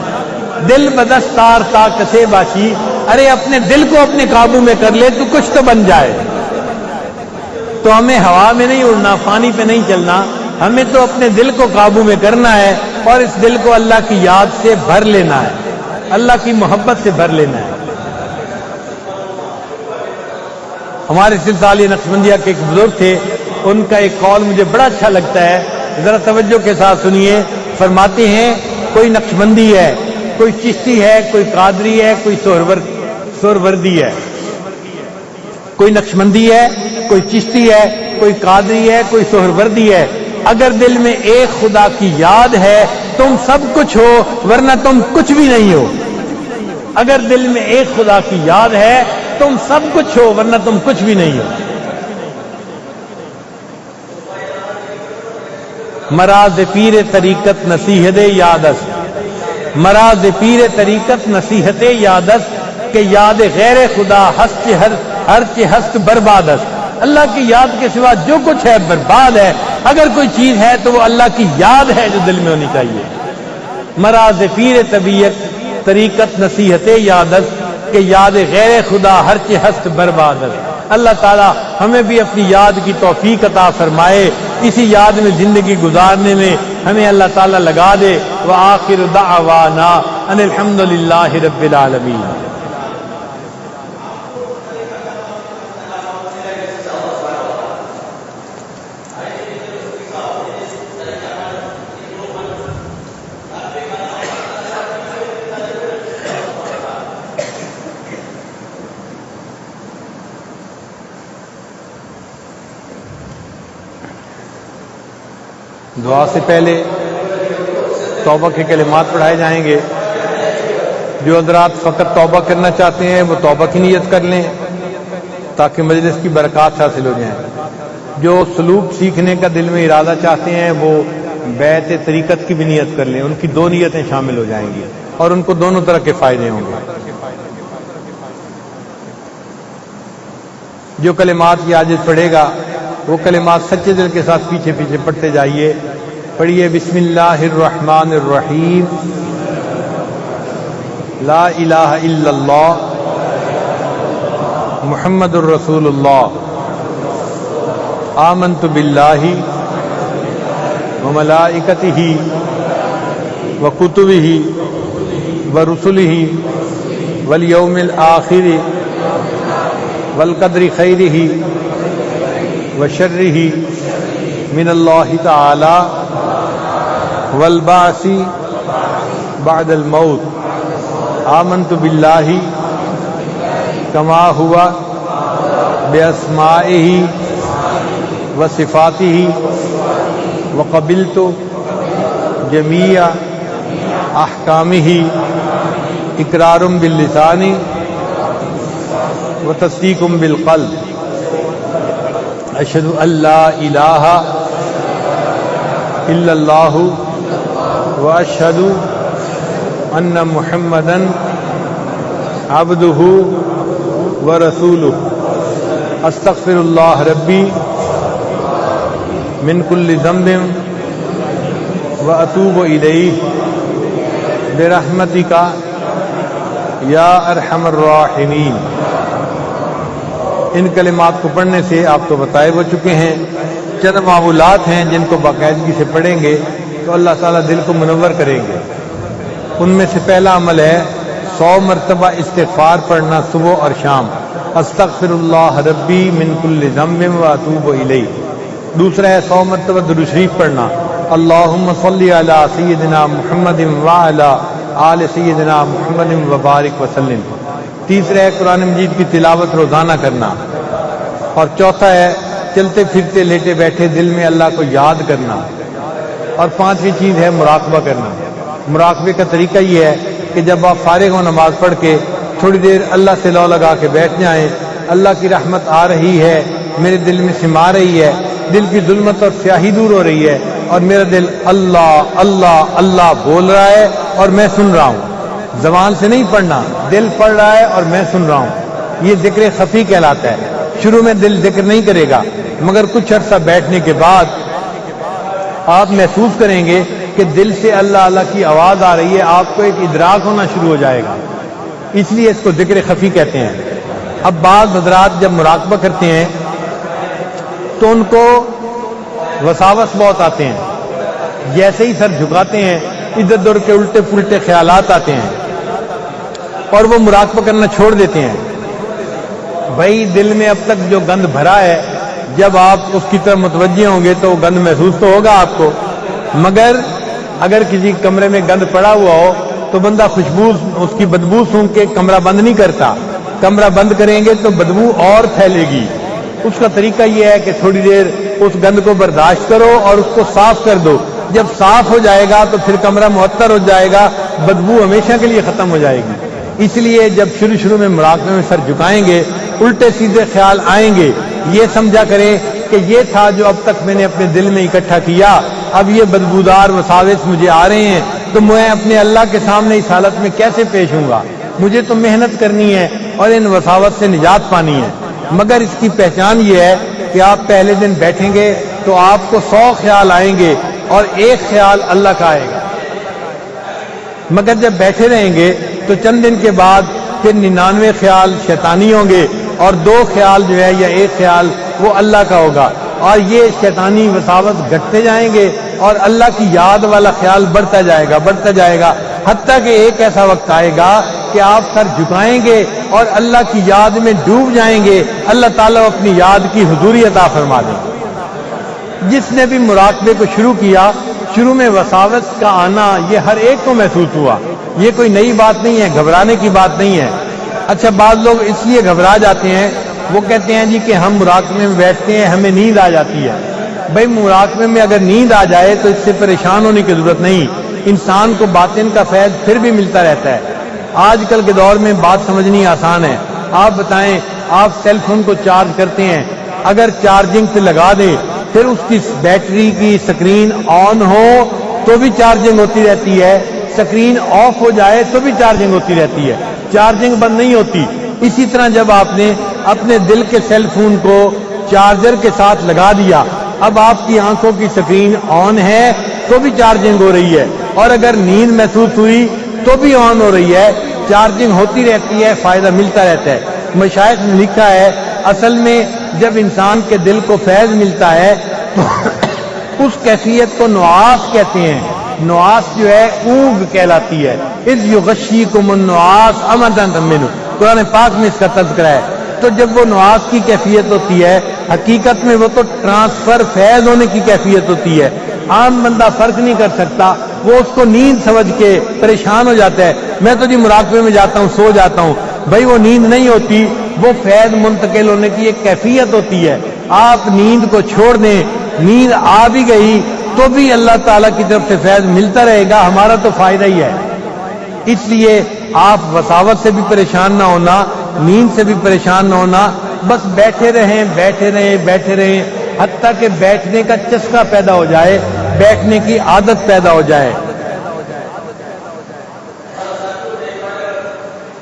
S2: دل بدستار تا کسے باشی. ارے اپنے دل کو اپنے قابو میں کر لے تو کچھ تو بن جائے. تو ہمیں ہوا میں نہیں اڑنا پانی پہ نہیں چلنا. ہمیں تو اپنے دل کو قابو میں کرنا ہے اور اس دل کو اللہ کی یاد سے بھر لینا ہے. اللہ کی محبت سے بھر لینا ہے. ہمارے سلسلہ علی نقشبندیہ کے ایک بزرگ تھے. ان کا ایک قول مجھے بڑا اچھا لگتا ہے. ذرا توجہ کے ساتھ سنیے. فرماتے ہیں کوئی نقشبندی ہے کوئی چشتی ہے کوئی قادری ہے کوئی سہروردی ہے. کوئی نقشبندی ہے کوئی چشتی ہے کوئی قادری ہے کوئی سہروردی ہے. اگر دل میں ایک خدا کی یاد ہے تم سب کچھ ہو ورنہ تم کچھ بھی نہیں ہو. اگر دل میں ایک خدا کی یاد ہے تم سب کچھ ہو ورنہ تم کچھ بھی نہیں ہو. مراز پیر طریقت نصیحت یادست. مراز پیر طریقت نصیحت یادست کہ یاد غیر خدا ہست ہر چہ ہست بربادست. اللہ کی یاد کے سوا جو کچھ ہے برباد ہے. اگر کوئی چیز ہے تو وہ اللہ کی یاد ہے جو دل میں ہونی چاہیے. مراز پیر طریقت نصیحت یادست کہ یاد غیر خدا ہر چہ ہست بربادست. اللہ تعالی ہمیں بھی اپنی یاد کی توفیق عطا فرمائے. اسی یاد میں زندگی گزارنے میں ہمیں اللہ تعالی لگا دے. وآخر دعوانا ان الحمدللہ رب العالمین. دعا سے پہلے توبہ کے کلمات پڑھائے جائیں گے. جو حضرات فقط توبہ کرنا چاہتے ہیں وہ توبہ کی نیت کر لیں تاکہ مجلس کی برکات حاصل ہو جائیں. جو سلوک سیکھنے کا دل میں ارادہ چاہتے ہیں وہ بیعت طریقت کی بھی نیت کر لیں. ان کی دو نیتیں شامل ہو جائیں گی اور ان کو دونوں طرح کے فائدے ہوں گے. جو کلمات کی عاجز پڑھے گا وہ کلمات سچے دل کے ساتھ پیچھے پیچھے پڑھتے جائیے پڑھیے بسم اللہ الرحمن الرحیم لا الہ الا اللہ محمد الرسول اللہ آمنت باللہ وملائکتہ وکتبہ ورسلہ والیوم الآخر والقدر خیرہ وشرہ من اللہ تعالی والبعث بعد الموت آمنت باللہ کما ہوا باسمائہ وصفاتہ وقبلت جمیع احکامہ اقرار باللسان وتصدیق بالقلب اشہد ان لا الہ الا اللہ واشہد ان محمدا عبدہ ورسولہ استغفر اللہ ربی من کل ذنب واتوب الیہ برحمتک یا ارحم الراحمین۔ ان کلمات کو پڑھنے سے آپ تو بتائے ہو چکے ہیں، چند معمولات ہیں جن کو باقاعدگی سے پڑھیں گے تو اللہ تعالیٰ دل کو منور کریں گے۔ ان میں سے پہلا عمل ہے 100 مرتبہ استغفار پڑھنا صبح اور شام، استغفر اللہ ربی من کل ذنب واتوب الیہ۔ دوسرا ہے 100 مرتبہ درود شریف پڑھنا، اللہم صلی علی سیدنا محمد وعلی آل سیدنا محمد وبارک وسلم۔ تیسرا ہے قرآن مجید کی تلاوت روزانہ کرنا، اور چوتھا ہے چلتے پھرتے لیٹے بیٹھے دل میں اللہ کو یاد کرنا، اور پانچویں چیز ہے مراقبہ کرنا۔ مراقبے کا طریقہ یہ ہے کہ جب آپ فارغ ہو نماز پڑھ کے تھوڑی دیر اللہ سے لو لگا کے بیٹھ جائیں، اللہ کی رحمت آ رہی ہے، میرے دل میں سما رہی ہے، دل کی ظلمت اور سیاہی دور ہو رہی ہے، اور میرا دل اللہ اللہ اللہ بول رہا ہے اور میں سن رہا ہوں۔ زبان سے نہیں پڑھنا، دل پڑھ رہا ہے اور میں سن رہا ہوں۔ یہ ذکر خفی کہلاتا ہے۔ شروع میں دل ذکر نہیں کرے گا، مگر کچھ عرصہ بیٹھنے کے بعد آپ محسوس کریں گے کہ دل سے اللہ اللہ کی آواز آ رہی ہے، آپ کو ایک ادراک ہونا شروع ہو جائے گا، اس لیے اس کو ذکر خفی کہتے ہیں۔ اب بعض حضرات جب مراقبہ کرتے ہیں تو ان کو وساوس بہت آتے ہیں، جیسے ہی سر جھکاتے ہیں ادھر ادھر کے الٹے پلٹے خیالات آتے ہیں اور وہ مراقبہ کرنا چھوڑ دیتے ہیں۔ بھائی دل میں اب تک جو گند بھرا ہے، جب آپ اس کی طرف متوجہ ہوں گے تو وہ گند محسوس تو ہوگا آپ کو، مگر اگر کسی کمرے میں گند پڑا ہوا ہو تو بندہ خوشبو اس کی بدبو سونگ کے کمرہ بند نہیں کرتا، کمرہ بند کریں گے تو بدبو اور پھیلے گی۔ اس کا طریقہ یہ ہے کہ تھوڑی دیر اس گند کو برداشت کرو اور اس کو صاف کر دو، جب صاف ہو جائے گا تو پھر کمرہ معطر ہو جائے گا، بدبو ہمیشہ کے لیے ختم ہو جائے گی۔ اس لیے جب شروع میں مراقبے میں سر جھکائیں گے الٹے سیدھے خیال آئیں گے، یہ سمجھا کریں کہ یہ تھا جو اب تک میں نے اپنے دل میں اکٹھا کیا، اب یہ بدبودار وساوس مجھے آ رہے ہیں تو میں اپنے اللہ کے سامنے اس حالت میں کیسے پیش ہوں گا؟ مجھے تو محنت کرنی ہے اور ان وساوس سے نجات پانی ہے۔ مگر اس کی پہچان یہ ہے کہ آپ پہلے دن بیٹھیں گے تو آپ کو 100 خیال آئیں گے اور ایک خیال اللہ کا آئے گا، مگر جب بیٹھے رہیں گے تو چند دن کے بعد پھر 99 خیال شیطانی ہوں گے اور 2 خیال جو ہے یا ایک خیال وہ اللہ کا ہوگا، اور یہ شیطانی وساوس گھٹتے جائیں گے اور اللہ کی یاد والا خیال بڑھتا جائے گا، حتیٰ کہ ایک ایسا وقت آئے گا کہ آپ سر جھکائیں گے اور اللہ کی یاد میں ڈوب جائیں گے، اللہ تعالیٰ اپنی یاد کی حضوری عطا فرما دیں۔ جس نے بھی مراقبے کو شروع کیا، شروع میں وساوس کا آنا یہ ہر ایک کو محسوس ہوا، یہ کوئی نئی بات نہیں ہے، گھبرانے کی بات نہیں ہے۔ اچھا بعض لوگ اس لیے گھبرا جاتے ہیں، وہ کہتے ہیں جی کہ ہم مراقبے میں بیٹھتے ہیں ہمیں نیند آ جاتی ہے۔ بھائی مراقبے میں اگر نیند آ جائے تو اس سے پریشان ہونے کی ضرورت نہیں، انسان کو باطن کا فیض پھر بھی ملتا رہتا ہے۔ آج کل کے دور میں بات سمجھنی آسان ہے۔ آپ بتائیں، آپ سیل فون کو چارج کرتے ہیں، اگر چارجنگ پہ لگا دیں پھر اس کی بیٹری کی سکرین آن ہو تو بھی چارجنگ ہوتی رہتی ہے، سکرین آف ہو جائے تو بھی چارجنگ ہوتی رہتی ہے، چارجنگ بند نہیں ہوتی۔ اسی طرح جب آپ نے اپنے دل کے سیل فون کو چارجر کے ساتھ لگا دیا، اب آپ کی آنکھوں کی سکرین آن ہے تو بھی چارجنگ ہو رہی ہے، اور اگر نیند محسوس ہوئی تو بھی آن ہو رہی ہے، چارجنگ ہوتی رہتی ہے، فائدہ ملتا رہتا ہے۔ مشائخ نے لکھا ہے اصل میں جب انسان کے دل کو فیض ملتا ہے تو اس کیفیت کو نعاس کہتے ہیں۔ نعاس جو ہے اونگ کہلاتی ہے۔ اذ یغشیکم النعاس امنۃ منہ، قرآن پاک میں اس کا تذکرہ ہے۔ تو جب وہ نعاس کی کیفیت ہوتی ہے، حقیقت میں وہ تو ٹرانسفر فیض ہونے کی کیفیت ہوتی ہے۔ عام بندہ فرق نہیں کر سکتا، وہ اس کو نیند سمجھ کے پریشان ہو جاتا ہے، میں تو جی مراقبے میں جاتا ہوں سو جاتا ہوں، بھائی وہ نیند نہیں ہوتی، وہ فیض منتقل ہونے کی ایک کیفیت ہوتی ہے۔ آپ نیند کو چھوڑ دیں، نیند آ بھی گئی تو بھی اللہ تعالیٰ کی طرف سے فیض ملتا رہے گا، ہمارا تو فائدہ ہی ہے۔ اس لیے آپ وساوت سے بھی پریشان نہ ہونا، نیند سے بھی پریشان نہ ہونا، بس بیٹھے رہیں بیٹھے رہیں بیٹھے رہیں، حتیٰ کہ بیٹھنے کا چسکا پیدا ہو جائے، بیٹھنے کی عادت پیدا ہو جائے۔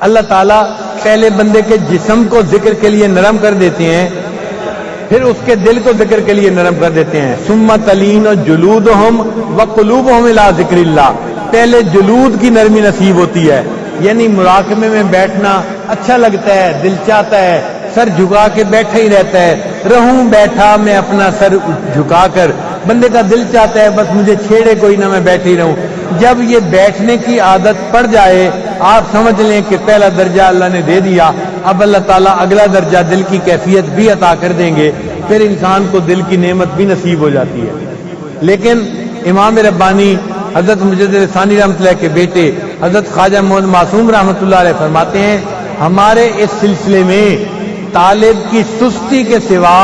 S2: اللہ تعالیٰ پہلے بندے کے جسم کو ذکر کے لیے نرم کر دیتے ہیں، پھر اس کے دل کو ذکر کے لیے نرم کر دیتے ہیں۔ ثم تلین جلودہم وقلوبہم الی ذکر اللہ، پہلے جلود کی نرمی نصیب ہوتی ہے، یعنی مراقبے میں بیٹھنا اچھا لگتا ہے، دل چاہتا ہے سر جھکا کے بیٹھا ہی رہتا ہے، رہوں بیٹھا میں اپنا سر جھکا کر، بندے کا دل چاہتا ہے بس مجھے چھیڑے کوئی نہ، میں بیٹھے ہی رہوں۔ جب یہ بیٹھنے کی عادت پڑ جائے، آپ سمجھ لیں کہ پہلا درجہ اللہ نے دے دیا، اب اللہ تعالیٰ اگلا درجہ دل کی کیفیت بھی عطا کر دیں گے، پھر انسان کو دل کی نعمت بھی نصیب ہو جاتی ہے۔ لیکن امام ربانی حضرت مجدد ثانی رحمۃ اللہ کے بیٹے حضرت خواجہ محمد معصوم رحمۃ اللہ علیہ فرماتے ہیں، ہمارے اس سلسلے میں طالب کی سستی کے سوا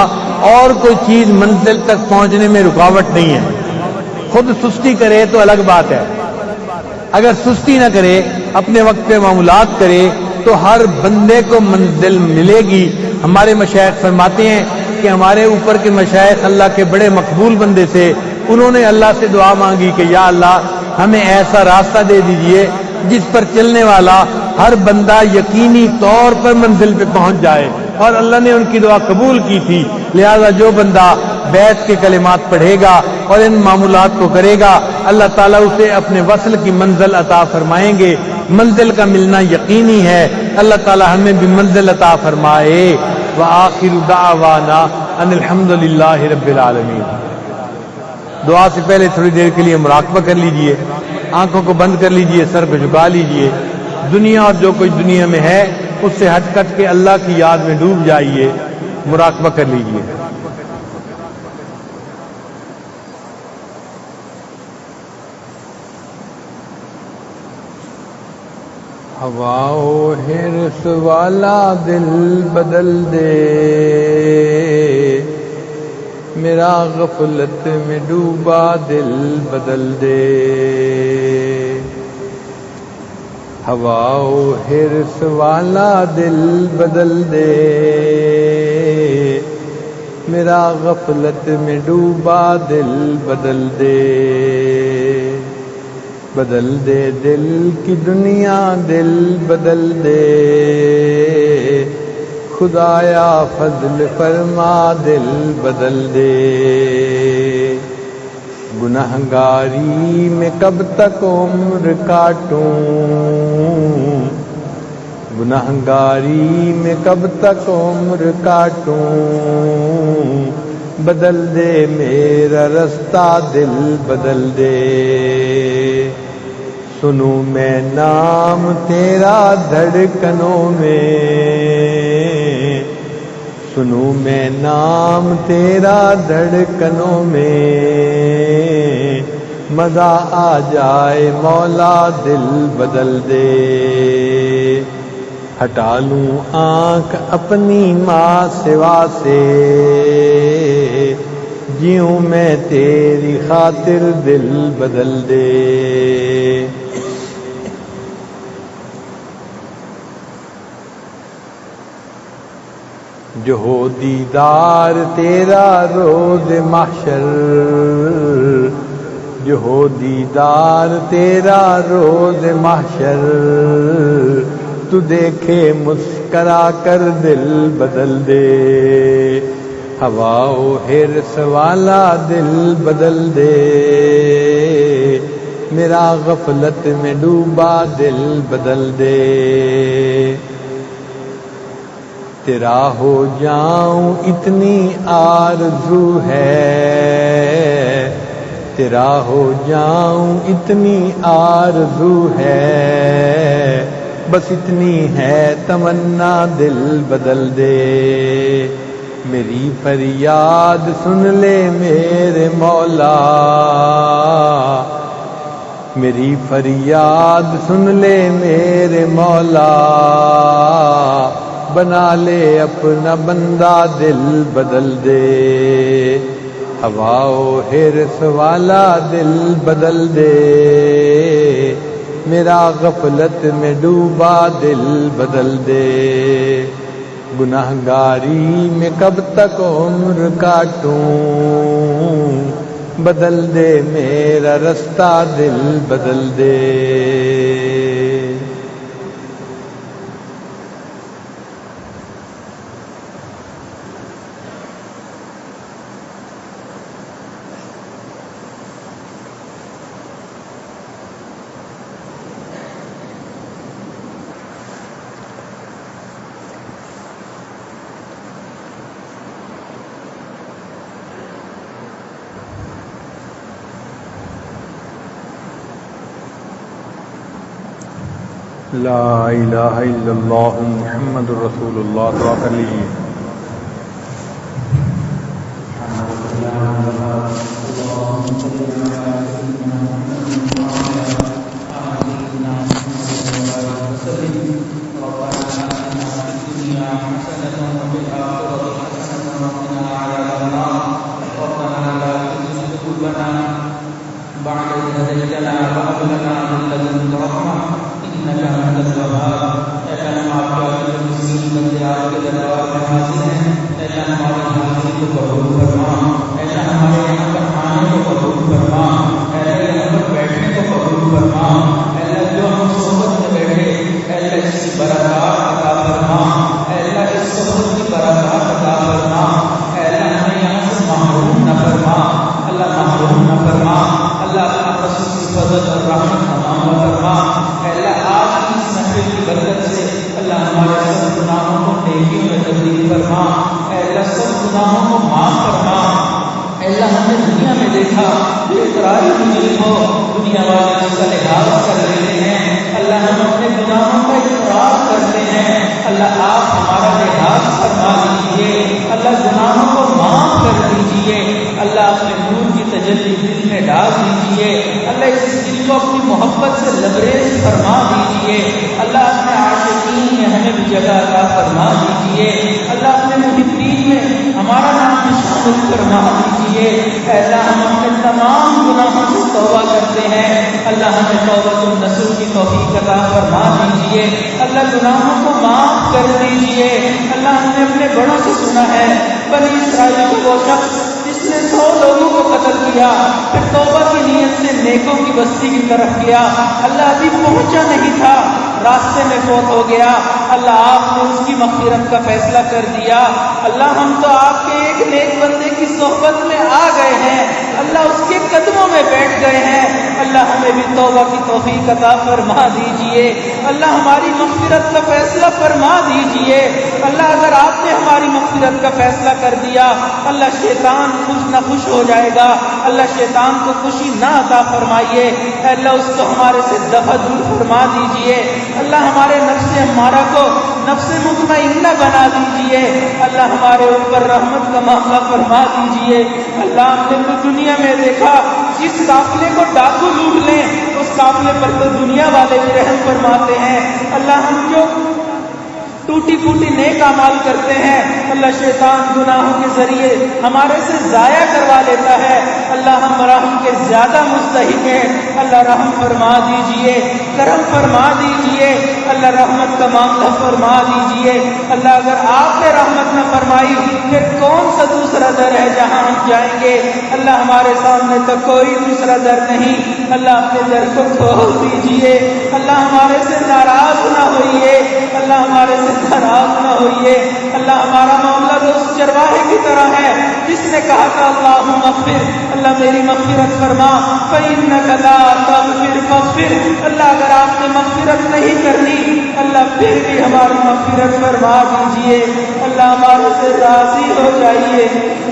S2: اور کوئی چیز منزل تک پہنچنے میں رکاوٹ نہیں ہے۔ خود سستی کرے تو الگ بات ہے، اگر سستی نہ کرے، اپنے وقت پہ معمولات کرے تو ہر بندے کو منزل ملے گی۔ ہمارے مشائخ فرماتے ہیں کہ ہمارے اوپر کے مشائخ اللہ کے بڑے مقبول بندے سے، انہوں نے اللہ سے دعا مانگی کہ یا اللہ ہمیں ایسا راستہ دے دیجئے جس پر چلنے والا ہر بندہ یقینی طور پر منزل پہ پہنچ جائے، اور اللہ نے ان کی دعا قبول کی تھی۔ لہذا جو بندہ بیت کے کلمات پڑھے گا اور ان معمولات کو کرے گا، اللہ تعالیٰ اسے اپنے وصل کی منزل عطا فرمائیں گے۔ منزل کا ملنا یقینی ہے، اللہ تعالیٰ ہمیں بھی منزل عطا فرمائے۔ وآخر دعوانا ان الحمد للہ رب العالمین۔ دعا سے پہلے تھوڑی دیر کے لیے مراقبہ کر لیجئے، آنکھوں کو بند کر لیجئے، سر کو جھکا لیجئے، دنیا اور جو کچھ دنیا میں ہے اس سے ہٹ کٹ کے اللہ کی یاد میں ڈوب جائیے، مراقبہ کر لیجئے۔ ہوا و حرص والا دل بدل دے، میرا غفلت میں ڈوبا دل بدل دے۔ ہوا و حرص والا دل بدل دے، میرا غفلت میں ڈوبا دل بدل دے۔ بدل دے دل کی دنیا دل بدل دے، خدایا فضل فرما دل بدل دے۔ گنہگاری میں کب تک عمر کاٹوں، گنہگاری میں کب تک عمر کاٹوں، بدل دے میرا رستہ دل بدل دے۔ سنوں میں نام تیرا دھڑکنوں میں، سنوں میں نام تیرا دھڑکنوں میں، مزہ آ جائے مولا دل بدل دے۔ ہٹا لوں آنکھ اپنی ماں سوا سے، جیوں میں تیری خاطر دل بدل دے۔ جو ہو دیدار تیرا روز محشر، جو ہو دیدار تیرا روز محشر، تو دیکھے مسکرا کر دل بدل دے۔ ہوا و حرص والا دل بدل دے، میرا غفلت میں ڈوبا دل بدل دے، تیرا ہو جاؤں اتنی آرزو ہے، تیرا ہو جاؤں اتنی آرزو ہے، بس اتنی ہے تمنا دل بدل دے، میری فریاد سن لے میرے مولا، میری فریاد سن لے میرے مولا، بنا لے اپنا بندہ دل بدل دے، ہوا و حرص والا دل بدل دے، میرا غفلت میں ڈوبا دل بدل دے، گناہگاری میں کب تک عمر کاٹوں، بدل دے میرا رستہ دل بدل دے۔
S1: لا الہ الا اللہ محمد رسول اللہ، دعا کر لیجیے۔
S3: راستے میں فوت ہو گیا، اللہ آپ نے اس کی مغفرت کا فیصلہ کر دیا۔ اللہ ہم تو آپ کے ایک نیک بندے کی صحبت میں آ گئے ہیں، اللہ اس کے قدموں میں بیٹھ گئے ہیں، اللہ ہمیں بھی توبہ کی توفیق عطا فرما دیجئے، اللہ ہماری مغفرت کا فیصلہ فرما دیجئے۔ اللہ اگر آپ نے ہماری مغفرت کا فیصلہ کر دیا، اللہ شیطان خوش ہو جائے گا، اللہ شیطان کو خوشی نہ عطا فرمائیے، اللہ اس کو ہمارے سے دفع دور فرما دیجئے، اللہ ہمارے نفس ہمارا کو نفس مطمئنہ بنا دیجئے، اللہ ہمارے اوپر رحمت کا معاملہ فرما دیجئے۔ اللہ ہم نے تو دنیا میں دیکھا جس قافلے کو ڈاکو لوٹ لیں اس قافلے پر تو دنیا والے بھی رحم فرماتے ہیں، اللہ ہم جو ٹوٹی پھوٹی نیک اعمال کرتے ہیں اللہ شیطان گناہوں کے ذریعے ہمارے سے ضائع کروا لیتا ہے، اللہ ہم رحم کے زیادہ مستحق ہیں، اللہ رحم فرما دیجئے، کرم فرما دیجئے، اللہ رحمت کا معاملہ فرما دیجئے۔ اللہ اگر آپ نے رحمت نہ فرمائی پھر کون سا دوسرا در ہے جہاں ہم جائیں گے؟ اللہ ہمارے سامنے تو کوئی دوسرا در نہیں، اللہ اپنے در کو کھول دیجئے، اللہ ہمارے سے ناراض نہ ہوئیے، اللہ ہمارے سے ناراض نہ ہوئیے۔ اللہ ہمارا معاملہ تو اس چرواہے کی طرح ہے جس نے کہا تھا اللہم اغفر، اللہ اللہ میری مغفرت فرما، فإنك لا تغفر فاغفر، اللہ اگر آپ نے مغفرت نہیں کرنی اللہ پھر بھی ہماری مغفرت فرما دیجئے، اللہ ہمارے سے راضی ہو جائیے،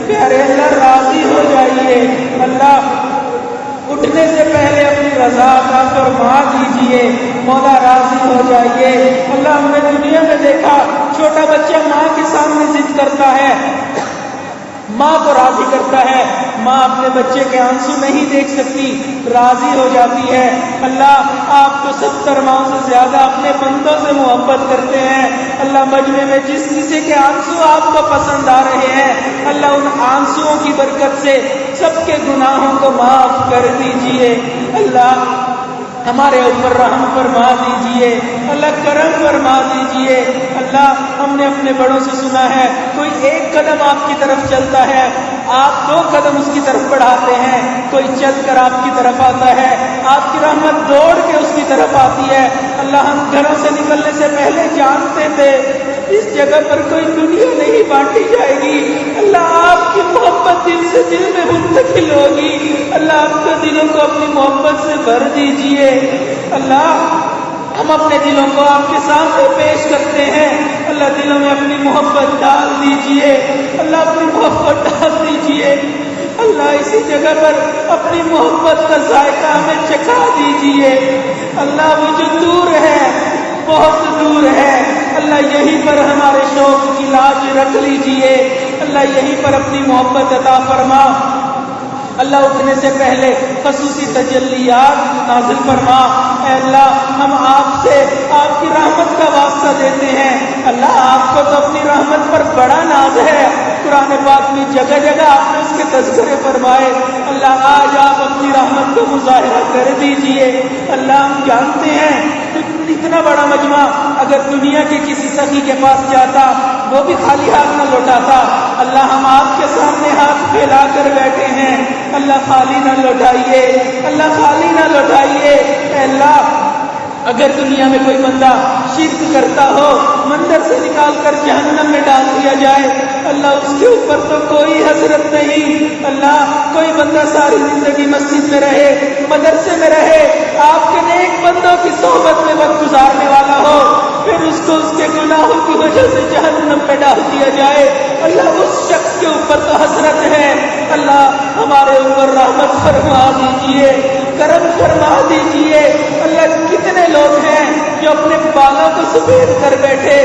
S3: پیارے اللہ راضی ہو جائیے، اللہ اٹھنے سے پہلے اپنی رضا کا فرما دیجئے، مولا راضی ہو جائیے۔ اللہ ہم نے دنیا میں دیکھا چھوٹا بچہ ماں کے سامنے ضد کرتا ہے، ماں کو راضی کرتا ہے، ماں اپنے بچے کے آنسو نہیں دیکھ سکتی، راضی ہو جاتی ہے۔ اللہ آپ تو 70 ماؤں سے زیادہ اپنے بندوں سے محبت کرتے ہیں، اللہ مجمع میں جس کسی کے آنسو آپ کو پسند آ رہے ہیں اللہ ان آنسوؤں کی برکت سے سب کے گناہوں کو معاف کر دیجئے، اللہ ہمارے اوپر رحم فرما دیجئے، اللہ کرم فرما دیجئے۔ اللہ ہم نے اپنے بڑوں سے سنا ہے کوئی ایک قدم آپ کی طرف چلتا ہے آپ 2 قدم اس کی طرف بڑھاتے ہیں، کوئی چل کر آپ کی طرف آتا ہے آپ کی رحمت دوڑ کے اس کی طرف آتی ہے۔ اللہ ہم گھروں سے نکلنے سے پہلے جانتے تھے اس جگہ پر کوئی دنیا نہیں بانٹی جائے گی، اللہ آپ کی محبت دل سے دل میں منتقل ہوگی، اللہ آپ کے دلوں کو اپنی محبت سے بھر دیجئے۔ اللہ ہم اپنے دلوں کو آپ کے سامنے پیش کرتے ہیں، اللہ دلوں میں اپنی محبت ڈال دیجئے، اللہ اپنی محبت ڈال دیجئے، اللہ اسی جگہ پر اپنی محبت کا ذائقہ ہمیں چکھا دیجئے۔ اللہ وہ جو دور ہے بہت دور ہے اللہ یہیں پر ہمارے شوق کی لاج رکھ لیجئے، اللہ یہیں پر اپنی محبت عطا فرما، اللہ اٹھنے سے پہلے خصوصی تجلیات نازل فرما۔ اے اللہ ہم آپ سے آپ کی رحمت کا واسطہ دیتے ہیں، اللہ آپ کو تو اپنی رحمت پر بڑا ناز ہے، قرآن پاک میں جگہ جگہ آپ نے اس کے تذکرے فرمائے، اللہ آج آپ اپنی رحمت کو مظاہرہ کر دیجئے۔ اللہ ہم جانتے ہیں اتنا بڑا مجمع اگر دنیا کے کسی سخی کے پاس جاتا وہ بھی خالی ہاتھ نہ لوٹاتا، اللہ ہم آپ کے سامنے ہاتھ پھیلا کر بیٹھے ہیں، اللہ خالی نہ لوٹائیے، اللہ خالی نہ لوٹائیے۔ اے اللہ اگر دنیا میں کوئی بندہ شرک کرتا ہو مندر سے نکال کر جہنم میں ڈال دیا جائے، اللہ اس کے اوپر تو کوئی حسرت نہیں، اللہ کوئی بندہ ساری زندگی مسجد میں رہے مدرسے میں رہے آپ کے نیک بندوں کی صحبت میں وقت گزارنے والا ہو پھر اس کو اس کے گناہوں کی وجہ سے جہنم میں ڈال دیا جائے، اللہ اس شخص کے اوپر تو حسرت ہے، اللہ ہمارے اوپر رحمت فرما دیجئے، کرم فرما دیجئے۔ اللہ کتنے لوگ ہیں جو اپنے بالوں کو سفید کر بیٹھے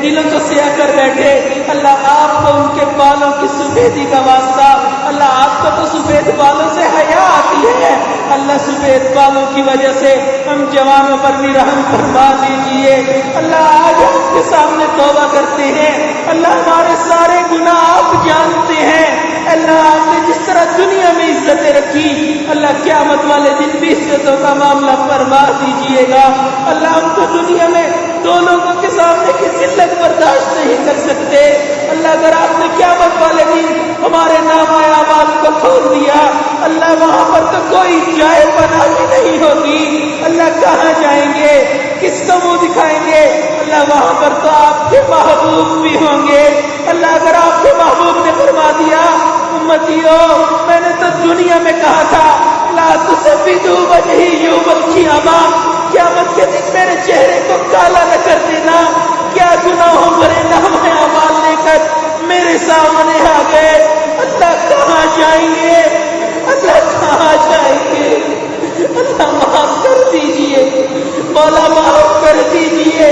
S3: دلوں کو سیاہ کر بیٹھے، اللہ آپ کو ان کے بالوں کی سفیدی کا واسطہ، اللہ آپ کو تو سفید بالوں سے حیا آتی ہے، اللہ سفید بالوں کی وجہ سے ہم جوانوں پر بھی رحم فرما دیجئے۔ اللہ آج آپ کے سامنے توبہ کرتے ہیں، اللہ ہمارے سارے گناہ آپ جانتے ہیں، اللہ آپ نے جس طرح دنیا میں عزتیں رکھی اللہ قیامت والے دن بھی عزتوں کا معاملہ فرما دیجئے گا۔ اللہ ہم تو دنیا میں 2 لوگوں کے سامنے کی ذلت برداشت نہیں کر سکتے، اللہ اگر آپ نے قیامت والے دن ہمارے نامہ اعمال کو کھول دیا اللہ وہاں پر تو کوئی جائے پناہ بھی نہیں ہوگی، اللہ کہاں جائیں گے کس کو منہ دکھائیں گے، اللہ وہاں پر تو آپ کے محبوب بھی ہوں گے، اللہ اگر آپ کے محبوب نے فرما دیا امتیو میں نے تو دنیا میں کہا تھا لا تسفدوا وجہی یوم القیامہ، قیامت کے دن میرے چہرے کو کالا نہ کر دینا، کیا گناہوں بھرے نامہ اعمال لے کر میرے سامنے آ گئے، اللہ کہاں جائیں گے، اللہ کہاں جائیں گے، اللہ معاف کر دیجئے، مولا معاف کر دیجئے،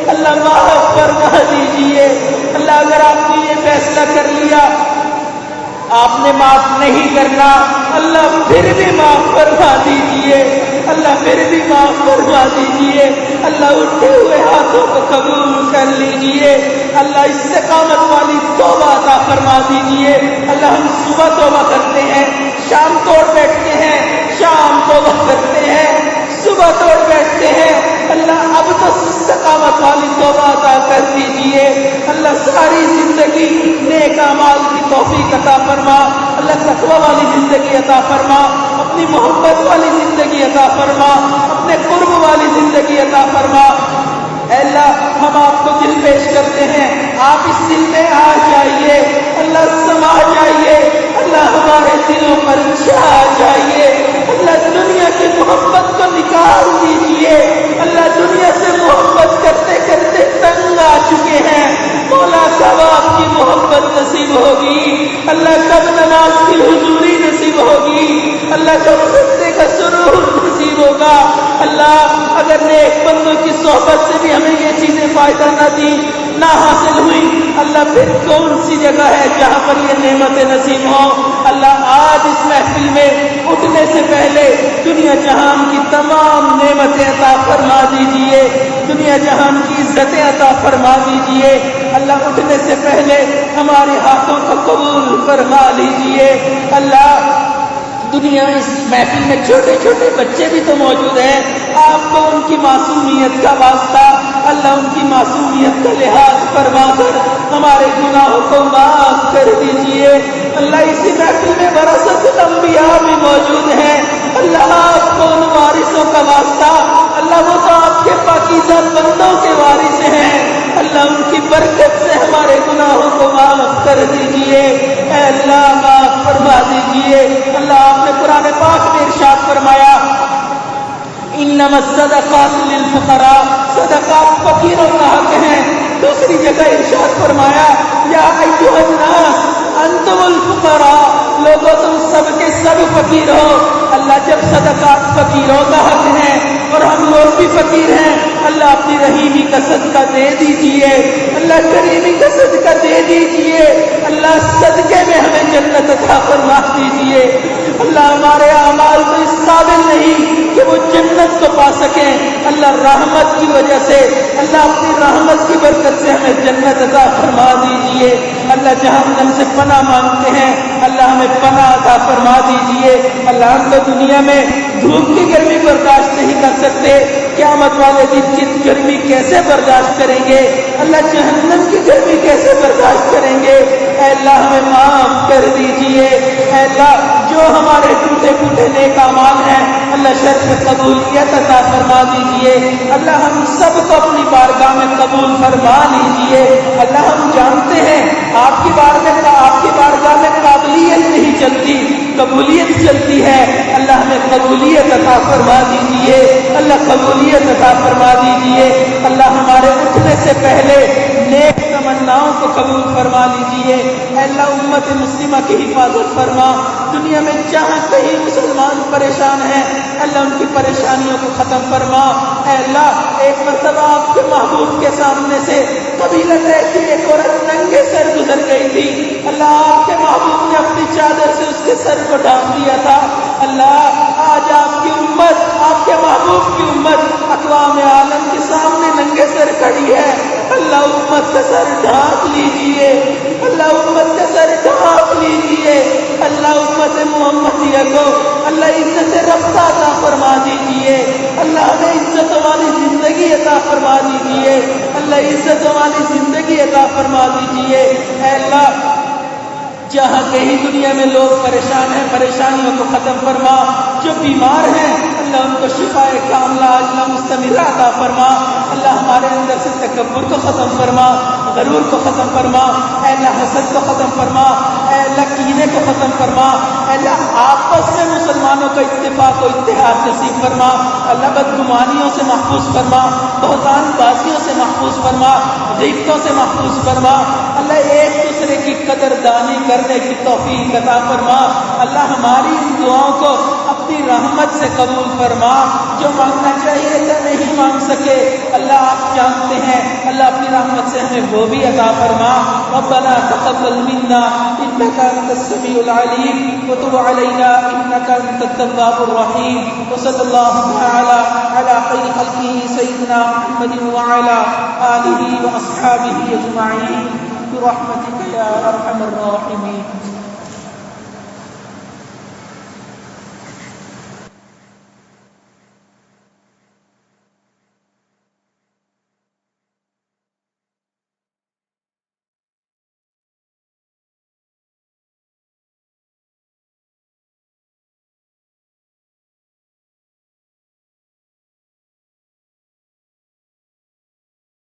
S3: اللہ معاف فرما دیجئے۔ اللہ اگر آپ نے یہ فیصلہ کر لیا آپ نے معاف نہیں کرنا اللہ پھر بھی معاف فرما دیجئے، اللہ پھر بھی معاف فرما دیجئے، اللہ اٹھے ہوئے ہاتھوں کو قبول کر لیجئے، اللہ استقامت والی توبہ عطا فرما دیجئے۔ اللہ ہم صبح توبہ کرتے ہیں شام توڑ بیٹھتے ہیں، شام توبہ کرتے ہیں صبح توڑ بیٹھتے ہیں، اللہ اب تو استقامت والی توبہ عطا کر دیجئے، اللہ ساری زندگی نیک اعمال کی توفیق عطا فرما، اللہ تقوی والی زندگی عطا فرما، اپنی محبت والی زندگی عطا فرما، اپنے قرب والی زندگی عطا فرما۔ اے اللہ ہم آپ کو دل پیش کرتے ہیں، آپ اس دل میں آ جائیے، اللہ سما جائیے، اللہ ہمارے دلوں پر چھا اللہ کا بندے کا سرور نصیب ہوگا. اللہ اگر نیک بندوں کی صحبت سے بھی ہمیں یہ چیزیں فائدہ نہ دی نہ حاصل ہوئی, اللہ پھر کون سی جگہ ہے جہاں پر یہ نعمتیں نصیب ہوں. اللہ آج اس محفل میں اٹھنے سے پہلے دنیا جہان کی تمام نعمتیں عطا فرما دیجئے, دنیا جہان کی عزتیں عطا فرما دیجئے. اللہ اٹھنے سے پہلے ہمارے ہاتھوں کو قبول فرما لیجئے. اللہ دنیا اس محفل میں چھوٹے چھوٹے بچے بھی تو موجود ہیں, آپ کو ان کی معصومیت کا واسطہ, اللہ ان کی معصومیت کا لحاظ فرما کر ہمارے گناہوں کو معاف کر دیجئے. اللہ اسی محفل میں ورثۃ الانبیاء بھی موجود ہیں, اللہ آپ کو ان وارثوں کا واسطہ, اللہ وہ تو آپ کے پاکیزہ بندوں کے وارث ہیں, اللہ ان کی برکت سے ہمارے گناہوں کو معاف کر دیجئے. اے اللہ معاف فرما دیجئے. اللہ آپ نے قرآن پاک میں ارشاد فرمایا انما الصدقات للفقراء, صدقات فقیروں کا حق ہیں. دوسری جگہ ارشاد فرمایا یا ایھا الناس انتم الفقراء, لوگوں تم سب کے سب فقیر ہو. اللہ جب صدقات فقیروں کا حق ہے اور ہم لوگ بھی فقیر ہیں, اللہ اپنی رحیمی کا صدقہ دے دیجئے, اللہ کریمی کا صدقہ دے دیجئے. اللہ صدقے میں ہمیں جنت عطا فرما دیجئے. اللہ ہمارے اعمال تو اس قابل نہیں کہ وہ جنت کو پا سکیں, اللہ رحمت کی وجہ سے, اللہ اپنی رحمت کی برکت سے ہمیں جنت عطا فرما دیجئے. اللہ جہنم سے پناہ مانگتے ہیں, اللہ ہمیں پناہ عطا فرما دیجئے. اللہ ہم تو دنیا میں دھوپ کی گرمی برداشت نہیں کر سکتے, قیامت والے دن کی گرمی کیسے برداشت کریں گے, اللہ جہنم کی گرمی کیسے برداشت کریں گے. اے اللہ ہمیں معاف کر دیجئے. اے اللہ جو ہمارے ٹوٹے پھوٹے نیک اعمال ہیں, اللہ شرط میں قبولیت عطا فرما دیجئے. اللہ ہم سب کو اپنی بارگاہ میں قبول فرما لیجئے. اللہ ہم جانتے ہیں آپ کی بارگاہ میں قابلیت نہیں چلتی, قبولیت چلتی ہے. اللہ ہمیں قبولیت عطا فرما دیجئے, اللہ قبولیت عطا فرما دیجئے. اللہ ہمارے اٹھنے سے پہلے نیک تمناؤں کو قبول فرما لیجئے. اے اللہ امت مسلمہ کی حفاظت فرما, دنیا میں جہاں کہیں مسلمان پریشان ہیں, اللہ ان کی پریشانیوں کو ختم فرما. اے اللہ ایک مرتبہ آپ کے محبوب کے سامنے سے قبیلہ کی ایک عورت ننگے سر گزر گئی تھی. اللہ آپ کے محبوب نے اپنی چادر سے اس کے سر کو ڈھانپ دیا تھا. اللہ آج آپ کی امت, آپ کے محبوب کی امت اقوام عالم کے سامنے ننگے سر کھڑی ہے. اللہ امت کا سر ڈھانپ لیجئے, اللہ امت کا سر ڈھانپ لیجئے. اللہ امت محمدیہ کو اللہ عزت رفتہ عطا فرما دیجئے. اللہ ہمیں عزت والی زندگی عطا فرما دیجئے, اللہ عزت والی زندگی عطا فرما دیجئے. اے اللہ جہاں کہیں دنیا میں لوگ پریشان ہیں, پریشانیوں کو ختم فرما. جو بیمار ہیں اللہ ان کو شفاء کاملہ عاجلہ مستمرہ عطا فرما. اللہ ہمارے اندر سے تکبر کو ختم فرما, غرور کو ختم فرما. اے اللہ حسد کو ختم فرما, اے اللہ کینے کو ختم فرما. اے اللہ آپس میں مسلمانوں کا اتفاق و اتحاد نصیب فرما. اللہ بدگمانیوں سے محفوظ فرما, بہتان بازیوں سے محفوظ فرما, غیبتوں سے محفوظ فرما. اللہ ایک دوسرے کی قدردانی کرنے کی توفیق عطا فرما. اللہ ہماری ان دعاؤں کو اپنی رحمت سے قبول فرما. جو مانگنا چاہیے تھا نہیں مانگ سکے, اللہ آپ جانتے ہیں, اللہ اپنی رحمت سے ہمیں وہ بھی عطا فرما. ربنا تقبل منا انك انت السميع العليم وتب علينا انك انت التواب الرحيم. وصلى الله تعالى على خير خلقه سيدنا محمد وعلى اله واصحابه اجمعين برحمتك يا ارحم الراحمين.